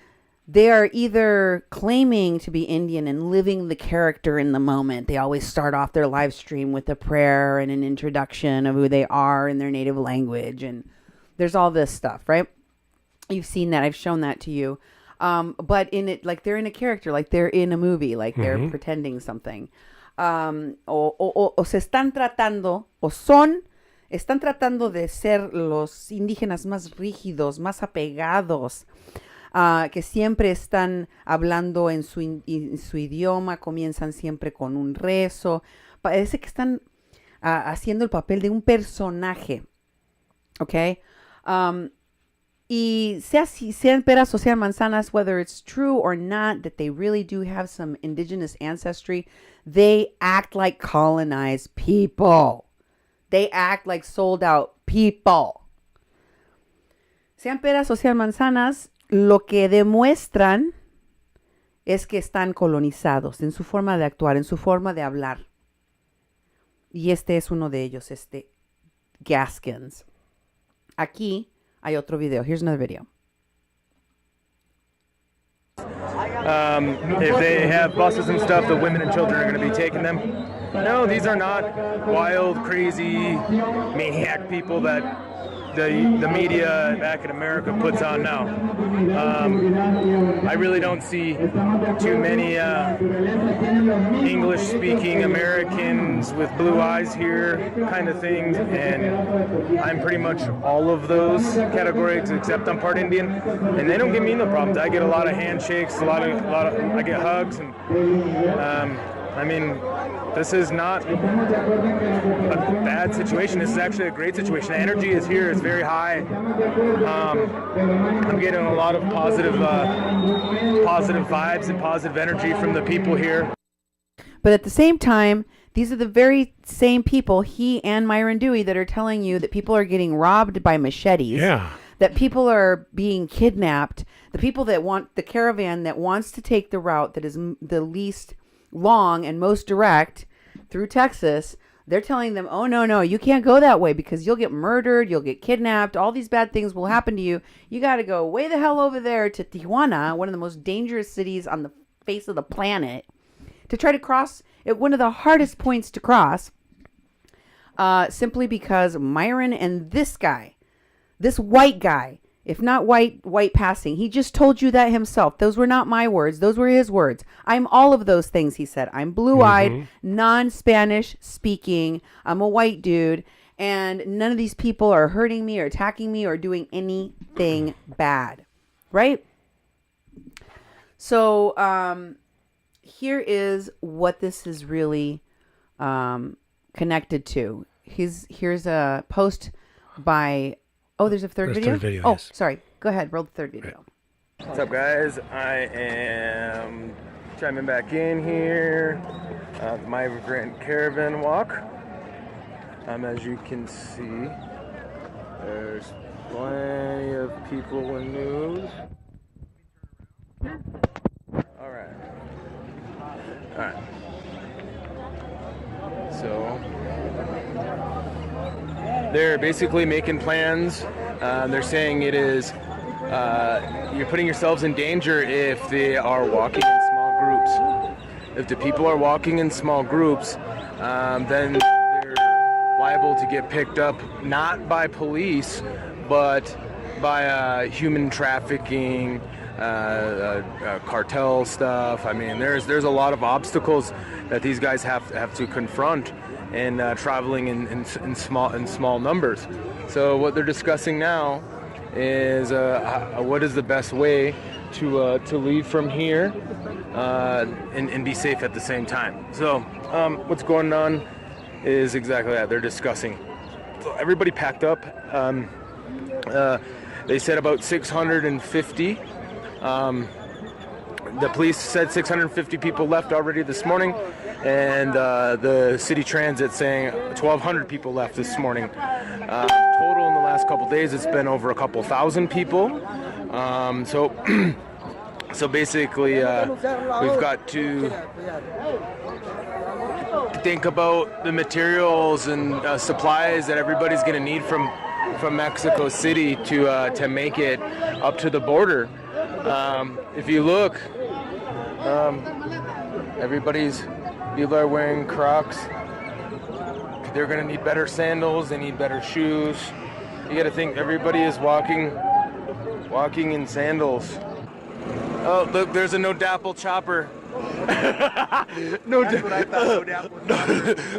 they are either claiming to be Indian and living the character in the moment. They always start off their live stream with a prayer and an introduction of who they are in their native language. And there's all this stuff, right? You've seen that. I've shown that to you. But in it, like they're in a character, like they're in a movie, like they're pretending something. O se están tratando, están tratando de ser los indígenas más rígidos, más apegados, que siempre están hablando en su idioma, comienzan siempre con un rezo. Parece que están haciendo el papel de un personaje, ¿ok? Y sean peras o sean manzanas, whether it's true or not that they really do have some indigenous ancestry, they act like colonized people. They act like sold out people. Sean peras o sean manzanas, lo que demuestran es que están colonizados en su forma de actuar, en su forma de hablar. Y este es uno de ellos, Gaskins. Aquí hay otro video. Here's another video. If they have buses and stuff, the women and children are going to be taking them. No, these are not wild, crazy, maniac people that the media back in America puts on now. I really don't see too many English-speaking Americans with blue eyes here kind of things, and I'm pretty much all of those categories except I'm part Indian, and they don't give me no problems. I get a lot of handshakes, I get hugs, and I mean, this is not a bad situation. This is actually a great situation. The energy is here. It's very high. I'm getting a lot of positive vibes and positive energy from the people here. But at the same time, these are the very same people, he and Myron Dewey, that are telling you that people are getting robbed by machetes. Yeah. That people are being kidnapped. The people that want the caravan that wants to take the route that is the least long and most direct through Texas, They're telling them, oh, no, you can't go that way because you'll get murdered, you'll get kidnapped, all these bad things will happen to you. You got to go way the hell over there to Tijuana, one of the most dangerous cities on the face of the planet, to try to cross at one of the hardest points to cross, simply because Myron and this guy, this white guy, if not white passing, he just told you that himself. Those were not my words. Those were his words. I'm all of those things, he said. I'm blue-eyed, non-Spanish speaking. I'm a white dude. And none of these people are hurting me or attacking me or doing anything bad. Right? So here is what this is really connected to. Here's a post by... Oh, there's a third video? Oh, yes. Sorry. Go ahead. Roll the third video. What's up, guys? I am chiming back in here. The Migrant Caravan Walk. As you can see, there's plenty of people in news. All right. So they're basically making plans. They're saying it is you're putting yourselves in danger if they are walking in small groups. If the people are walking in small groups, then they're liable to get picked up not by police, but by human trafficking, cartel stuff. I mean, there's a lot of obstacles that these guys have to confront in traveling in small numbers. So what they're discussing now is what is the best way to leave from here and be safe at the same time. So what's going on is exactly that. They're discussing. So everybody packed up. They said about 650. The police said 650 people left already this morning, and the city transit saying 1,200 people left this morning. Total in the last couple days, it's been over a couple thousand people. So basically, we've got to think about the materials and supplies that everybody's going to need from Mexico City to make it up to the border. If you look, people are wearing Crocs. They're going to need better sandals. They need better shoes. You got to think everybody is walking in sandals. Oh, look, there's a no dapple chopper. No dapple.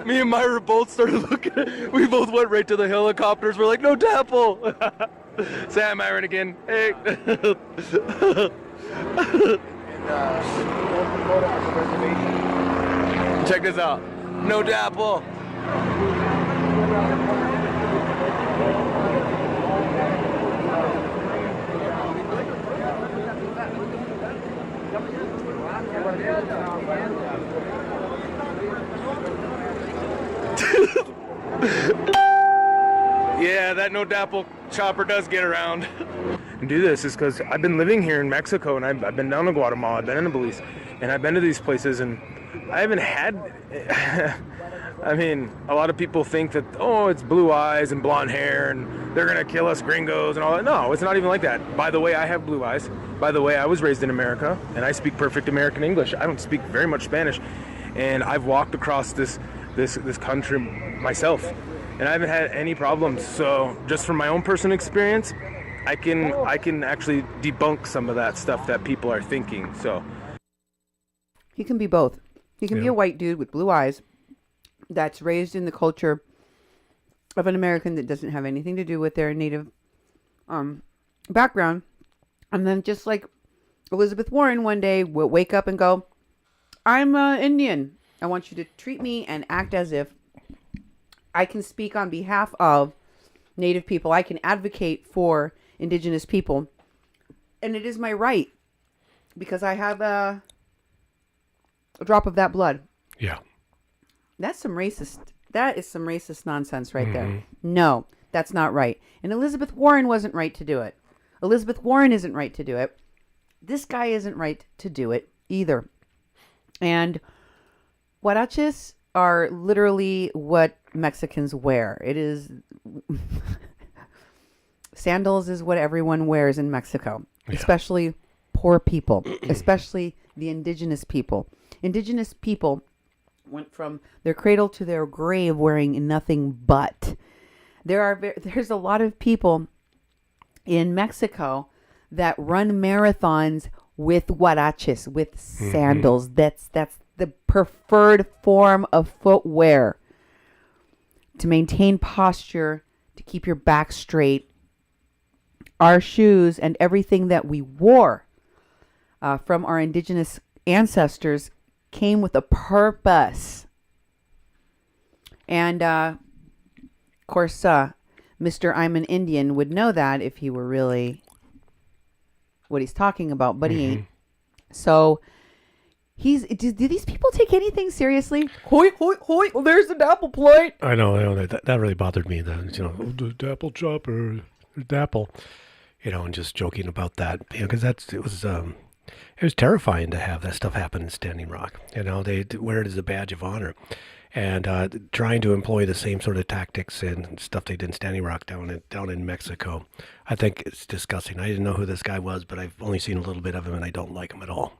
Me and Myron both started looking. We both went right to the helicopters. We're like, no dapple. Say hi, Myron, again. Hey. Check this out. No dapple. Yeah, that no dapple chopper does get around. And do this is because I've been living here in Mexico, and I've been down to Guatemala, I've been in Belize, and I've been to these places, and I haven't had I mean, a lot of people think that, oh, it's blue eyes and blonde hair and they're gonna kill us gringos and all that. No, it's not even like that. By the way, I have blue eyes. By the way, I was raised in America and I speak perfect American English. I don't speak very much Spanish, and I've walked across this country myself, and I haven't had any problems. So just from my own personal experience, I can actually debunk some of that stuff that people are thinking. So he can be both. He can be a white dude with blue eyes that's raised in the culture of an American that doesn't have anything to do with their native background. And then just like Elizabeth Warren one day will wake up and go, I'm Indian. I want you to treat me and act as if I can speak on behalf of Native people. I can advocate for Indigenous people. And it is my right because I have a drop of that blood. Yeah. That is some racist nonsense right there. No, that's not right. And Elizabeth Warren wasn't right to do it. Elizabeth Warren isn't right to do it. This guy isn't right to do it either. And Huaraches are literally what Mexicans wear. It is sandals is what everyone wears in Mexico, especially poor people, especially the indigenous people. Indigenous people went from their cradle to their grave wearing nothing but. There's a lot of people in Mexico that run marathons with huaraches, with sandals. That's the preferred form of footwear to maintain posture, to keep your back straight. Our shoes and everything that we wore from our indigenous ancestors came with a purpose. And of course, Mr. I'm an Indian would know that if he were really what he's talking about, but he ain't. So do these people take anything seriously? Hoi, hoi, hoi, well, there's an apple plate. I know that really bothered me. The apple chopper, the apple, and just joking about that, because it was terrifying to have that stuff happen in Standing Rock. They wear it as a badge of honor, and trying to employ the same sort of tactics and stuff they did in Standing Rock down in Mexico. I think it's disgusting. I didn't know who this guy was, but I've only seen a little bit of him, and I don't like him at all.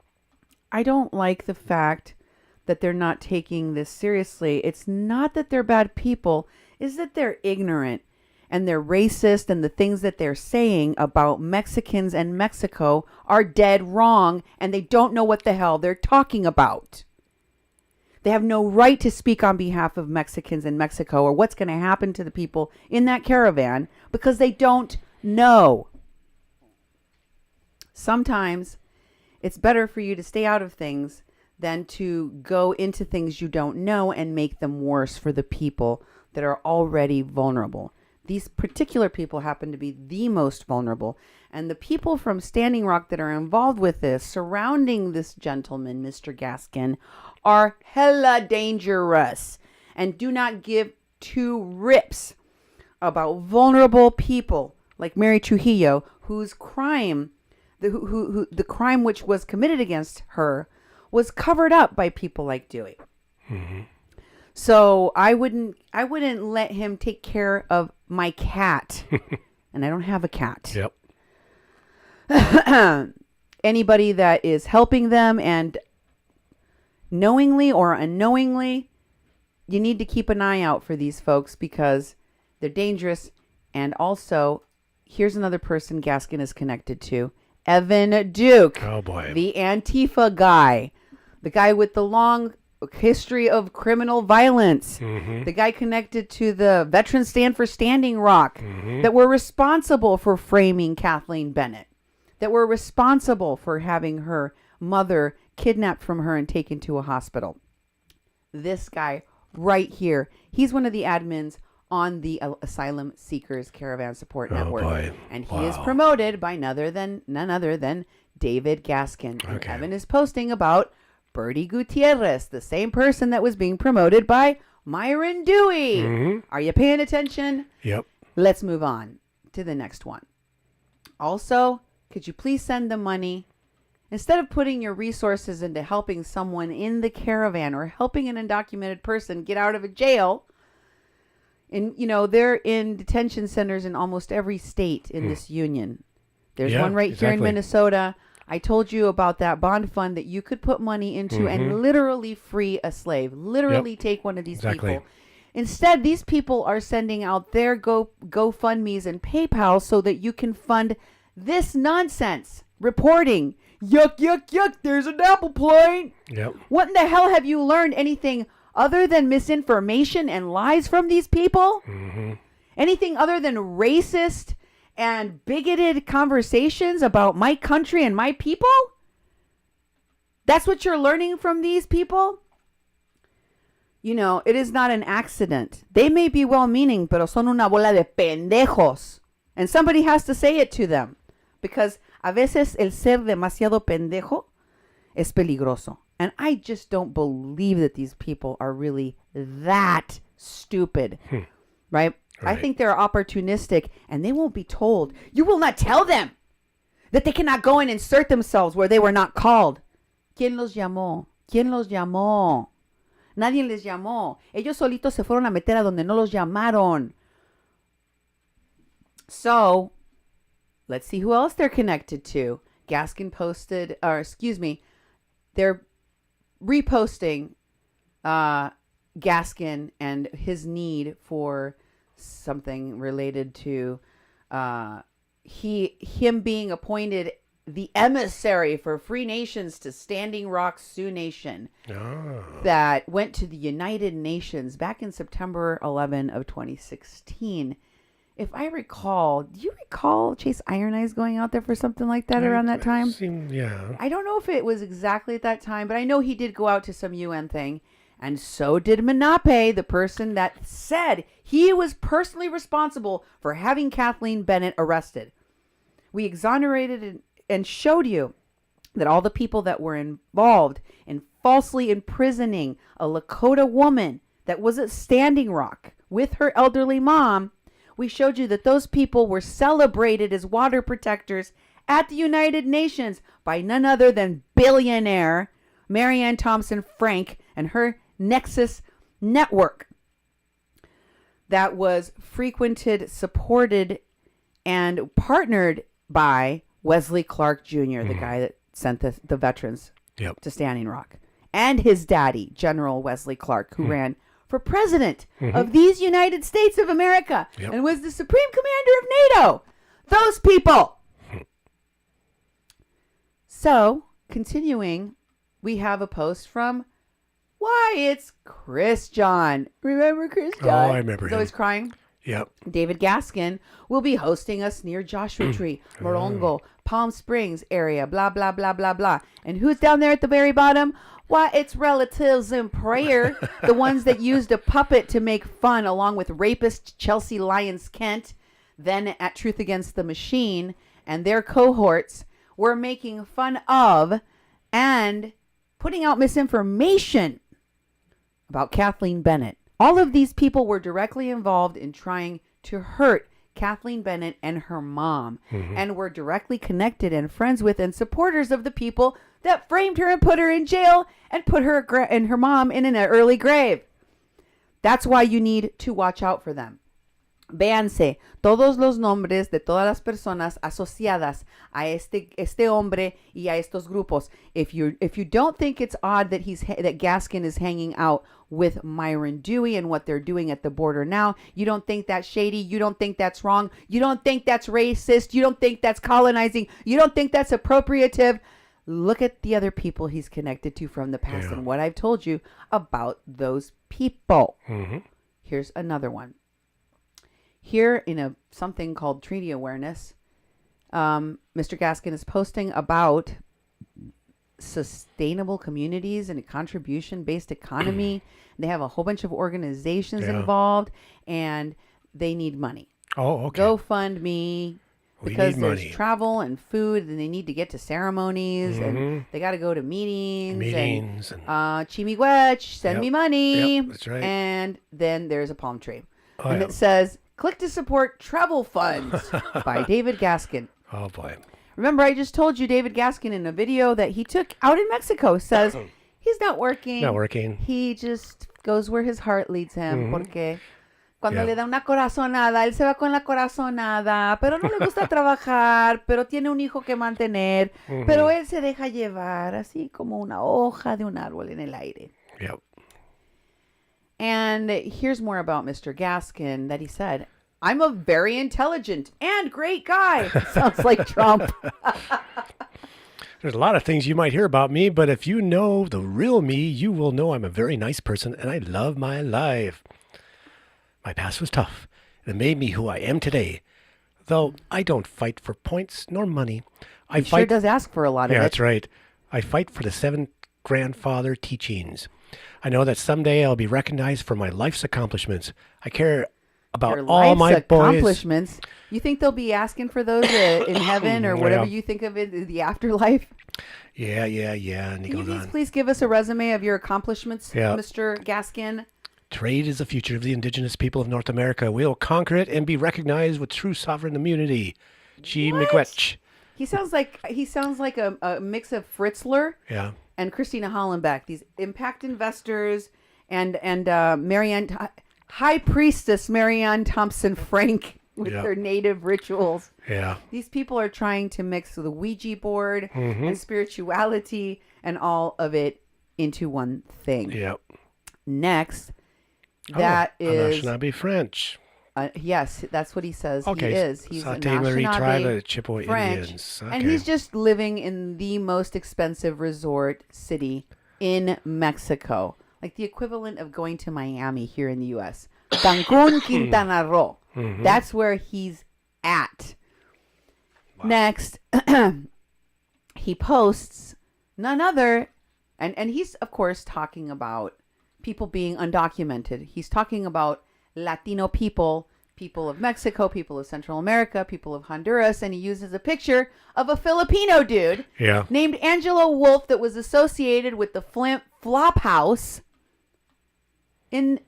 I don't like the fact that they're not taking this seriously. It's not that they're bad people, it's that they're ignorant and they're racist, and the things that they're saying about Mexicans and Mexico are dead wrong, and they don't know what the hell they're talking about. They have no right to speak on behalf of Mexicans in Mexico or what's going to happen to the people in that caravan because they don't know. Sometimes it's better for you to stay out of things than to go into things you don't know and make them worse for the people that are already vulnerable. These particular people happen to be the most vulnerable. And the people from Standing Rock that are involved with this, surrounding this gentleman, Mr. Gaskin, are hella dangerous and do not give two rips about vulnerable people like Mary Trujillo, whose crime, the crime which was committed against her, was covered up by people like Dewey. So I wouldn't let him take care of my cat, and I don't have a cat. Yep. Anybody that is helping them, and knowingly or unknowingly, you need to keep an eye out for these folks because they're dangerous. And also, here's another person Gaskin is connected to. Evan Duke. Oh, boy. The Antifa guy. The guy with the long history of criminal violence. The guy connected to the Veterans Stand for Standing Rock that were responsible for framing Kathleen Bennett. That were responsible for having her mother kidnapped from her and taken to a hospital. This guy right here, he's one of the admins on the Asylum Seekers Caravan Support Network. Boy. And he is promoted by none other than David Gaskin. And Okay. Evan is posting about Bertie Gutierrez, the same person that was being promoted by Myron Dewey. Are you paying attention? Yep. Let's move on to the next one. Also, could you please send the money? Instead of putting your resources into helping someone in the caravan or helping an undocumented person get out of a jail, and they're in detention centers in almost every state in this union. There's one right here in Minnesota. I told you about that bond fund that you could put money into and literally free a slave, literally take one of these people. Instead, these people are sending out their GoFundMes and PayPal so that you can fund this nonsense reporting. Yuck, yuck, yuck, there's an apple plate. Yep. What in the hell have you learned anything other than misinformation and lies from these people? Anything other than racist and bigoted conversations about my country and my people? That's what you're learning from these people? It is not an accident. They may be well-meaning, pero son una bola de pendejos. And somebody has to say it to them. Because a veces el ser demasiado pendejo es peligroso. And I just don't believe that these people are really that stupid. Right? I think they're opportunistic, and they won't be told. You will not tell them that they cannot go and insert themselves where they were not called. ¿Quién los llamó? ¿Quién los llamó? Nadie les llamó. Ellos solitos se fueron a meter a donde no los llamaron. So, let's see who else they're connected to. Gaskin posted, they're reposting Gaskin and his need for something related to him being appointed the emissary for Free Nations to Standing Rock Sioux Nation that went to the United Nations back in September 11 of 2016. If I recall, do you recall Chase Iron Eyes going out there for something like that around that time? Yeah. I don't know if it was exactly at that time, but I know he did go out to some UN thing. And so did Menape, the person that said he was personally responsible for having Kathleen Bennett arrested. We exonerated and showed you that all the people that were involved in falsely imprisoning a Lakota woman that was at Standing Rock with her elderly mom, we showed you that those people were celebrated as water protectors at the United Nations by none other than billionaire Marianne Thompson Frank and her Nexus network that was frequented, supported, and partnered by Wesley Clark Jr., the guy that sent the veterans to Standing Rock, and his daddy, General Wesley Clark, who ran for president of these United States of America and was the supreme commander of NATO. Those people. So, continuing, we have a post from it's Chris John. Remember Chris John? Oh, I remember He's him. always crying. Yep. David Gaskin will be hosting us near Joshua Tree, Morongo, Palm Springs area, blah, blah, blah, blah, blah. And who's down there at the very bottom? Why, it's relatives in prayer, the ones that used a puppet to make fun, along with rapist Chelsea Lyons Kent, then at Truth Against the Machine, and their cohorts were making fun of and putting out misinformation about Kathleen Bennett. All of these people were directly involved in trying to hurt Kathleen Bennett and her mom, and were directly connected and friends with and supporters of the people that framed her and put her in jail and put her and her mom in an early grave. That's why you need to watch out for them. Véanse todos los nombres de todas las personas asociadas a este hombre y a estos grupos. If you don't think it's odd that that Gaskin is hanging out with Myron Dewey and what they're doing at the border now, you don't think that's shady, you don't think that's wrong, you don't think that's racist, you don't think that's colonizing, you don't think that's appropriative, look at the other people he's connected to from the past and what I've told you about those people. Here's another one. Here in something called Treaty Awareness, Mr. Gaskin is posting about sustainable communities and a contribution-based economy. They have a whole bunch of organizations involved, and they need money. Oh, okay. GoFundMe, because there's travel and food, and they need to get to ceremonies, and they got to go to meetings and Chimigwech, send me money. Yep, that's right. And then there's a palm tree. It says, click to support travel funds by David Gaskin. Oh, boy. Remember, I just told you David Gaskin in a video that he took out in Mexico says he's not working. Not working. He just goes where his heart leads him. Porque cuando le da una corazonada, él se va con la corazonada, pero no le gusta trabajar, pero tiene un hijo que mantener, pero él se deja llevar así como una hoja de un árbol en el aire. Yep. And here's more about Mr. Gaskin that he said, I'm a very intelligent and great guy. Sounds like Trump. There's a lot of things you might hear about me, but if you know the real me, you will know I'm a very nice person and I love my life. My past was tough, and it made me who I am today. Though I don't fight for points nor money. He sure does ask for a lot of it. Yeah, that's right. I fight for the 7 grandfather teachings. I know that someday I'll be recognized for my life's accomplishments. I care about all my accomplishments. You think they'll be asking for those in heaven or whatever you think of it, the afterlife? Yeah. And he Can goes you on. please give us a resume of your accomplishments, Yeah. Mr. Gaskin? Trade is the future of the indigenous people of North America. We'll conquer it and be recognized with true sovereign immunity. Miigwech. He sounds like a mix of Fritzler Yeah. and Christina Hollenbeck, these impact investors and High Priestess Marianne Thompson Frank with their native rituals. Yeah. These people are trying to mix the Ouija board and spirituality and all of it into one thing. Yep. Next, that is... Anishinaabe French. Yes, that's what he says. Okay. He is. He's an Anishinaabe Chippewa French, Indians. Okay. and he's just living in the most expensive resort city in Mexico, like the equivalent of going to Miami here in the U.S. Cancun, Quintana Roo. That's where he's at. Wow. Next, he posts none other, and he's of course talking about people being undocumented. He's talking about Latino people, people of Mexico, people of Central America, people of Honduras, and he uses a picture of a Filipino dude named Angelo Wolf that was associated with the Flint Flop House in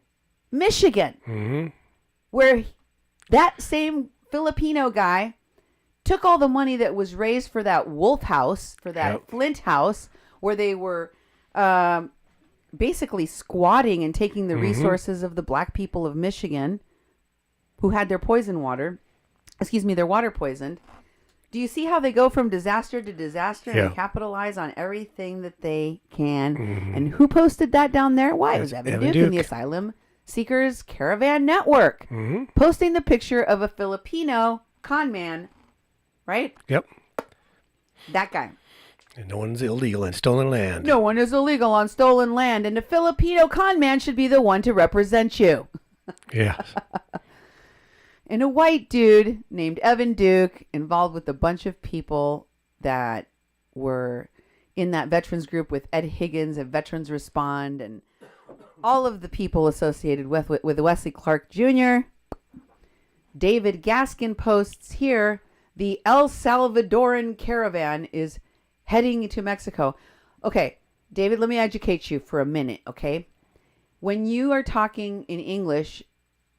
Michigan, where that same Filipino guy took all the money that was raised for that Wolf House, for that Flint House, where they were basically squatting and taking the resources of the black people of Michigan who had their their water poisoned. Do you see how they go from disaster to disaster and capitalize on everything that they can? And who posted that down there? Why? It was Evan Duke in the Asylum Seekers Caravan Network, posting the picture of a Filipino con man, right? Yep. That guy. And no one's illegal in stolen land. No one is illegal on stolen land, and a Filipino con man should be the one to represent you. Yes. And a white dude named Evan Duke, involved with a bunch of people that were in that veterans group with Ed Higgins and Veterans Respond, and all of the people associated with Wesley Clark Jr. David Gaskin posts here, the El Salvadoran caravan is heading to Mexico. Okay, David, let me educate you for a minute, okay? When you are talking in English,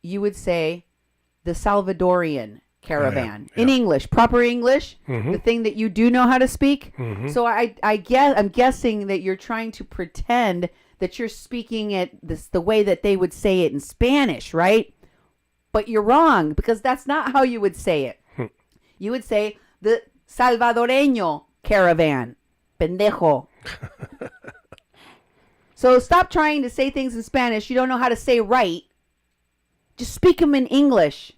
you would say the Salvadorian caravan. In English, proper English, the thing that you do know how to speak. So I'm guessing that you're trying to pretend that you're speaking it the way that they would say it in Spanish, right? But you're wrong, because that's not how you would say it. You would say the Salvadoreño caravan. Pendejo. So stop trying to say things in Spanish you don't know how to say right. Just speak them in English.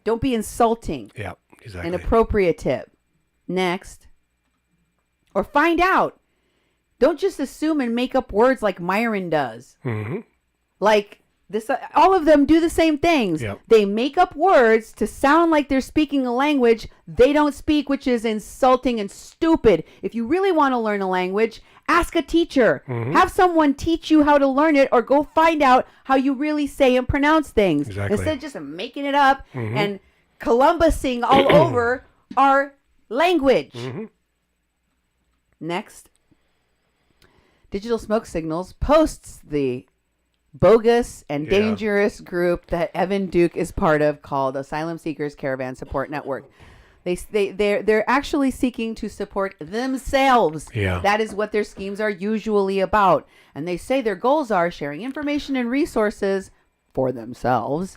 Don't be insulting. Yeah, exactly. An appropriative. Next. Or find out. Don't just assume and make up words like Myron does. Like this, all of them do the same things. Yep. They make up words to sound like they're speaking a language they don't speak, which is insulting and stupid. If you really want to learn a language, ask a teacher. Have someone teach you how to learn it, or go find out how you really say and pronounce things. Exactly. Instead of just making it up and Columbusing all over our language. Next. Digital Smoke Signals posts the bogus and dangerous group that Evan Duke is part of, called Asylum Seekers Caravan Support Network. They're actually seeking to support themselves. That is what their schemes are usually about. And they say their goals are sharing information and resources for themselves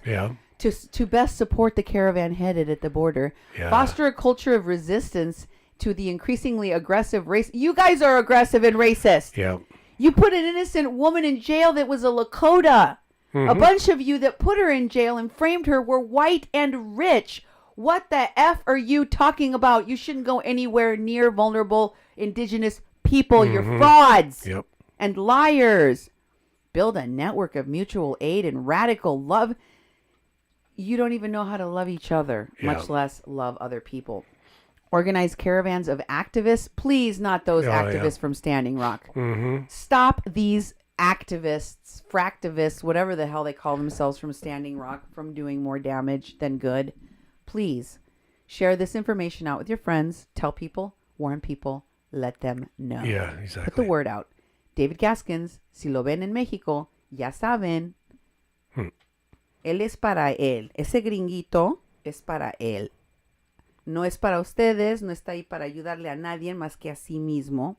to best support the caravan headed at the border, foster a culture of resistance to the increasingly aggressive race. You guys are aggressive and racist. You put an innocent woman in jail that was a Lakota. A bunch of you that put her in jail and framed her were white and rich. What the F are you talking about? You shouldn't go anywhere near vulnerable indigenous people. You're frauds and liars. Build a network of mutual aid and radical love. You don't even know how to love each other, much less love other people. Organize caravans of activists. Please, not those activists from Standing Rock. Stop these activists, fractivists, whatever the hell they call themselves from Standing Rock, from doing more damage than good. Please share this information out with your friends. Tell people, warn people, let them know. Yeah, exactly. Put the word out. David Gaskins, si lo ven en México, ya saben. Él es para él. Ese gringuito es para él. No es para ustedes, no está ahí para ayudarle a nadie más que a sí mismo.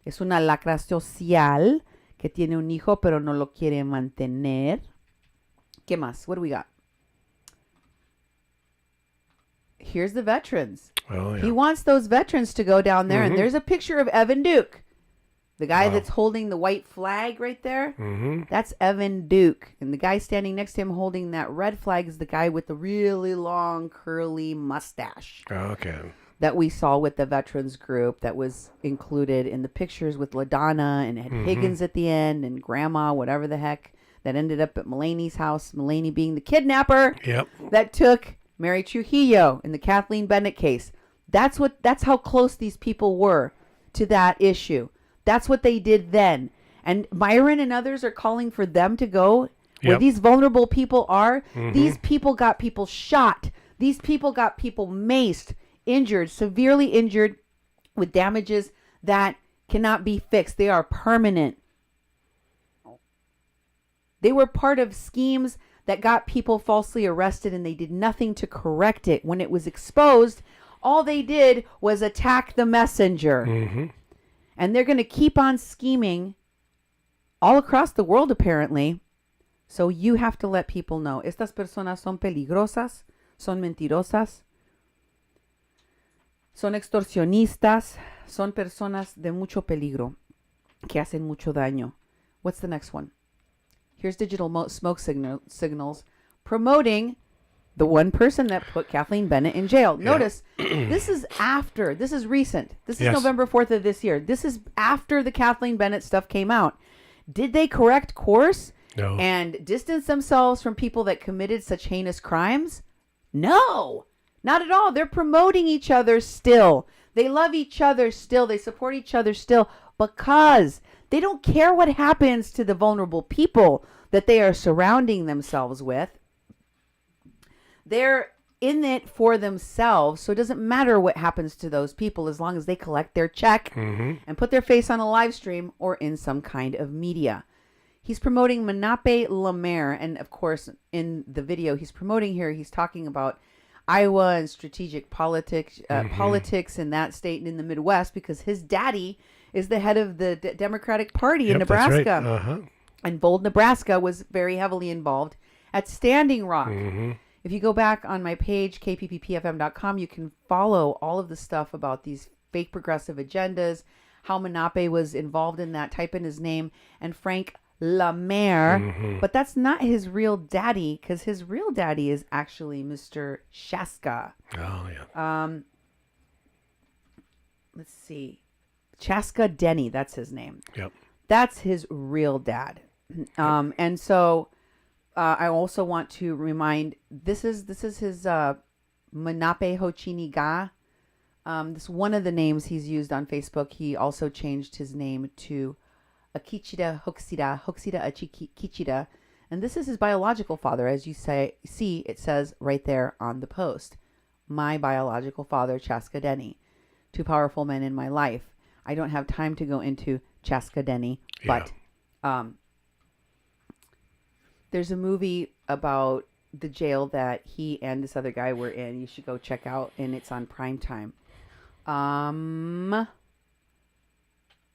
Es una lacra social que tiene un hijo pero no lo quiere mantener. ¿Qué más? What do we got? Here's the veterans. Oh, yeah. He wants those veterans to go down there, and there's a picture of Evan Duke, the guy that's holding the white flag right there. That's Evan Duke, and the guy standing next to him holding that red flag is the guy with the really long curly mustache Okay. that we saw with the veterans group that was included in the pictures with LaDonna and had Higgins at the end and Grandma, whatever the heck, that ended up at Mulaney's house. Mulaney being the kidnapper Yep. that took Mary Trujillo in the Kathleen Bennett case. That's how close these people were to that issue. That's what they did then. And Myron and others are calling for them to go where Yep. these vulnerable people are. These people got people shot. These people got people maced, injured, severely injured with damages that cannot be fixed. They are permanent. They were part of schemes that got people falsely arrested, and they did nothing to correct it. When it was exposed, all they did was attack the messenger. And they're going to keep on scheming all across the world, apparently. So you have to let people know. Estas personas son peligrosas, son mentirosas, son extorsionistas, son personas de mucho peligro, que hacen mucho daño. What's the next one? Here's digital smoke signals promoting the one person that put Kathleen Bennett in jail. Notice, this is recent. This is November 4th of this year. This is after the Kathleen Bennett stuff came out. Did they correct course No. and distance themselves from people that committed such heinous crimes? No, not at all. They're promoting each other still. They love each other still. They support each other still because they don't care what happens to the vulnerable people that they are surrounding themselves with. They're in it for themselves, so it doesn't matter what happens to those people as long as they collect their check and put their face on a live stream or in some kind of media. He's promoting Menape Lamer, and of course, in the video he's promoting here, he's talking about Iowa and strategic politics in that state and in the Midwest because his daddy is the head of the Democratic Party in Nebraska. That's right. And Bold, Nebraska was very heavily involved at Standing Rock. If you go back on my page, kpppfm.com, you can follow all of the stuff about these fake progressive agendas, how Menape was involved in that, type in his name, and Frank LaMere. But that's not his real daddy, because his real daddy is actually Mr. Shaska. Oh, yeah. Let's see. Chaska Denny, that's his name. Yep. That's his real dad. And so I also want to remind, this is his Menape Hochini Ga. This one of the names he's used on Facebook. He also changed his name to Akichida Hoxida Kichida. And this is his biological father. As you see, it says right there on the post. My biological father, Chaska Denny. Two powerful men in my life. I don't have time to go into Chaska Denny, but there's a movie about the jail that he and this other guy were in. You should go check out, and it's on Primetime.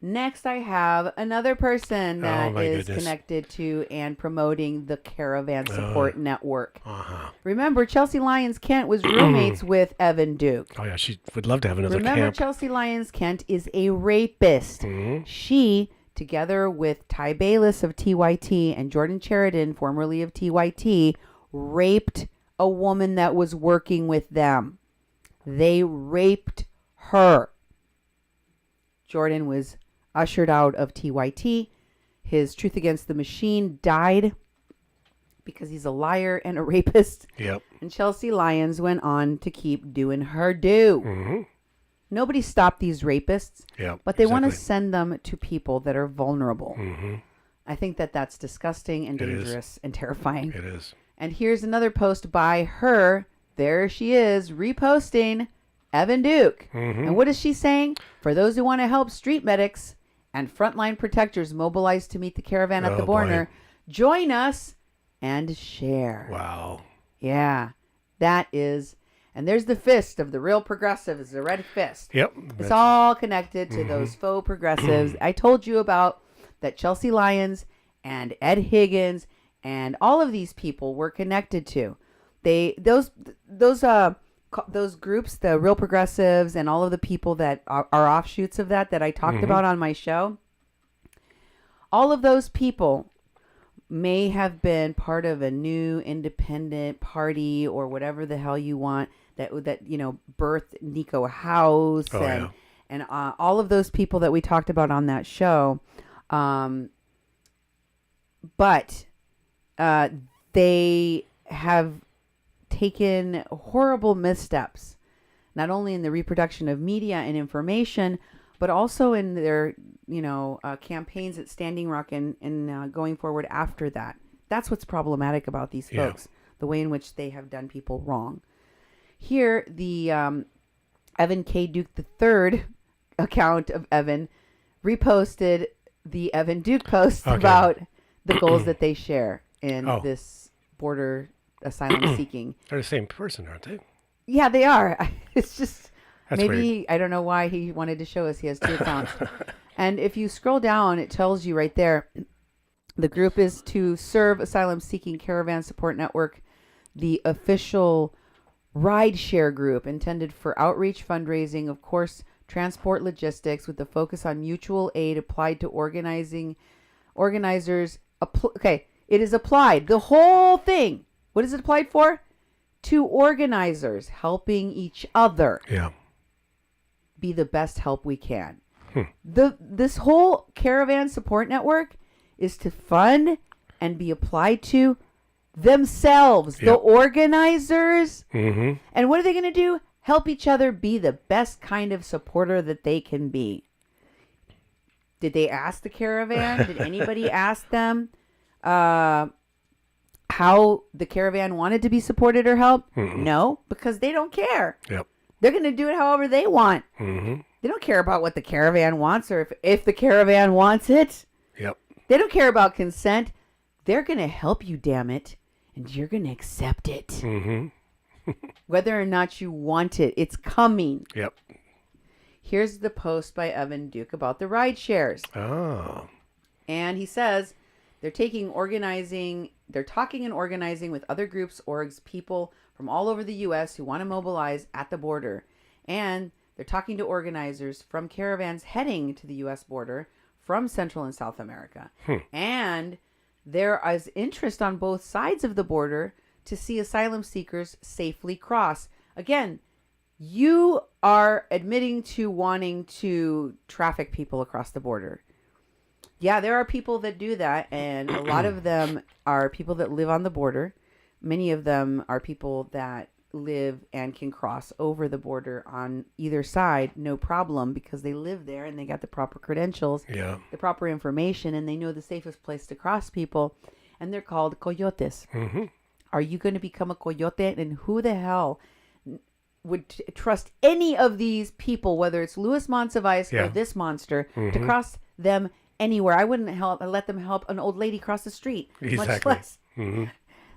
Next, I have another person that is connected to and promoting the Caravan Support Network. Remember, Chelsea Lyons Kent was roommates with Evan Duke. Oh, yeah. She would love to have another Remember, camp. Chelsea Lyons Kent is a rapist. She, together with Ty Bayless of TYT and Jordan Sheridan, formerly of TYT, raped a woman that was working with them. They raped her. Jordan was ushered out of TYT. His Truth Against the Machine died because he's a liar and a rapist. Yep. And Chelsea Lyons went on to keep doing her due. Nobody stopped these rapists, but they want to send them to people that are vulnerable. I think that that's disgusting and dangerous and terrifying. It is. And here's another post by her. There she is, reposting Evan Duke. And what is she saying? For those who want to help street medics and frontline protectors mobilized to meet the caravan at the border, join us and share. Wow. Yeah, that is. And there's the fist of the real progressives, the red fist. Yep. It's all connected to those faux progressives. I told you about that Chelsea Lyons and Ed Higgins and all of these people were connected to. Those groups, the Real Progressives and all of the people that are offshoots of that I talked about on my show, all of those people may have been part of a new independent party or whatever the hell you want that birthed Nico House and all of those people that we talked about on that show. But they have taken horrible missteps, not only in the reproduction of media and information, but also in their, campaigns at Standing Rock and going forward after that. That's what's problematic about these folks, the way in which they have done people wrong. Here, the Evan K. Duke III account of Evan reposted the Evan Duke post about the goals that they share in this border asylum seeking. They're the same person, aren't they? Yeah, they are. It's just That's maybe weird. I don't know why he wanted to show us he has two accounts. And if you scroll down, it tells you right there, the group is to serve asylum seeking caravan support network, the official rideshare group intended for outreach, fundraising, of course, transport logistics with the focus on mutual aid applied to organizers. It is applied. The whole thing. What is it applied for? To organizers helping each other be the best help we can. This whole caravan support network is to fund and be applied to themselves, the organizers. And what are they going to do? Help each other be the best kind of supporter that they can be. Did they ask the caravan? Did anybody ask them how the caravan wanted to be supported or helped? No, because they don't care. They're going to do it however they want. They don't care about what the caravan wants or if the caravan wants it. They don't care about consent. They're going to help you, damn it. And you're going to accept it. Whether or not you want it, it's coming. Here's the post by Evan Duke about the ride shares. And he says they're talking and organizing with other groups, orgs, people from all over the U.S. who want to mobilize at the border. And they're talking to organizers from caravans heading to the U.S. border from Central and South America. And there is interest on both sides of the border to see asylum seekers safely cross. Again, you are admitting to wanting to traffic people across the border. Yeah, there are people that do that, and a lot of them are people that live on the border. Many of them are people that live and can cross over the border on either side, no problem, because they live there and they got the proper credentials, the proper information, and they know the safest place to cross people, and they're called coyotes. Are you going to become a coyote? And who the hell would trust any of these people, whether it's Luis Moncevias or this monster, to cross them anywhere? I wouldn't let them help an old lady cross the street, much less.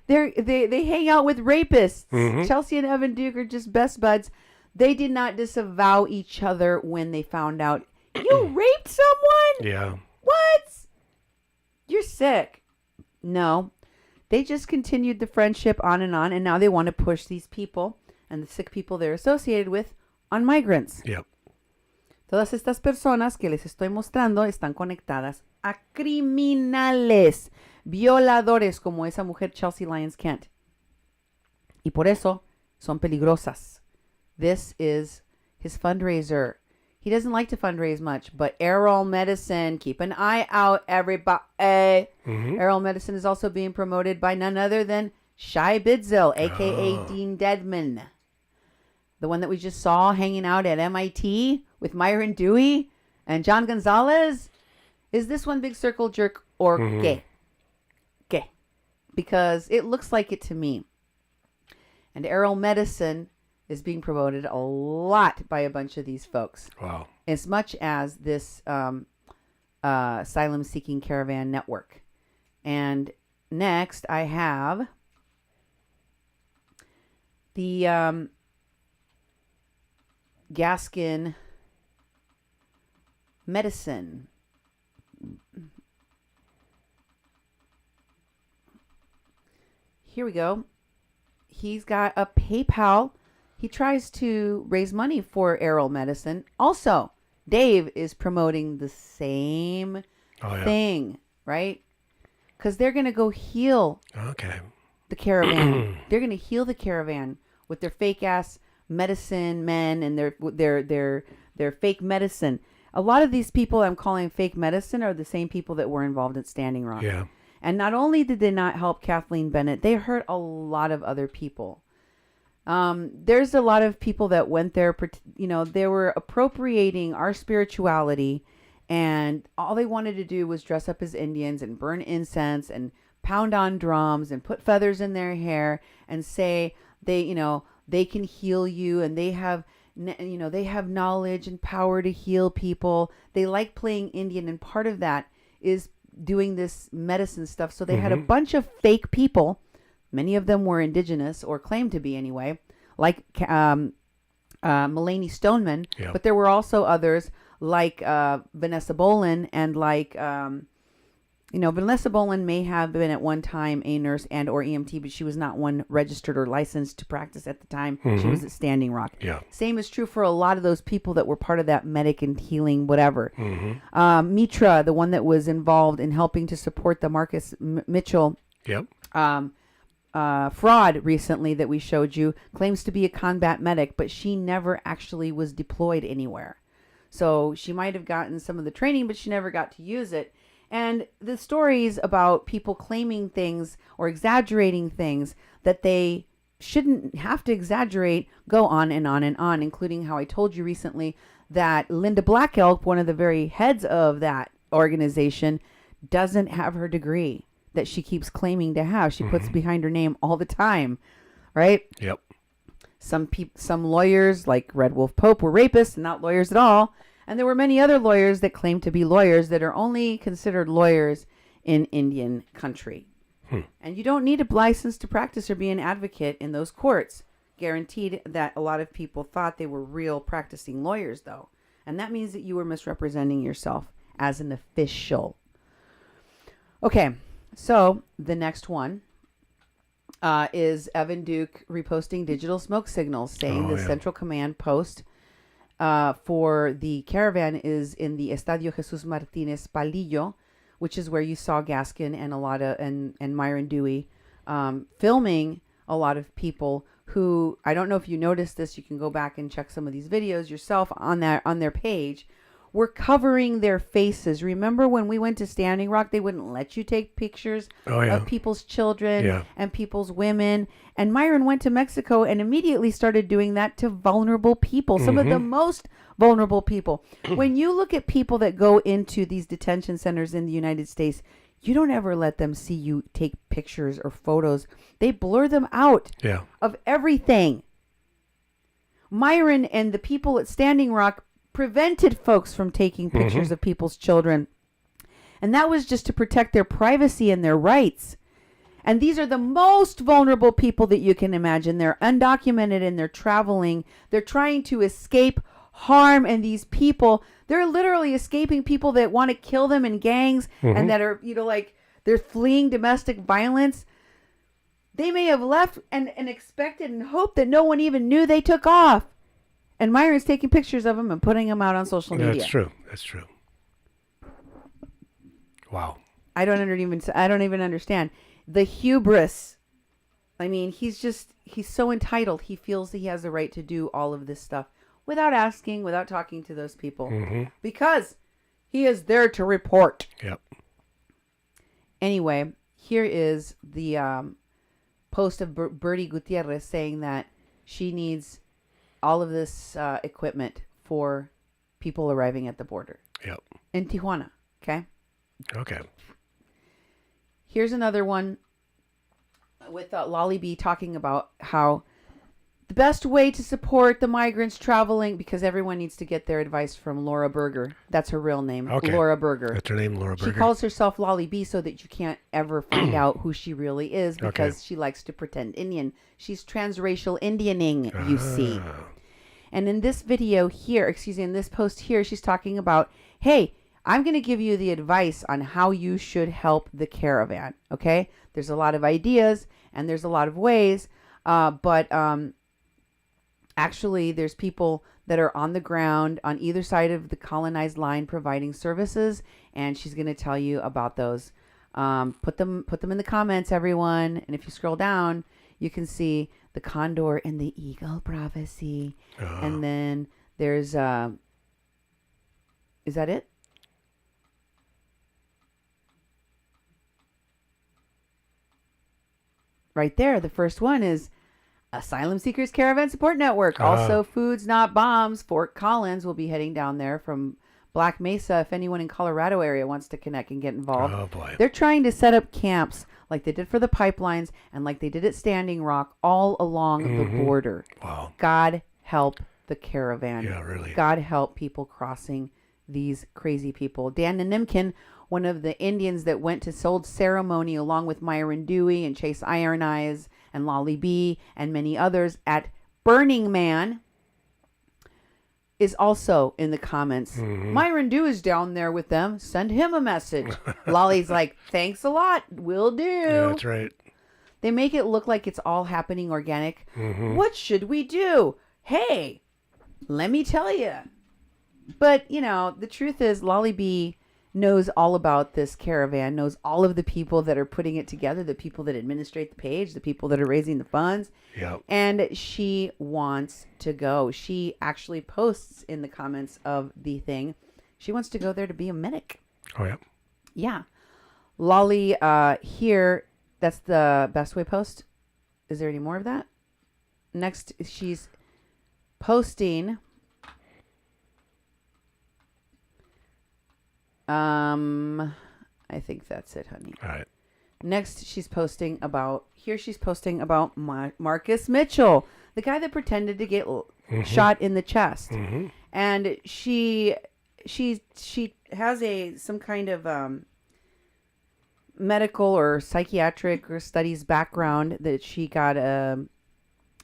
They hang out with rapists. Chelsea and Evan Duke are just best buds. They did not disavow each other when they found out you raped someone. What? You're sick. No, they just continued the friendship on, and now they want to push these people and the sick people they're associated with on migrants. Todas estas personas que les estoy mostrando están conectadas a criminales, violadores como esa mujer Chelsea Lyons Kent. Y por eso son peligrosas. This is his fundraiser. He doesn't like to fundraise much, but Errol Medicine, keep an eye out, everybody. Errol Medicine is also being promoted by none other than Shai Bidzil, a.k.a. Dean Dedman. The one that we just saw hanging out at MIT with Myron Dewey and John Gonzales. Is this one big circle jerk or gay? Gay. Because it looks like it to me. And Errol Medicine is being promoted a lot by a bunch of these folks. Wow. As much as this asylum-seeking caravan network. And next I have the Gaskin medicine. here we go. He's got a PayPal. He tries to raise money for Aero Medicine. Also, Dave is promoting the same thing, right? Because they're going to go heal the Caravan. They're going to heal the Caravan with their fake ass medicine men and their fake medicine. A lot of these people I'm calling fake medicine are the same people that were involved at Standing Rock. Yeah. And not only did they not help Kathleen Bennett, they hurt a lot of other people. There's a lot of people that went there, they were appropriating our spirituality, and all they wanted to do was dress up as Indians and burn incense and pound on drums and put feathers in their hair and say they can heal you, and they have knowledge and power to heal people. They like playing Indian, and part of that is doing this medicine stuff. So they had a bunch of fake people. Many of them were indigenous, or claimed to be anyway, like Mulaney Stoneman. Yeah. But there were also others like Vanessa Bolin, and like Vanessa Bolin may have been at one time a nurse and or EMT, but she was not one registered or licensed to practice at the time. She was at Standing Rock. Yeah. Same is true for a lot of those people that were part of that medic and healing whatever. Mitra, the one that was involved in helping to support the Marcus Mitchell fraud recently that we showed you, claims to be a combat medic, but she never actually was deployed anywhere. So she might have gotten some of the training, but she never got to use it. And the stories about people claiming things or exaggerating things that they shouldn't have to exaggerate go on and on and on, including how I told you recently that Linda Black Elk, one of the very heads of that organization, doesn't have her degree that she keeps claiming to have. She puts behind her name all the time, right? Yep. Some lawyers like Red Wolf Pope were rapists and not lawyers at all. And there were many other lawyers that claim to be lawyers that are only considered lawyers in Indian country. And you don't need a license to practice or be an advocate in those courts. Guaranteed that a lot of people thought they were real practicing lawyers, though. And that means that you were misrepresenting yourself as an official. Okay, so the next one is Evan Duke reposting digital smoke signals, saying Central Command post for the Caravan is in the Estadio Jesus Martinez Palillo, which is where you saw Gaskin and Myron Dewey filming a lot of people who, I don't know if you noticed this, you can go back and check some of these videos yourself on their page, were covering their faces. Remember when we went to Standing Rock, they wouldn't let you take pictures of people's children and people's women. And Myron went to Mexico and immediately started doing that to vulnerable people, some of the most vulnerable people. When you look at people that go into these detention centers in the United States, you don't ever let them see you take pictures or photos. They blur them out of everything. Myron and the people at Standing Rock prevented folks from taking pictures of people's children. And that was just to protect their privacy and their rights. And these are the most vulnerable people that you can imagine. They're undocumented and they're traveling. They're trying to escape harm. And these people, they're literally escaping people that want to kill them in gangs and that are, they're fleeing domestic violence. They may have left and expected and hoped that no one even knew they took off. And Myron's taking pictures of them and putting them out on social media. That's true. Wow. I don't even understand the hubris. I mean, he's so entitled. He feels that he has the right to do all of this stuff without asking, without talking to those people, because he is there to report. Yep. Anyway, here is the post of Bertie Gutierrez saying that she needs all of this equipment for people arriving at the border. Yep. In Tijuana. Okay. Okay. Here's another one with Lolly B talking about how the best way to support the migrants traveling, because everyone needs to get their advice from Laura Berger. That's her real name. Okay. Laura Berger. That's her name, Laura Berger. She calls herself Lolly B so that you can't ever find out who she really is, because she likes to pretend Indian. She's transracial Indianing, you see. And in this video here, in this post here, she's talking about, hey, I'm going to give you the advice on how you should help the Caravan, okay? There's a lot of ideas, And there's a lot of ways, but actually there's people that are on the ground on either side of the colonized line providing services, and she's going to tell you about those. Put them in the comments, everyone. And if you scroll down, you can see the condor and the eagle prophecy. And then there's is that it? Right there, the first one is Asylum Seekers Caravan Support Network. Also, Foods Not Bombs. Fort Collins will be heading down there from Black Mesa. If anyone in Colorado area wants to connect and get involved. Oh, boy. They're trying to set up camps like they did for the pipelines and like they did at Standing Rock all along the border. Wow. God help the caravan. Yeah, really. God help people crossing these crazy people. Dan Nimkin, one of the Indians that went to Sold Ceremony along with Myron Dewey and Chase Iron Eyes and Lolly B and many others at Burning Man, is also in the comments. Myron Dewey is down there with them. Send him a message. Lolly's like, thanks a lot. Will do. Yeah, that's right. They make it look like it's all happening organic. What should we do? Hey, let me tell you. But, you know, the truth is Lolly B knows all about this caravan, knows all of the people that are putting it together, the people that administrate the page, the people that are raising the funds. Yep. And she wants to go. She actually posts in the comments of the thing. She wants to go there to be a medic. Oh, yeah. Yeah. Lolly here, that's the best way post. Is there any more of that? Next, she's posting. I think that's it, honey. All right. Next, she's posting about Marcus Mitchell, the guy that pretended to get shot in the chest. And she has some kind of medical or psychiatric or studies background that she got a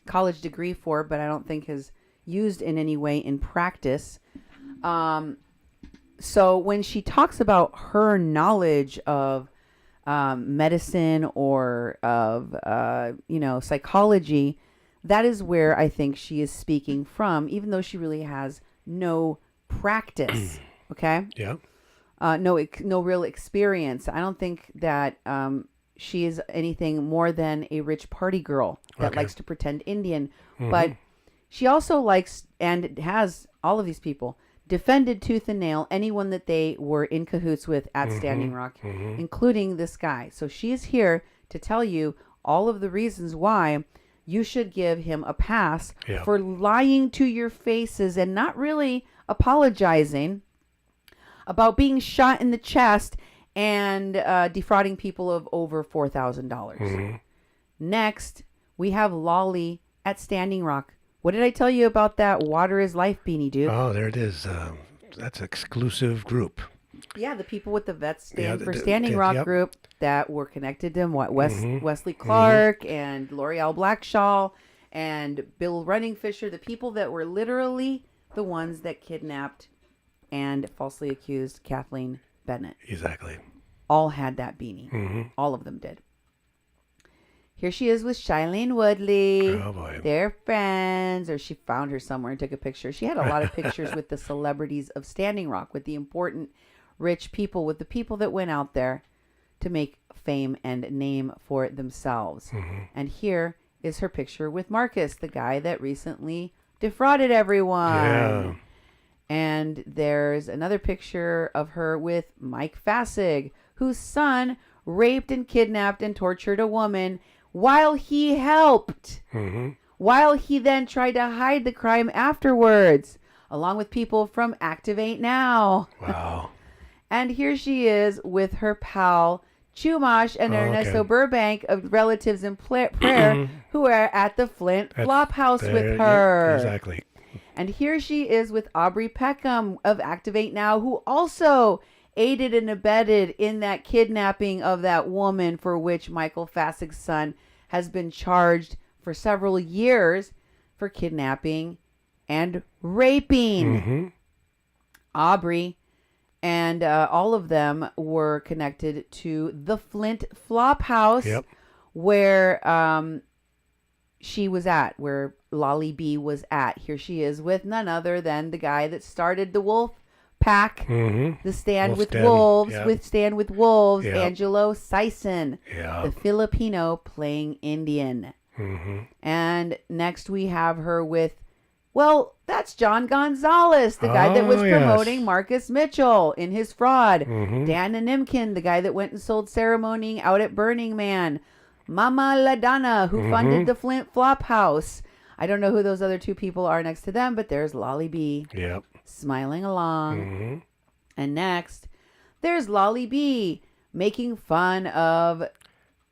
college degree for, but I don't think has used in any way in practice. So when she talks about her knowledge of medicine or of, psychology, that is where I think she is speaking from, even though she really has no practice. Okay? Yeah. No real experience. I don't think that she is anything more than a rich party girl that likes to pretend Indian. But she also likes and has all of these people defended tooth and nail anyone that they were in cahoots with at Standing Rock, including this guy. So she is here to tell you all of the reasons why you should give him a pass for lying to your faces and not really apologizing about being shot in the chest and defrauding people of over $4,000. Next, we have Lolly at Standing Rock. What did I tell you about that Water is Life beanie, dude? Oh, there it is. That's an exclusive group. Yeah, the people with the Vets Stand for Standing Rock group that were connected to Wesley Clark and L'Oreal Blackshaw and Bill Runningfisher, the people that were literally the ones that kidnapped and falsely accused Kathleen Bennett. Exactly. All had that beanie. All of them did. Here she is with Shailene Woodley. Oh, boy. They're friends, or she found her somewhere and took a picture. She had a lot of pictures with the celebrities of Standing Rock, with the important, rich people, with the people that went out there to make fame and name for themselves. And here is her picture with Marcus, the guy that recently defrauded everyone. Yeah. And there's another picture of her with Mike Fassig, whose son raped and kidnapped and tortured a woman while he helped, while he then tried to hide the crime afterwards, along with people from Activate Now. Wow. And here she is with her pal, Chumash and Ernesto Burbank of Relatives in Prayer, who are at the Flint Flop House with her. Yeah, exactly. And here she is with Aubrey Peckham of Activate Now, who also aided and abetted in that kidnapping of that woman for which Michael Fassig's son has been charged for several years for kidnapping and raping. Aubrey and all of them were connected to the Flint Flop House, where she was at, where Lolly B was at. Here she is with none other than the guy that started the wolf pack, the Stand with Wolves, Yep. Angelo Sison, Yeah. the Filipino playing Indian. And next we have her with, well, that's John Gonzales, the guy that was promoting Marcus Mitchell in his fraud. Dan Nimkin, the guy that went and sold ceremony out at Burning Man. Mama LaDonna, who funded the Flint Flop House. I don't know who those other two people are next to them, but there's Lolly B. Yep. Smiling along. And next, there's Lolly B making fun of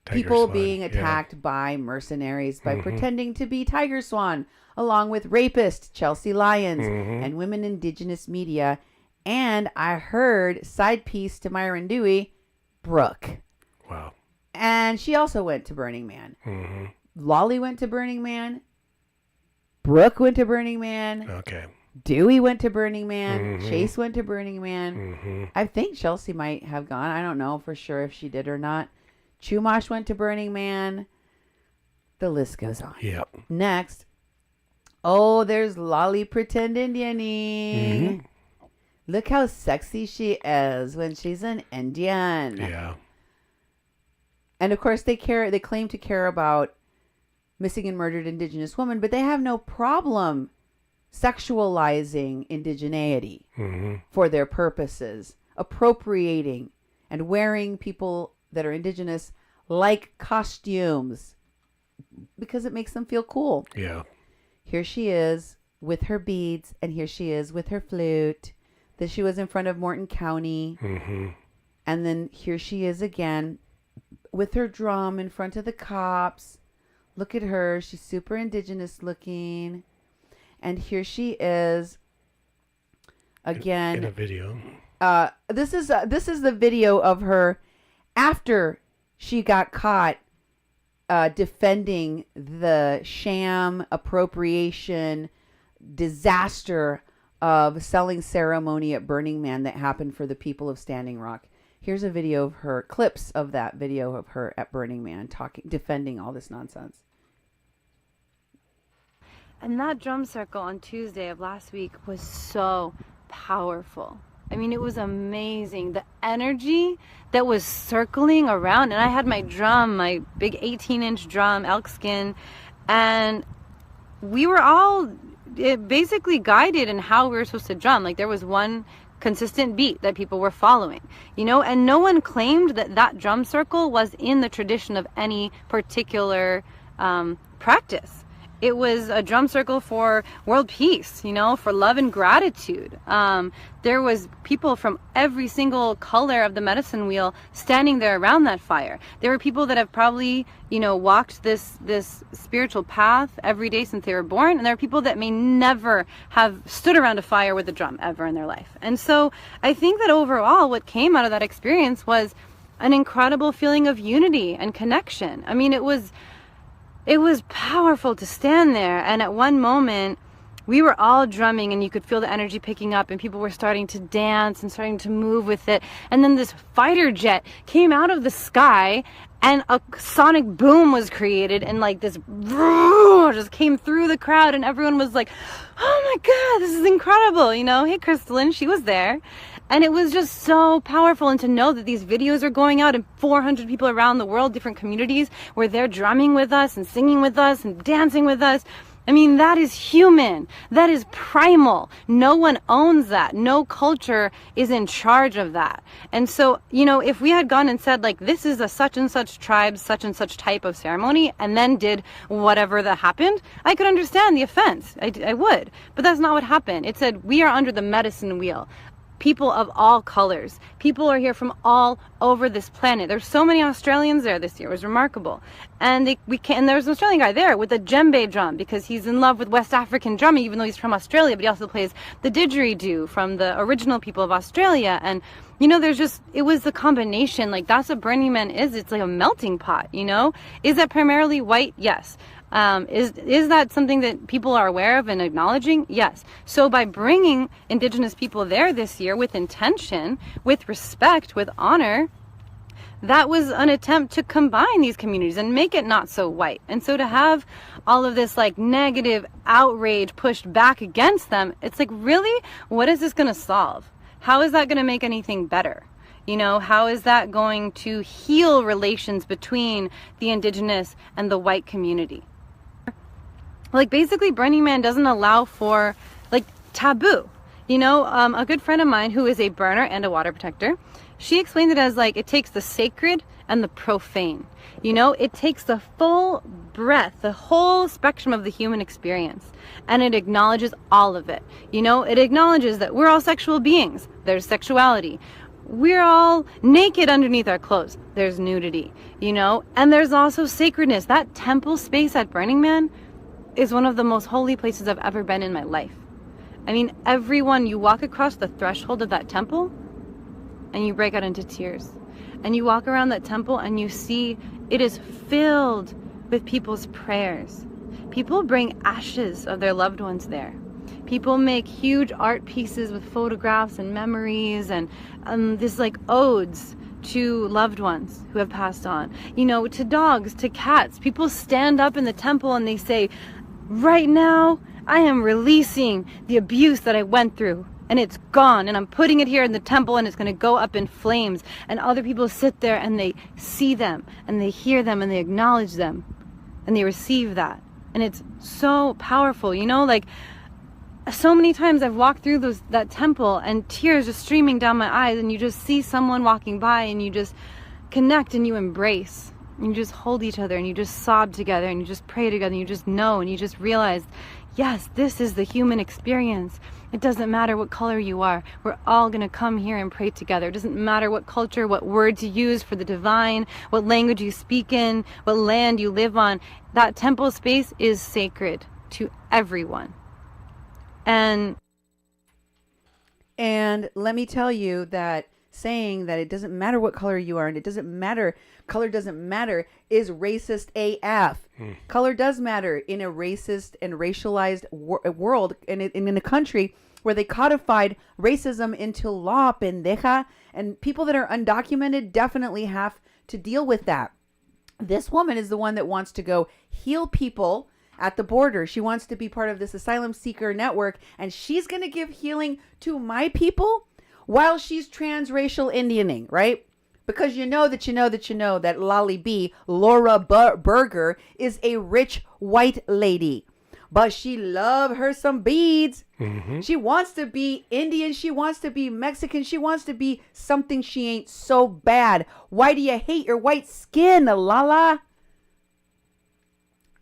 people Swan, being attacked by mercenaries by pretending to be Tiger Swan, along with rapist Chelsea Lyons and women indigenous media. And I heard, side piece to Myron Dewey, Brooke. Wow. And she also went to Burning Man. Lolly went to Burning Man. Brooke went to Burning Man. Okay. Dewey went to Burning Man. Chase went to Burning Man. I think Chelsea might have gone. I don't know for sure if she did or not. Chumash went to Burning Man. The list goes on. Yep. Next. Oh, there's Lolly Pretend Indian-y. Look how sexy she is when she's an Indian. Yeah. And of course they claim to care about missing and murdered indigenous women, but they have no problem sexualizing indigeneity for their purposes, appropriating and wearing people that are indigenous like costumes because it makes them feel cool. Yeah. Here she is with her beads, and here she is with her flute. That she was in front of Morton County. And then here she is again with her drum in front of the cops. Look at her. She's super indigenous looking. And here she is again in a video. This is the video of her after she got caught defending the sham appropriation disaster of selling ceremony at Burning Man that happened for the people of Standing Rock. Here's a video of her, clips of that video of her at Burning Man defending all this nonsense. And that drum circle on Tuesday of last week was so powerful. I mean, it was amazing. The energy that was circling around, and I had my drum, my big 18-inch drum, elk skin, and we were all basically guided in how we were supposed to drum. Like there was one consistent beat that people were following, you know, and no one claimed that that drum circle was in the tradition of any particular practice. It was a drum circle for world peace, you know, for love and gratitude. There was people from every single color of the medicine wheel standing there around that fire. There were people that have probably, you know, walked this spiritual path every day since they were born. And there are people that may never have stood around a fire with a drum ever in their life. And so I think that overall what came out of that experience was an incredible feeling of unity and connection. I mean, it was powerful to stand there, and at one moment we were all drumming and you could feel the energy picking up and people were starting to dance and starting to move with it, and then this fighter jet came out of the sky and a sonic boom was created, and like this just came through the crowd, and everyone was like, oh my god, this is incredible, you know. Hey Crystalline, she was there. And it was just so powerful, and to know that these videos are going out and 400 people around the world, different communities, where they're drumming with us and singing with us and dancing with us. I mean, that is human. That is primal. No one owns that. No culture is in charge of that. And so, you know, if we had gone and said, like, this is a such and such tribe, such and such type of ceremony, and then did whatever that happened, I could understand the offense. I would. But that's not what happened. It said, we are under the medicine wheel. People of all colors. People are here from all over this planet. There's so many Australians there this year. It was remarkable. And there was an Australian guy there with a djembe drum because he's in love with West African drumming, even though he's from Australia, but he also plays the didgeridoo from the original people of Australia. And, you know, it was the combination. Like, that's what Burning Man is. It's like a melting pot, you know? Is that primarily white? Yes. Is that something that people are aware of and acknowledging? Yes. So by bringing Indigenous people there this year with intention, with respect, with honor, that was an attempt to combine these communities and make it not so white. And so to have all of this like negative outrage pushed back against them, it's like, really, what is this going to solve? How is that going to make anything better? You know, how is that going to heal relations between the indigenous and the white community? Like, basically, Burning Man doesn't allow for, like, taboo. You know, a good friend of mine who is a burner and a water protector, she explained it as, like, it takes the sacred and the profane. You know, it takes the full breadth, the whole spectrum of the human experience, and it acknowledges all of it. You know, it acknowledges that we're all sexual beings. There's sexuality. We're all naked underneath our clothes. There's nudity, you know, and there's also sacredness. That temple space at Burning Man is one of the most holy places I've ever been in my life. I mean, everyone, you walk across the threshold of that temple and you break out into tears. And you walk around that temple and you see it is filled with people's prayers. People bring ashes of their loved ones there. People make huge art pieces with photographs and memories and this like odes to loved ones who have passed on. You know, to dogs, to cats. People stand up in the temple and they say, right now, I am releasing the abuse that I went through. And it's gone. And I'm putting it here in the temple and it's going to go up in flames. And other people sit there and they see them and they hear them and they acknowledge them. And they receive that. And it's so powerful, you know, like so many times I've walked through that temple and tears just streaming down my eyes, and you just see someone walking by and you just connect and you embrace and you just hold each other and you just sob together and you just pray together and you just know and you just realize, yes, this is the human experience. It doesn't matter what color you are. We're all going to come here and pray together. It doesn't matter what culture, what words you use for the divine, what language you speak in, what land you live on. That temple space is sacred to everyone. And let me tell you that saying that it doesn't matter what color you are and it doesn't matter, color doesn't matter, is racist AF. Color does matter in a racist and racialized world, and in a country where they codified racism into law, pendeja, and people that are undocumented definitely have to deal with that. This woman is the one that wants to go heal people at the border. She wants to be part of this asylum seeker network, and she's going to give healing to my people while she's transracial Indianing, right? Because you know that Lolly B, Laura Berger, is a rich white lady. But she love her some beads. Mm-hmm. She wants to be Indian. She wants to be Mexican. She wants to be something she ain't so bad. Why do you hate your white skin, Lala?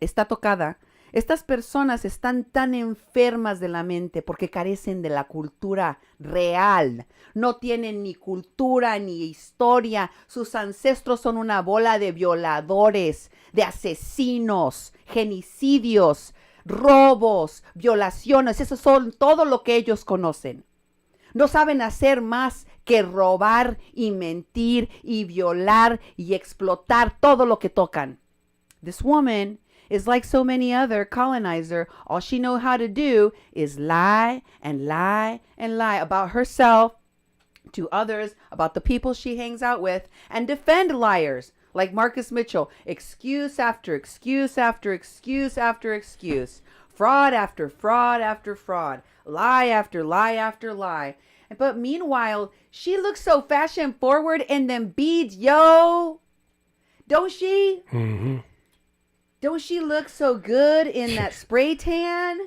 Está tocada. Estas personas están tan enfermas de la mente porque carecen de la cultura real. No tienen ni cultura ni historia. Sus ancestros son una bola de violadores, de asesinos, genocidios, robos, violaciones. Eso son todo lo que ellos conocen. No saben hacer más que robar y mentir y violar y explotar todo lo que tocan. This woman is like so many other colonizer. All she knows how to do is lie and lie and lie about herself to others, about the people she hangs out with, and defend liars like Marcus Mitchell. Excuse after excuse after excuse after excuse. Fraud after fraud after fraud. Lie after lie after lie. But meanwhile, she looks so fashion forward in them beads, yo. Don't she? Mm-hmm. Don't she look so good in that spray tan?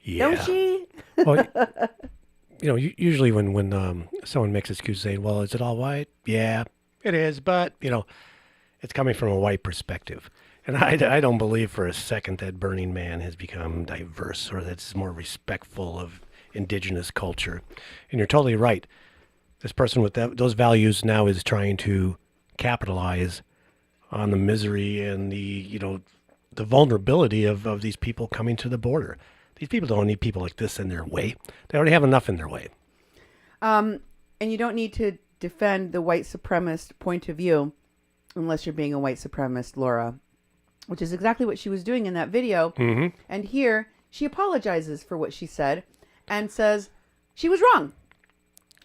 Yeah. Don't she? Well, usually when someone makes excuses saying, well, is it all white? Yeah, it is. But, it's coming from a white perspective. And I don't believe for a second that Burning Man has become diverse or that it's more respectful of indigenous culture. And you're totally right. This person with those values now is trying to capitalize on the misery and the vulnerability of these people coming to the border. These people don't need people like this in their way. They already have enough in their way. And you don't need to defend the white supremacist point of view unless you're being a white supremacist, Laura, which is exactly what she was doing in that video. Mm-hmm. And here she apologizes for what she said and says she was wrong.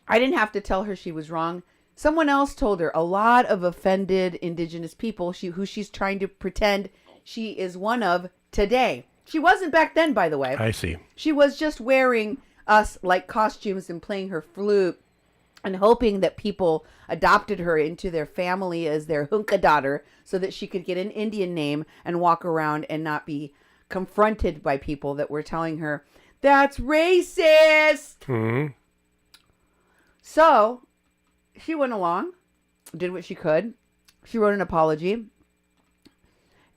I didn't have to tell her she was wrong. Someone else told her a lot of offended indigenous people who she's trying to pretend she is one of today. She wasn't back then, by the way. I see. She was just wearing us like costumes and playing her flute and hoping that people adopted her into their family as their hunka daughter so that she could get an Indian name and walk around and not be confronted by people that were telling her, that's racist. Mm-hmm. So she went along, did what she could. She wrote an apology.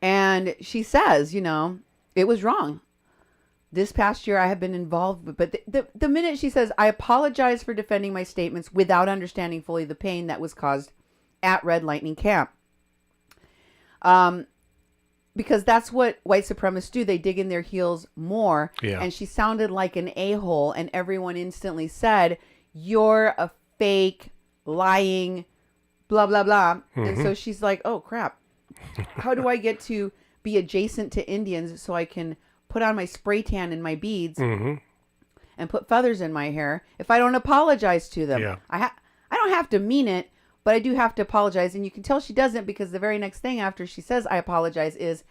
And she says, it was wrong. This past year, I have been involved, but the minute she says, I apologize for defending my statements without understanding fully the pain that was caused at Red Lightning Camp. Because that's what white supremacists do. They dig in their heels more. Yeah. And she sounded like an a-hole, and everyone instantly said, you're a fake, lying, blah, blah, blah. Mm-hmm. And so she's like, oh, crap. How do I get to be adjacent to Indians so I can put on my spray tan and my beads mm-hmm. and put feathers in my hair if I don't apologize to them? Yeah. I don't have to mean it, but I do have to apologize. And you can tell she doesn't, because the very next thing after she says I apologize is,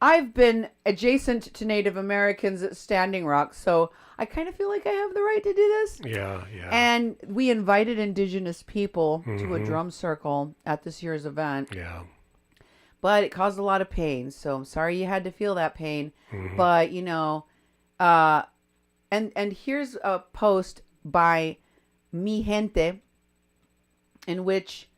I've been adjacent to Native Americans at Standing Rock, so I kind of feel like I have the right to do this. Yeah. And we invited indigenous people mm-hmm. to a drum circle at this year's event. Yeah. But it caused a lot of pain, so I'm sorry you had to feel that pain. Mm-hmm. But, and here's a post by Mi Gente in which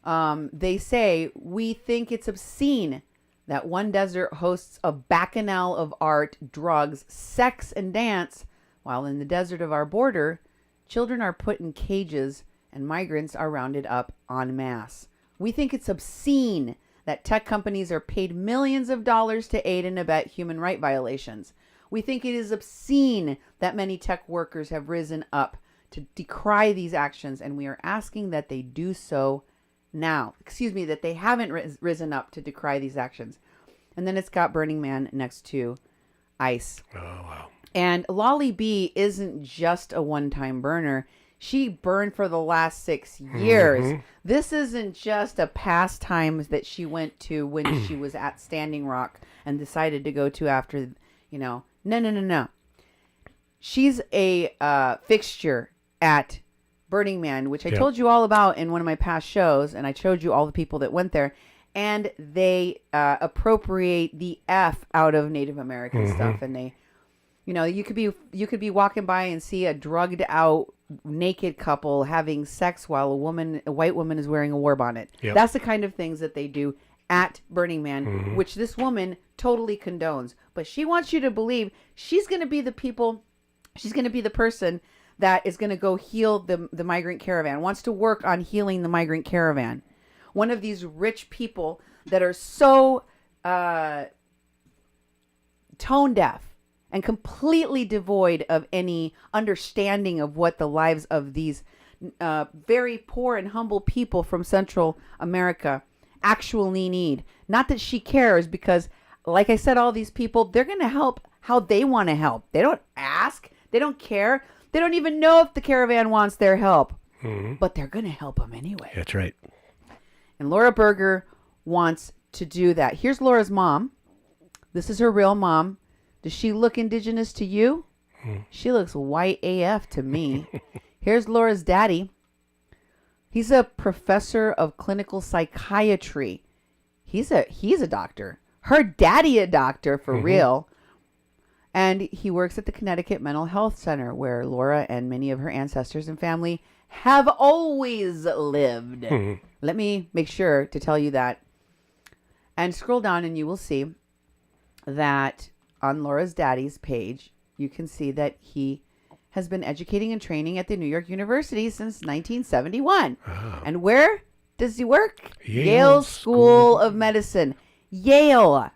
they say, we think it's obscene that one desert hosts a bacchanal of art, drugs, sex, and dance, while in the desert of our border, children are put in cages and migrants are rounded up en masse. We think it's obscene that tech companies are paid millions of dollars to aid and abet human rights violations. We think it is obscene that many tech workers have risen up to decry these actions, and we are asking that they do so now. That they haven't risen up to decry these actions. And then it's got Burning Man next to ICE. Oh, wow. And Lolly B isn't just a one-time burner. She burned for the last 6 years. Mm-hmm. This isn't just a pastime that she went to when she was at Standing Rock and decided to go to after, No. She's a fixture at Burning Man, which I told you all about in one of my past shows, and I showed you all the people that went there, and they appropriate the F out of Native American mm-hmm. stuff, and they, you could be walking by and see a drugged out naked couple having sex while a white woman is wearing a war bonnet. Yep. That's the kind of things that they do at Burning Man, mm-hmm. which this woman totally condones. But she wants you to believe she's going to be the person that is going to go heal the migrant caravan, wants to work on healing the migrant caravan. One of these rich people that are so tone deaf and completely devoid of any understanding of what the lives of these very poor and humble people from Central America actually need. Not that she cares, because, like I said, all these people, they're going to help how they want to help. They don't ask. They don't care. They don't even know if the caravan wants their help. Mm-hmm. But they're going to help them anyway. That's right. And Laura Berger wants to do that. Here's Laura's mom. This is her real mom. Does she look indigenous to you? She looks white AF to me. Here's Laura's daddy. He's a professor of clinical psychiatry. He's a doctor. Her daddy a doctor for mm-hmm. real. And he works at the Connecticut Mental Health Center, where Laura and many of her ancestors and family have always lived. Mm-hmm. Let me make sure to tell you that. And scroll down and you will see that on Laura's daddy's page, you can see that he has been educating and training at the New York University since 1971. Oh. And where does he work? Yale School of Medicine. Yale.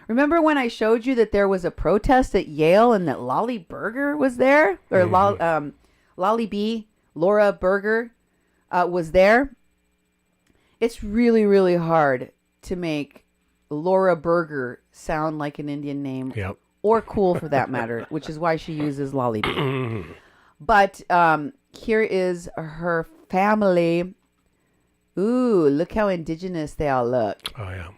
Remember when I showed you that there was a protest at Yale and that Lolly Berger was there? Or mm-hmm. Lolly B, Laura Berger, was there? It's really, really hard to make Laura Berger sound like an Indian name. Yep. Or cool for that matter, which is why she uses Lolly B. But here is her family. Ooh, look how indigenous they all look. Oh, yeah.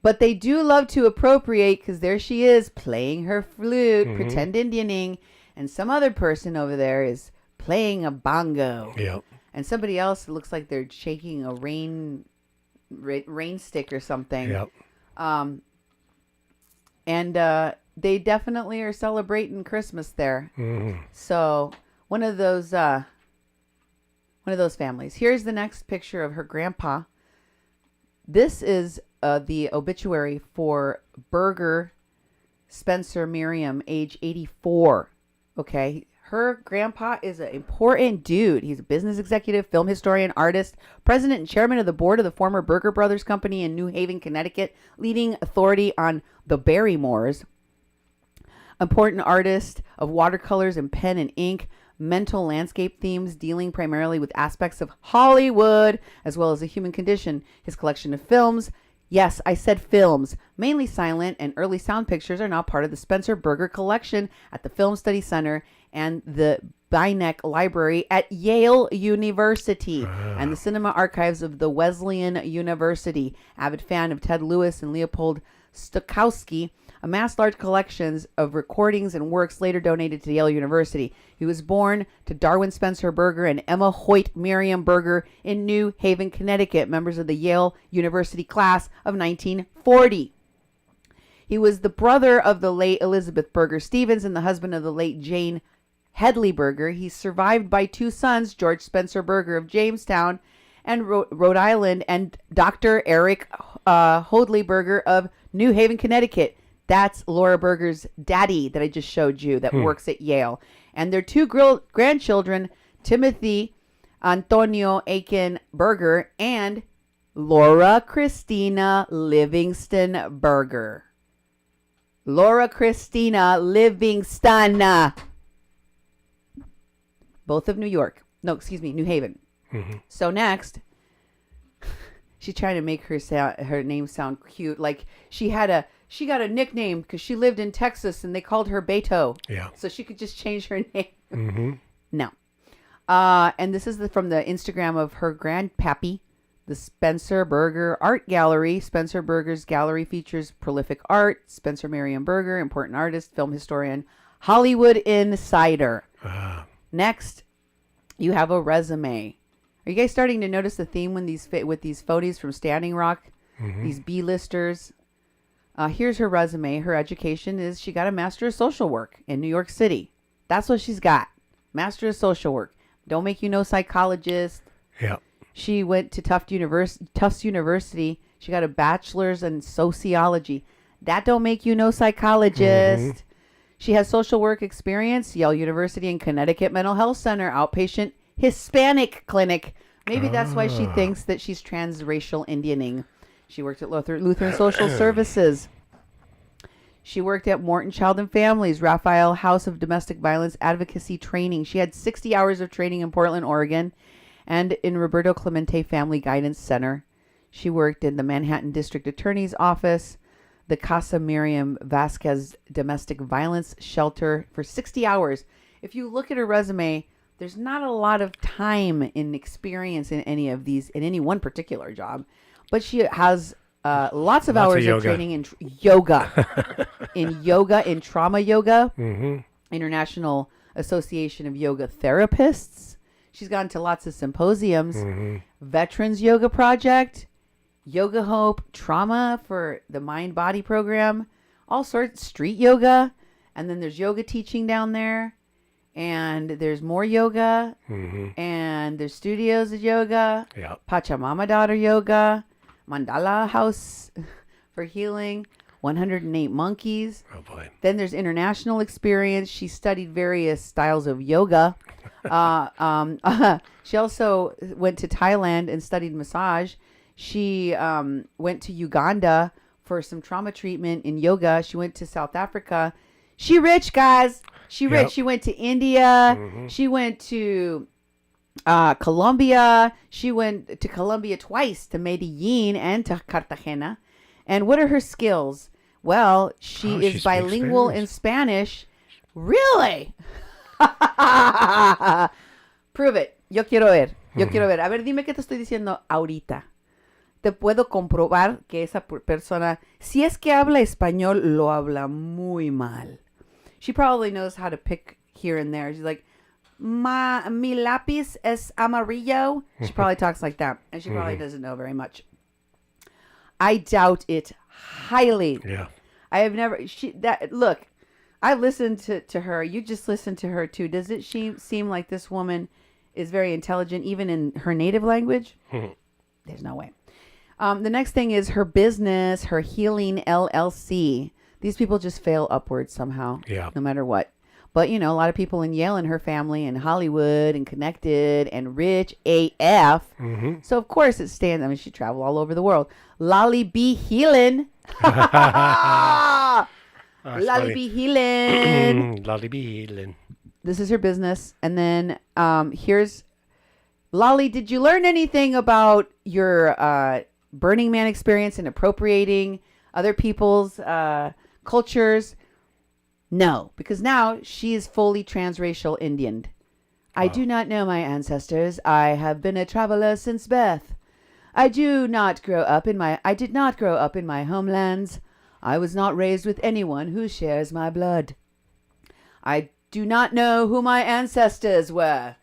But they do love to appropriate because there she is playing her flute, pretend Indianing, and some other person over there is playing a bongo. Yep. And somebody else looks like they're shaking a rain stick or something. Yep. And they definitely are celebrating Christmas there. So one of those families. Here's the next picture of her grandpa. This is the obituary for Berger Spencer Miriam, age 84. Okay. Her grandpa is an important dude. He's a business executive, film historian, artist, president and chairman of the board of the former Berger Brothers Company in New Haven, Connecticut, leading authority on the Barrymores. Important artist of watercolors and pen and ink, mental landscape themes, dealing primarily with aspects of Hollywood as well as the human condition. His collection of films, yes, I said films, mainly silent and early sound pictures, are now part of the Spencer Berger collection at the Film Study Center and the Beinecke Library at Yale University and the cinema archives of the Wesleyan University. Avid fan of Ted Lewis and Leopold Stokowski, amassed large collections of recordings and works later donated to Yale University. He was born to Darwin Spencer Berger and Emma Hoyt Miriam Berger in New Haven, Connecticut, members of the Yale University class of 1940. He was the brother of the late Elizabeth Berger Stevens and the husband of the late Jane Headley Berger. He's survived by two sons, George Spencer Berger of Jamestown and Rhode Island, and Dr. Eric Hoadley Berger of New Haven, Connecticut. That's Laura Berger's daddy that I just showed you that works at Yale. And their two grandchildren, Timothy Antonio Aiken Berger and Laura Christina Livingston Berger. Laura Christina Livingston. Both of New York. No, excuse me, New Haven. So next, she's trying to make her name sound cute. Like she got a nickname because she lived in Texas and they called her Beto. Yeah. So she could just change her name. No. And this is from the Instagram of her grandpappy, the Spencer Berger Art Gallery. Spencer Berger's gallery features prolific art. Spencer Miriam Berger, important artist, film historian, Hollywood insider. Next, you have a resume. Are you guys starting to notice the theme when these fit with these photos from Standing Rock? These B-listers. Here's her resume. Her education is she got a Master of Social Work in New York City. That's what she's got. Master of Social Work. Don't make you no psychologist. Yeah. She went to Tufts University. She got a bachelor's in sociology. That don't make you no psychologist. She has social work experience, Yale University and Connecticut Mental Health Center, outpatient Hispanic clinic. Maybe that's why she thinks that she's transracial Indianing. She worked at Lutheran Social Services. She worked at Morton Child and Families, Raphael House of Domestic Violence Advocacy Training. She had 60 hours of training in Portland, Oregon, and in Roberto Clemente Family Guidance Center. She worked in the Manhattan District Attorney's Office, the Casa Miriam Vasquez Domestic Violence Shelter for 60 hours. If you look at her resume, there's not a lot of time in experience in any of these, in any one particular job, but she has lots of hours of training in yoga, in trauma yoga, International Association of Yoga Therapists. She's gone to lots of symposiums, Veterans Yoga Project, Yoga Hope, Trauma for the Mind Body Program, all sorts, street yoga, and then there's yoga teaching down there, and there's more yoga, and there's studios of yoga, Pachamama Daughter Yoga, Mandala House for Healing, 108 Monkeys. Oh boy. Then there's international experience. She studied various styles of yoga. She also went to Thailand and studied massage. She went to Uganda for some trauma treatment in yoga. She went to South Africa. She rich, guys. She rich. She went to India. She went to Colombia. She went to Colombia twice, to Medellin and to Cartagena. And what are her skills? Well, she is bilingual in Spanish. Really? Prove it. Yo quiero ver. Yo quiero ver. A ver, dime qué te estoy diciendo ahorita. Te puedo comprobar que esa persona, si es que habla español, lo habla muy mal. She probably knows how to pick here and there. She's like, mi lápiz es amarillo. She probably talks like that. And she probably doesn't know very much. I doubt it highly. Yeah. I have never, look, I listened to her. You just listened to her too. Does it seem like this woman is very intelligent, even in her native language? There's no way. The next thing is her business, her healing LLC. These people just fail upwards somehow, no matter what. But, you know, a lot of people in Yale and her family and Hollywood and connected and rich AF. So, of course, it stands. I mean, she traveled all over the world. Lolly B. Healin. Lolly B. Healin. Lolly B. Healin. This is her business. And then here's Lolly. Did you learn anything about your Burning Man experience and appropriating other people's cultures? No, because now she is fully transracial Indian. I do not know my ancestors. I have been a traveler since birth. I did not grow up in my homelands. I was not raised with anyone who shares my blood. I do not know who my ancestors were.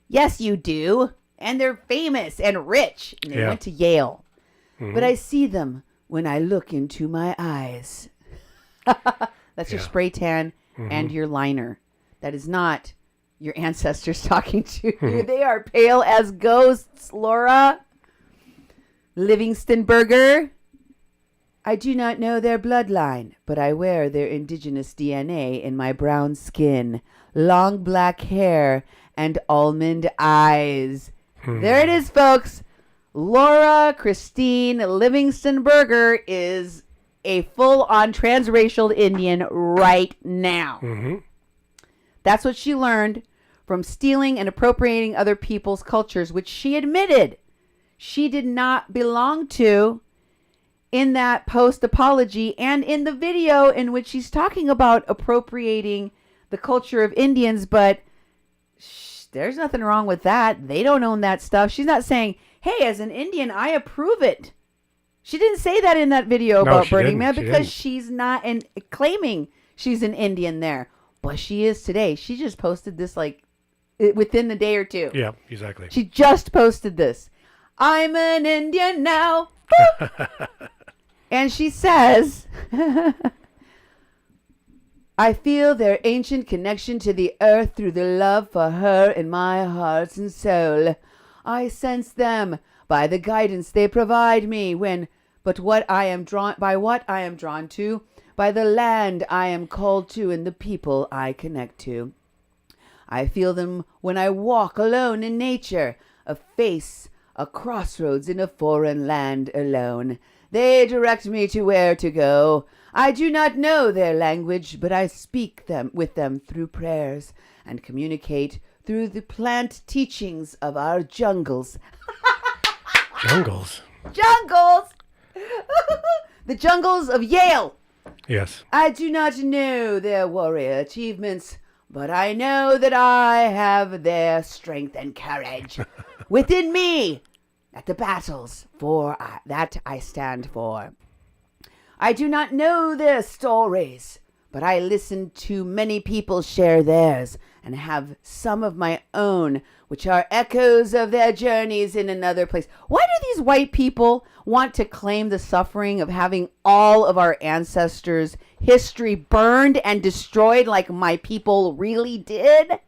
Yes, you do. And they're famous and rich. And they went to Yale. But I see them when I look into my eyes. That's your spray tan and your liner. That is not your ancestors talking to you. They are pale as ghosts, Laura. Livingston Berger. I do not know their bloodline, but I wear their indigenous DNA in my brown skin, long black hair, and almond eyes. There it is, folks. Laura Christine Livingston Berger is a full-on transracial Indian right now. That's what she learned from stealing and appropriating other people's cultures, which she admitted she did not belong to in that post-apology and in the video in which she's talking about appropriating the culture of Indians. But there's nothing wrong with that. They don't own that stuff. She's not saying, hey, as an Indian, I approve it. She didn't say that in that video about Burning Man because she's not claiming she's an Indian there. But she is today. She just posted this like within the day or two. Yeah, exactly. She just posted this. I'm an Indian now. And she says, I feel their ancient connection to the earth through the love for her in my heart and soul. I sense them by the guidance they provide me by what I am drawn to, by the land I am called to and the people I connect to. I feel them when I walk alone in nature, a crossroads in a foreign land alone. They direct me to where to go. I do not know their language, but I speak with them through prayers and communicate through the plant teachings of our jungles. Jungles? Jungles! The jungles of Yale. Yes. I do not know their warrior achievements, but I know that I have their strength and courage within me at the battles that I stand for. I do not know their stories, but I listen to many people share theirs and have some of my own, which are echoes of their journeys in another place. Why do these white people want to claim the suffering of having all of our ancestors' history burned and destroyed like my people really did?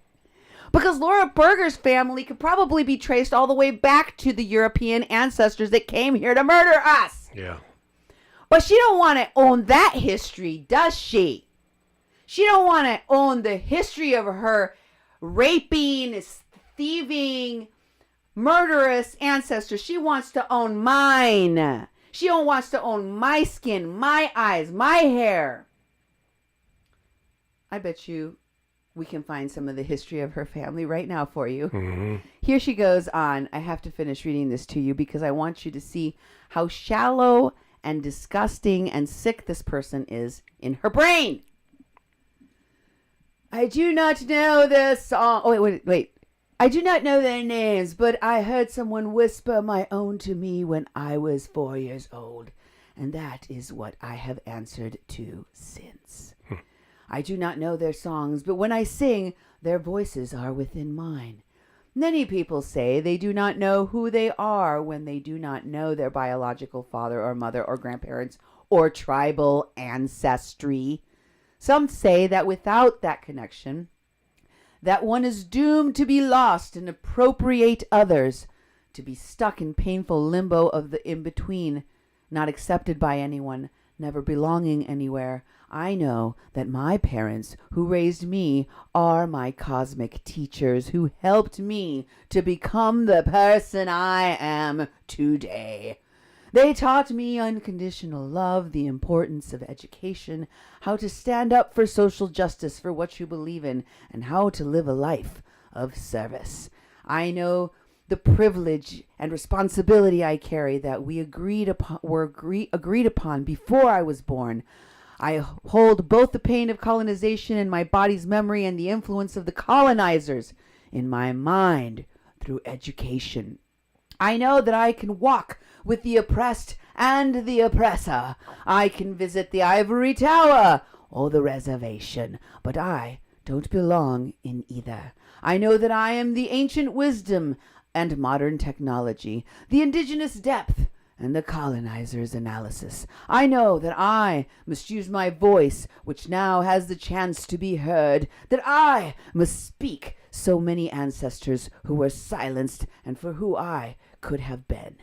Because Laura Berger's family could probably be traced all the way back to the European ancestors that came here to murder us. Yeah. But she don't want to own that history, does she? She don't want to own the history of her raping, thieving, murderous ancestors. She wants to own mine. She wants to own my skin, my eyes, my hair. I bet you we can find some of the history of her family right now for you. Here she goes on. I have to finish reading this to you because I want you to see how shallow and disgusting and sick this person is in her brain. I do not know the song. Oh, wait. I do not know their names, but I heard someone whisper my own to me when I was 4 years old, and that is what I have answered to since. I do not know their songs, but when I sing, their voices are within mine. Many people say they do not know who they are when they do not know their biological father or mother or grandparents or tribal ancestry. Some say that without that connection, that one is doomed to be lost and appropriate others, to be stuck in painful limbo of the in-between, not accepted by anyone, never belonging anywhere. I know that my parents who raised me are my cosmic teachers who helped me to become the person I am today. They taught me unconditional love, the importance of education, how to stand up for social justice for what you believe in, and how to live a life of service. I know the privilege and responsibility I carry that we agreed upon before I was born. I hold both the pain of colonization in my body's memory and the influence of the colonizers in my mind through education. I know that I can walk with the oppressed and the oppressor. I can visit the ivory tower or the reservation, but I don't belong in either. I know that I am the ancient wisdom and modern technology, the indigenous depth and the colonizer's analysis. I know that I must use my voice, which now has the chance to be heard, that I must speak so many ancestors who were silenced and for who I could have been.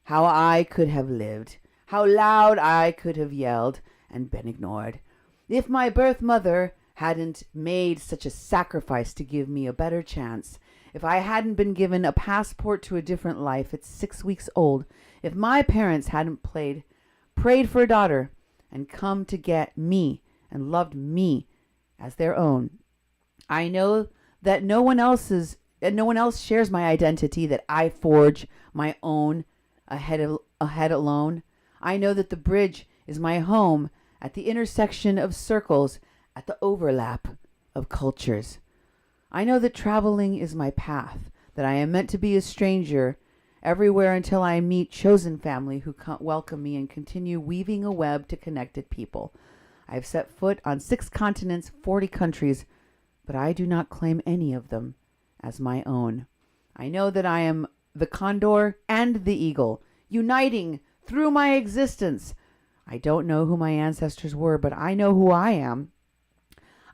How I could have lived, how loud I could have yelled and been ignored. If my birth mother hadn't made such a sacrifice to give me a better chance, if I hadn't been given a passport to a different life at 6 weeks old, if my parents hadn't prayed for a daughter and come to get me and loved me as their own, I know that no one else shares my identity, that I forge my own ahead alone. I know that the bridge is my home at the intersection of circles, at the overlap of cultures. I know that traveling is my path, that I am meant to be a stranger everywhere until I meet chosen family who welcome me and continue weaving a web to connected people. I have set foot on 6 continents, 40 countries, but I do not claim any of them as my own. I know that I am the condor and the eagle, uniting through my existence. I don't know who my ancestors were, but I know who I am.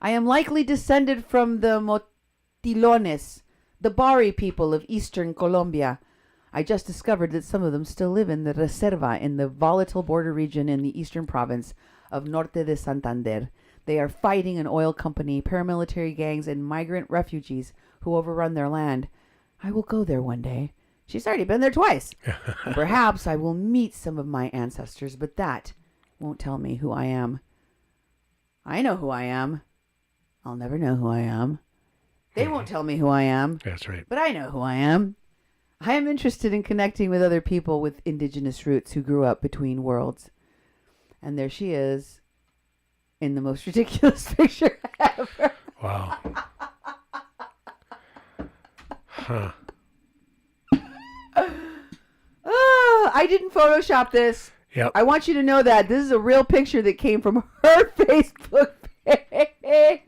I am likely descended from the Motilones, the Bari people of eastern Colombia. I just discovered that some of them still live in the Reserva, in the volatile border region in the eastern province of Norte de Santander. They are fighting an oil company, paramilitary gangs, and migrant refugees who overrun their land. I will go there one day. She's already been there twice. And perhaps I will meet some of my ancestors, but that won't tell me who I am. I know who I am. I'll never know who I am. They won't tell me who I am. That's right. But I know who I am. I am interested in connecting with other people with indigenous roots who grew up between worlds. And there she is in the most ridiculous picture ever. Wow. Huh. Oh, I didn't Photoshop this. Yep. I want you to know that this is a real picture that came from her Facebook page.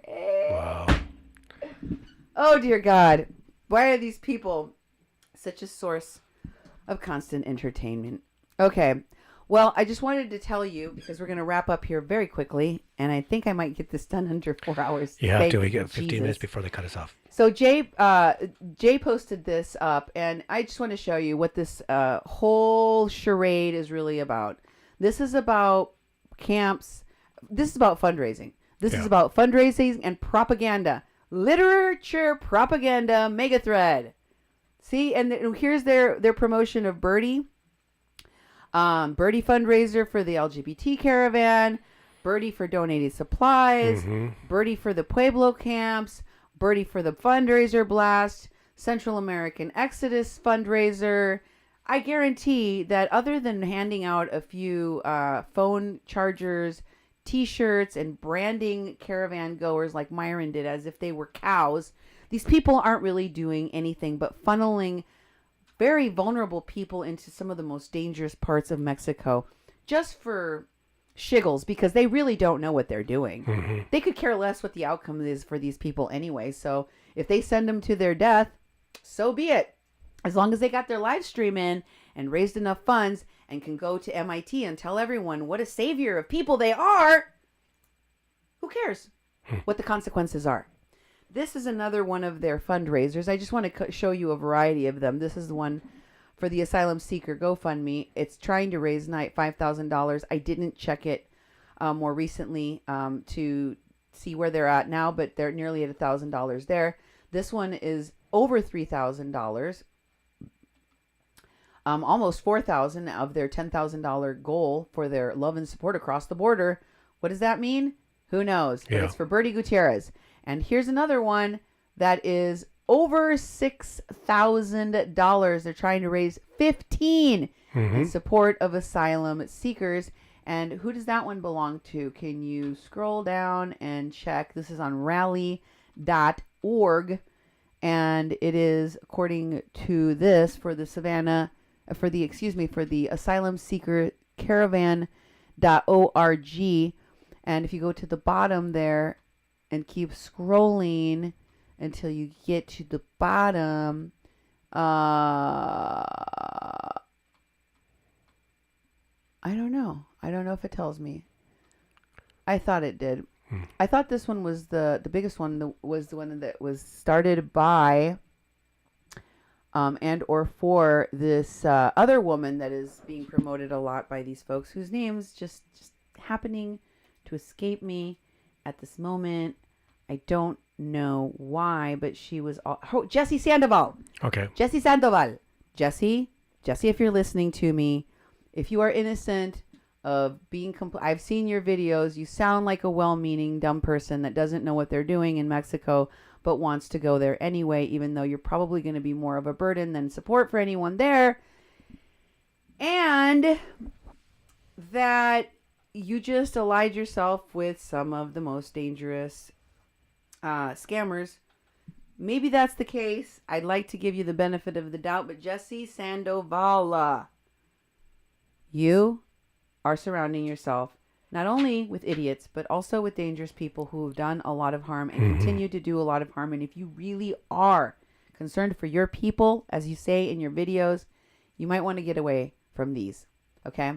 Wow. Oh, dear God. Why are these people such a source of constant entertainment? Okay. Well, I just wanted to tell you, because we're going to wrap up here very quickly, and I think I might get this done under 4 hours. Yeah, Thank till we get 15 Jesus. minutes before they cut us off. So Jay posted this up, and I just want to show you what this whole charade is really about. This is about camps. This is about fundraising. This is about fundraising and propaganda. Literature propaganda mega thread. See, and here's their promotion of Birdie. Birdie fundraiser for the LGBT caravan. Birdie for donated supplies. Birdie for the Pueblo camps. Birdie for the fundraiser blast. Central American Exodus fundraiser. I guarantee that other than handing out a few phone chargers, T-shirts, and branding caravan goers like Myron did as if they were cows, These people aren't really doing anything but funneling very vulnerable people into some of the most dangerous parts of Mexico just for shiggles, because they really don't know what they're doing. They could care less what the outcome is for these people anyway. So if they send them to their death, so be it. As long as they got their live stream in and raised enough funds and can go to MIT and tell everyone what a savior of people they are, who cares what the consequences are? This is another one of their fundraisers. I just want to show you a variety of them. This is the one for the Asylum Seeker GoFundMe. It's trying to raise $5,000. I didn't check it more recently to see where they're at now, but they're nearly at $1,000 there. This one is over $3,000. Almost $4,000 of their $10,000 goal for their love and support across the border. What does that mean? Who knows? But it's for Berger Gutierrez. And here's another one that is over $6,000. They're trying to raise $15,000 in support of asylum seekers. And who does that one belong to? Can you scroll down and check? This is on rally.org. And it is, according to this, for the Asylum Seeker Caravan.org. And if you go to the bottom there and keep scrolling until you get to the bottom, I don't know. I don't know if it tells me. I thought it did. I thought this one was the biggest one, was the one that was started by and or for this other woman that is being promoted a lot by these folks whose names just happening to escape me at this moment. I don't know why, but she was Jessie Sandoval. Okay. Jessie Sandoval. Jessie, if you're listening to me, if you are innocent of being I've seen your videos. You sound like a well-meaning dumb person that doesn't know what they're doing in Mexico, but wants to go there anyway, even though you're probably going to be more of a burden than support for anyone there. And that you just allied yourself with some of the most dangerous scammers. Maybe that's the case. I'd like to give you the benefit of the doubt, but Jessie Sandoval, you are surrounding yourself not only with idiots, but also with dangerous people who have done a lot of harm and continue to do a lot of harm. And if you really are concerned for your people, as you say in your videos, you might want to get away from these. Okay?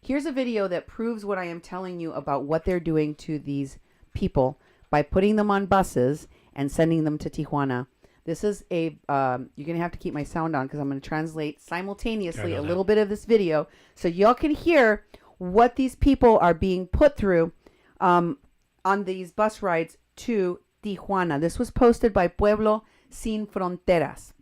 Here's a video that proves what I am telling you about what they're doing to these people by putting them on buses and sending them to Tijuana. This is a, you're going to have to keep my sound on because I'm going to translate simultaneously a little bit of this video so y'all can hear what these people are being put through on these bus rides to Tijuana. This was posted by Pueblo Sin Fronteras.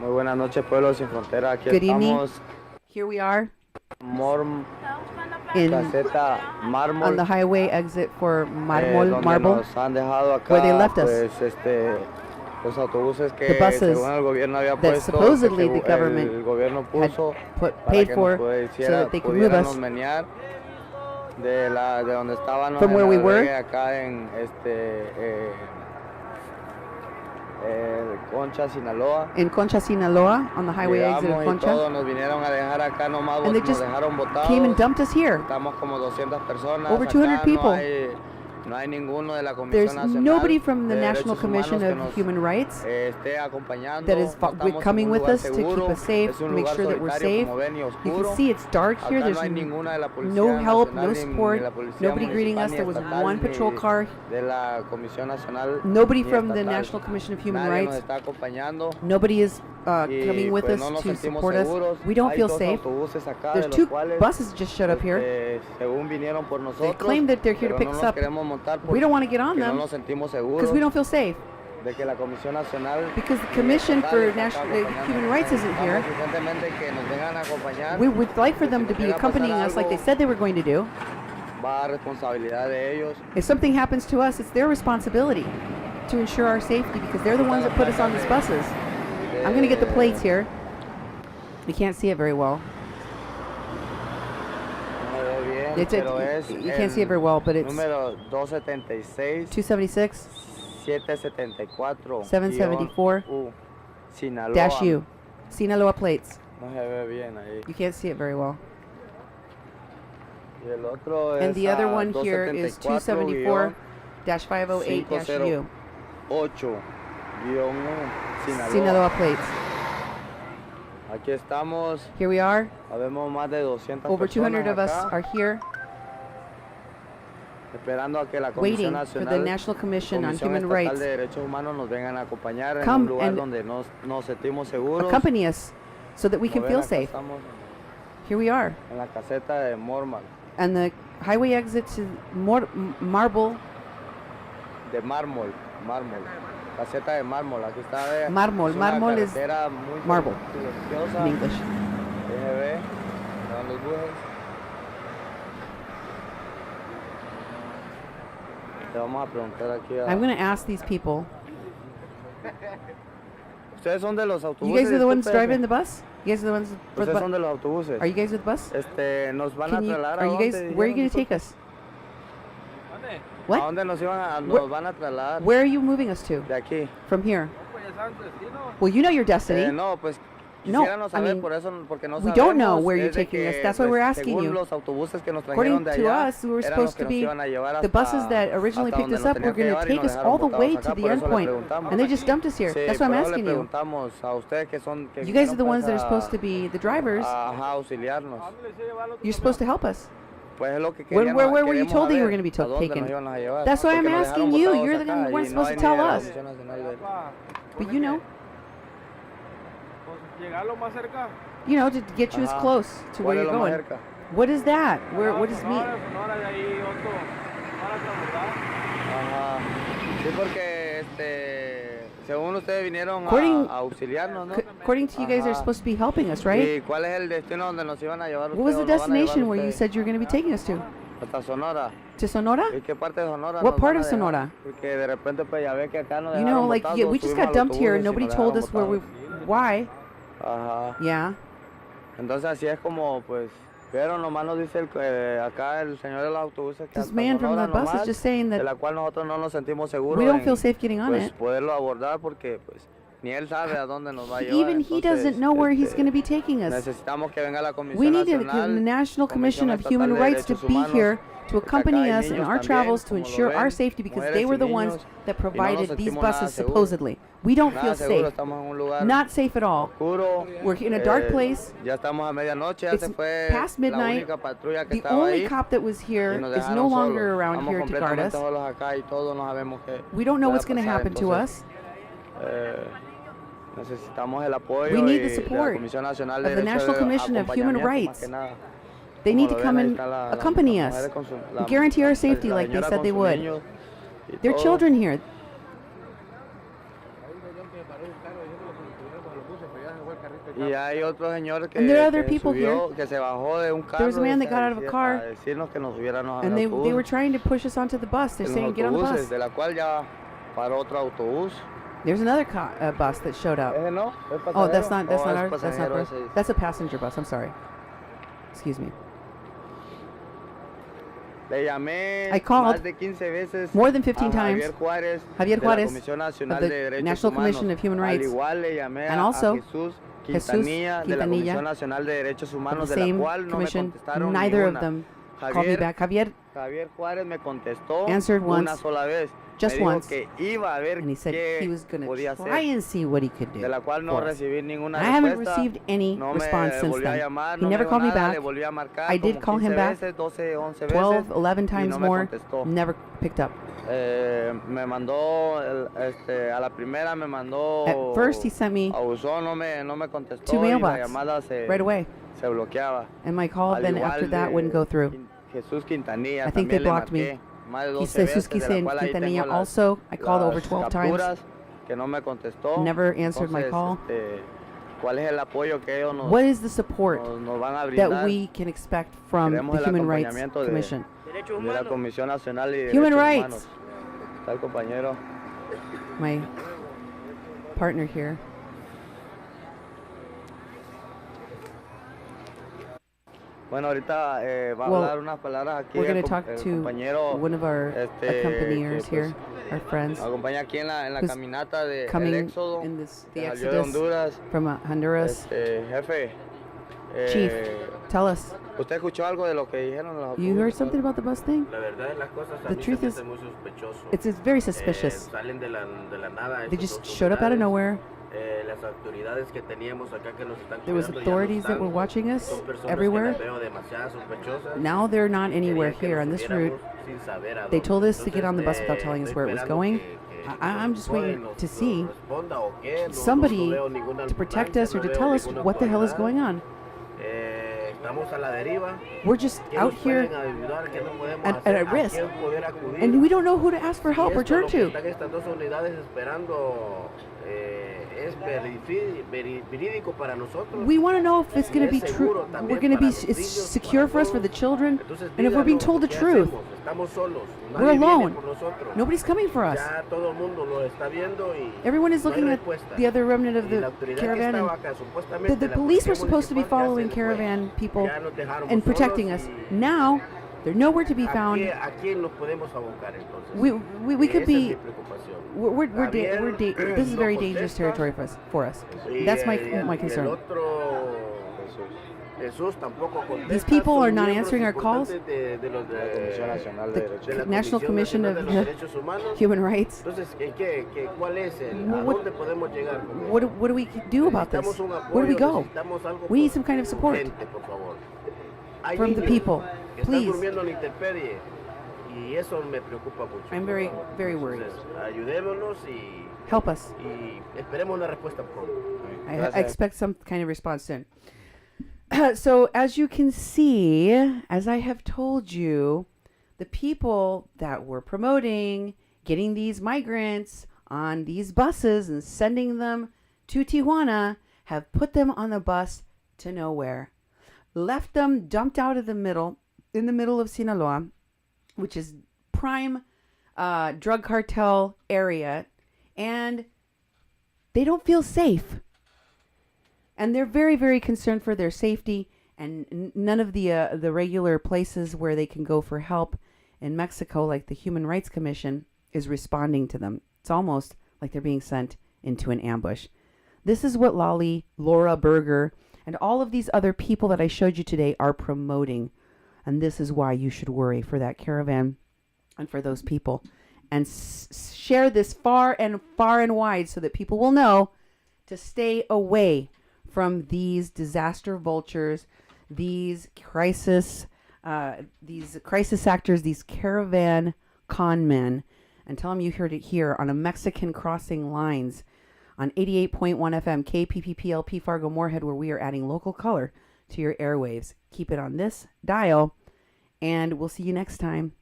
Muy buenas noches, Pueblo Sin Frontera. Aquí Good evening. estamos. Here we are Caseta Mármol, on the highway exit for Marble, donde nos han dejado acá, where they left us. Los autobuses que The buses según el gobierno había that puesto, supposedly the el government gobierno puso paid for so that they could move us menear de donde estábamos from where we were acá en Concha, Sinaloa. In Concha, Sinaloa, on the highway exit of Concha. Nos vinieron a dejar acá nomás, And they just came and dumped us here. Estamos como 200 personas. Over 200 people. No hay ninguno de la Comisión There's Nacional nobody from the de National Derechos Commission Humanos of que nos Human Rights esté acompañando. that is No estamos coming en un with lugar us to seguro. keep us safe, Es un to make lugar sure that we're solitario, safe. como ven, y You oscuro. can see it's dark here. Acá There's no hay ninguna de la Policía no help, Nacional, no ni support, la Policía nobody greeting Municipal, us. ni There was estatal, one ni patrol car. de la Comisión Nacional, Nobody ni from the estatal. National Commission of Human Nadie Rights. nos está acompañando. Nobody is Y, coming with pues, us no nos to sentimos support us. seguros. We don't Hay feel dos safe. autobuses acá, There's de los two cuales, buses just showed up here. según vinieron por They nosotros, claim that they're here to pero pick no us nos up. queremos montar We don't want to get on porque no them nos sentimos because seguros we don't feel safe. de que la Comisión Nacional Because the ni Commission estatal for nos está National acompañando. Human Rights isn't here. Necesitamos urgentemente que nos vengan a acompañar. We would like for them to be Si nos llega a accompanying pasar us like they algo, said they were going to do. va a responsabilidad de ellos. If something happens to us, it's their responsibility to ensure our safety because they're the ones that put us on these buses. I'm going to get the plates here. You can't see it very well. No me veo bien. It's pero es you can't see it very well, but it's número 276 276 774 774 U, Sinaloa. dash U. Sinaloa plates. No se ve bien ahí. You can't see it very well. Y el otro And es the other a one here is 274 508 dash U. 8 Sinaloa. Sinaloa plates. Aquí estamos. Here we are. Habemos más de 200 Over 200 of us acá, are here esperando a que la waiting Comisión for the Nacional National Commission on Comisión Human Estatal Rights de Derechos Humanos nos vengan a acompañar en come un lugar and donde nos sentimos seguros. accompany us so that we can Como feel ven, acá safe. estamos Here we are. en la caseta de Mormal, And the highway exit to Marble, mármol. Caseta de mármol, aquí está. Mármol. Es una Mármol is carretera muy marble silenciosa. in English. Deje ver, van los buses. Le vamos a preguntar aquí I'm going to ask these people. ¿Ustedes son de los You autobuses? guys are the ones Disculpe, driving the bus? You guys are the ones for the Ustedes son bus? de los autobuses. Are you guys with the bus? Nos van a Can you, trasladar are a you guys, dónde, where are you going dijeron, to take disculpe? us? ¿A What? dónde nos van a trasladar? Where are you moving us to? De aquí. From here? Well, you know your destiny. No, pues No, quisiéramos I saber mean, por eso, porque no we don't know sabemos, where you're es de taking us. que, That's why pues, we're asking según you. los autobuses que nos According trajeron de to allá, us, we were eran supposed los que to nos be, iban a llevar the buses hasta- that originally hasta picked donde us nos up were tenían que going to llevar y take nos us dejaron all the botados way acá, to the por end eso le point. preguntamos. And they just dumped us here. Sí, That's why I'm por eso asking le you. preguntamos a ustedes que son que You guys are the vinieron, ones that are pues, supposed to be the drivers. ajá, auxiliarnos. You're supposed to help us. Pues es lo que Where queríamos- were you queremos told that you were saber, going to be ¿a dónde taken? nos iban a llevar? That's why I'm Porque nos asking dejaron you. botados You're the acá one y supposed hay to ni tell de la us. Comisión Nacional de- But you know, Llegar lo más cerca. to get you as Ajá. close to where ¿Cuál es you're lo más going. cerca? What is that? What does it mean? Sonora, de ahí otro. Para transportar. Ajá. Sí, porque según ustedes vinieron According- a auxiliarnos, ¿no? According to you guys are Ajá. supposed to be helping us, right? ¿Y cuál es el destino donde nos iban a llevar What was the ustedes? ¿O nos van a llevar destination where you ustedes? said you were going to be taking us to? Hasta Sonora. To Sonora? ¿Y qué parte de Sonora? What nos part van of a dejar? Sonora? Porque de repente pues ya ve que acá nos You dejaron know, like botados, yeah, we just subimos got al dumped here and autobús y nobody nos told dejaron us where we, botados. why. Ajá. Yeah. Entonces así es como pues, pero nomás nos dice acá el señor de los autobuses que This hasta man from Sonora the bus is nomás, just saying de that la cual nosotros no nos sentimos seguros we don't en, feel safe getting on pues, it. poderlo abordar porque pues ni él sabe a dónde nos va a llevar. Even he Entonces, doesn't know where he's going to be taking us. necesitamos que venga la Comisión We need the Nacional, National Commission of Comisión Human Estatal de Rights to Derechos be Humanos, here to porque accompany acá hay us in niños our también, travels to como lo ensure our ven, safety because mujeres they were y the ones niños, that y no nos provided these sentimos nada buses seguros. supposedly. We don't Nada feel seguro, safe. estamos en un lugar Not safe at all. oscuro. We're in a dark place. Ya estamos a medianoche, ya It's se fue past la midnight. única patrulla que The estaba only ahí. cop that was here Y nos is no dejaron longer solos. around Estamos here to guard completamente us. solos acá y todos no sabemos qué We don't know pueda what's going to pasar. happen to Entonces, us. necesitamos el apoyo We need the y support la Comisión Nacional of de the Derechos National de Commission of Human Acompañamiento, más Rights. que nada. They Como need to lo ven, come ahí and está la accompany mujer us, con su- guarantee our la safety like they señora said con they sus would. niños y There are todo. children here. Y hay otro señor que, And there are other que people subió, que se bajó de un carro was a man that got out of a car, a decirnos que nos subiéramos And al they autobús, were trying to push us onto the bus. They're en saying, los get on the autobuses, bus. de la cual ya paró otro autobús. There's another bus that showed up. ¿Ese no? ¿Es Oh, that's pasajero? not that's Oh, not es our that's not pasajero ours. ese. That's a passenger bus. I'm sorry. Excuse me. Le llamé I called más de 15 veces more than 15 a times Javier Juárez, Javier de la Juárez Comisión Nacional of the de Derechos National Humanos. Commission of Human Rights. Al igual le llamé And a also, Jesús Jesus Quintanilla de la Quintanilla Comisión Nacional de Derechos of Humanos, the de la same cual no me commission. contestaron Neither of ninguna. them called me back. Javier Javier Juárez me contestó answered una once, sola vez. just me dijo once, que iba a ver and he said qué he was going podía to hacer, try and see what he could do. de la cual no for us. recibí ninguna I haven't respuesta. received any No response me since volvió a then. llamar, He no never me called me dijo nada, back. le volví a marcar I did como call him 15 back veces, 12, 11 12, veces, 11 y times no me more. contestó. Never picked up. Me mandó, a la primera me mandó At first, he sent me a buzón, no me contestó to y la mailbox llamada se right away. se bloqueaba. And my call Al then igual after that de wouldn't go through. Jesús Quintanilla I think they también le blocked me. marqué más de He 12 says veces, de la cual ahí Quintanilla tengo las, also. I called over las 12 times. capturas que no me contestó. Never answered my Entonces, call. ¿cuál es el apoyo que ellos What is the support nos van a brindar? that we can expect from Queremos the el Human Rights acompañamiento Commission? de la Comisión Nacional de Human Derechos Rights. Humanos. Está el compañero. My partner here. Bueno, ahorita va a Well, hablar unas palabras aquí we're going el, to talk el to compañero one of our accompaniers que, here, our friends, nos acompaña aquí en la who's caminata de el coming Éxodo, in this, the que salió de Exodus Honduras. from Honduras. Jefe, Chief, tell us. ¿usted escuchó algo de lo que dijeron los You heard something about the bus thing? La verdad de las cosas a The mí truth se me is, hace muy sospechoso. it's very suspicious. Salen de la nada. They esas just showed up out of autoridades. nowhere. Las autoridades que teníamos acá que nos están There was cuidando ya no authorities that están. were watching us Son personas everywhere. que las veo demasiado sospechosas. Now they're not anywhere Querían que here nos on this route. subiéramos sin saber a They dónde. told us to get on the bus Entonces, without telling us estoy where it was esperando going. que I'm just waiting nos to see responda o qué. No somebody veo ninguna to protect ambulancia, us or no to veo tell us ninguna what the hell is autoridad. going on. Estamos a la deriva. We're just ¿Qué out nos here pueden ayudar? ¿Qué no podemos at hacer? a ¿A risk. quién poder acudir? And we don't know who to ask for help Y or esto, turn lo que to. están estas dos unidades esperando es verídico para nosotros. We want to know if it's Y going to be es true. seguro también We're going to para be los it's niños, secure para for us, for the todos. children, Entonces, and if we're being díganos, told the ¿qué truth. hacemos? Estamos solos. We're Nadie viene alone. por nosotros. Nobody's coming for us. Ya todo el mundo lo está viendo y Everyone is no hay looking at respuesta. the other remnant of Y the la autoridad que caravan, estaba and acá, supuestamente the la police policía were supposed to be municipal ya se following fue. caravan people Ya nos dejaron and protecting solos us. y Now they're nowhere to be found. ¿A quién nos podemos abocar entonces? We could Esa es mi be. preocupación. This is very no dangerous contesta. territory for us. Y That's my el concern. otro, Jesús tampoco contesta. These people Son are not miembros answering our calls. importantes de los de- Comisión Nacional de Derechos de la National Comisión Commission Nacional of de los Derechos Humanos. Human Rights. Entonces, ¿cuál es el? ¿A What- dónde podemos llegar? What do we do about this? Necesitamos un Where do we apoyo, go? necesitamos algo We need some kind of support urgente, por favor. Hay from the niños people. que están Please. durmiendo en la intemperie y eso me preocupa mucho. I'm por very, favor. very worried. Entonces, ayudémonos y Help us. esperemos una respuesta pronto. I expect some kind of response soon. So, as you can see, as I have told you, the people that were promoting getting these migrants on these buses and sending them to Tijuana have put them on the bus to nowhere, left them dumped out of the middle, in the middle of Sinaloa, which is prime drug cartel area, and they don't feel safe. And they're very, very concerned for their safety, and none of the regular places where they can go for help in Mexico, like the Human Rights Commission, is responding to them. It's almost like they're being sent into an ambush. This is what Laura Berger, and all of these other people that I showed you today are promoting. And this is why you should worry for that caravan and for those people. And share this far and wide so that people will know to stay away from these disaster vultures, these crisis actors, these caravan con men, and tell them you heard it here on a Mexican Crossing Lines on 88.1 FM KPPPLP Fargo Moorhead, where we are adding local color to your airwaves. Keep it on this dial, and we'll see you next time.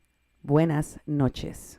Buenas noches.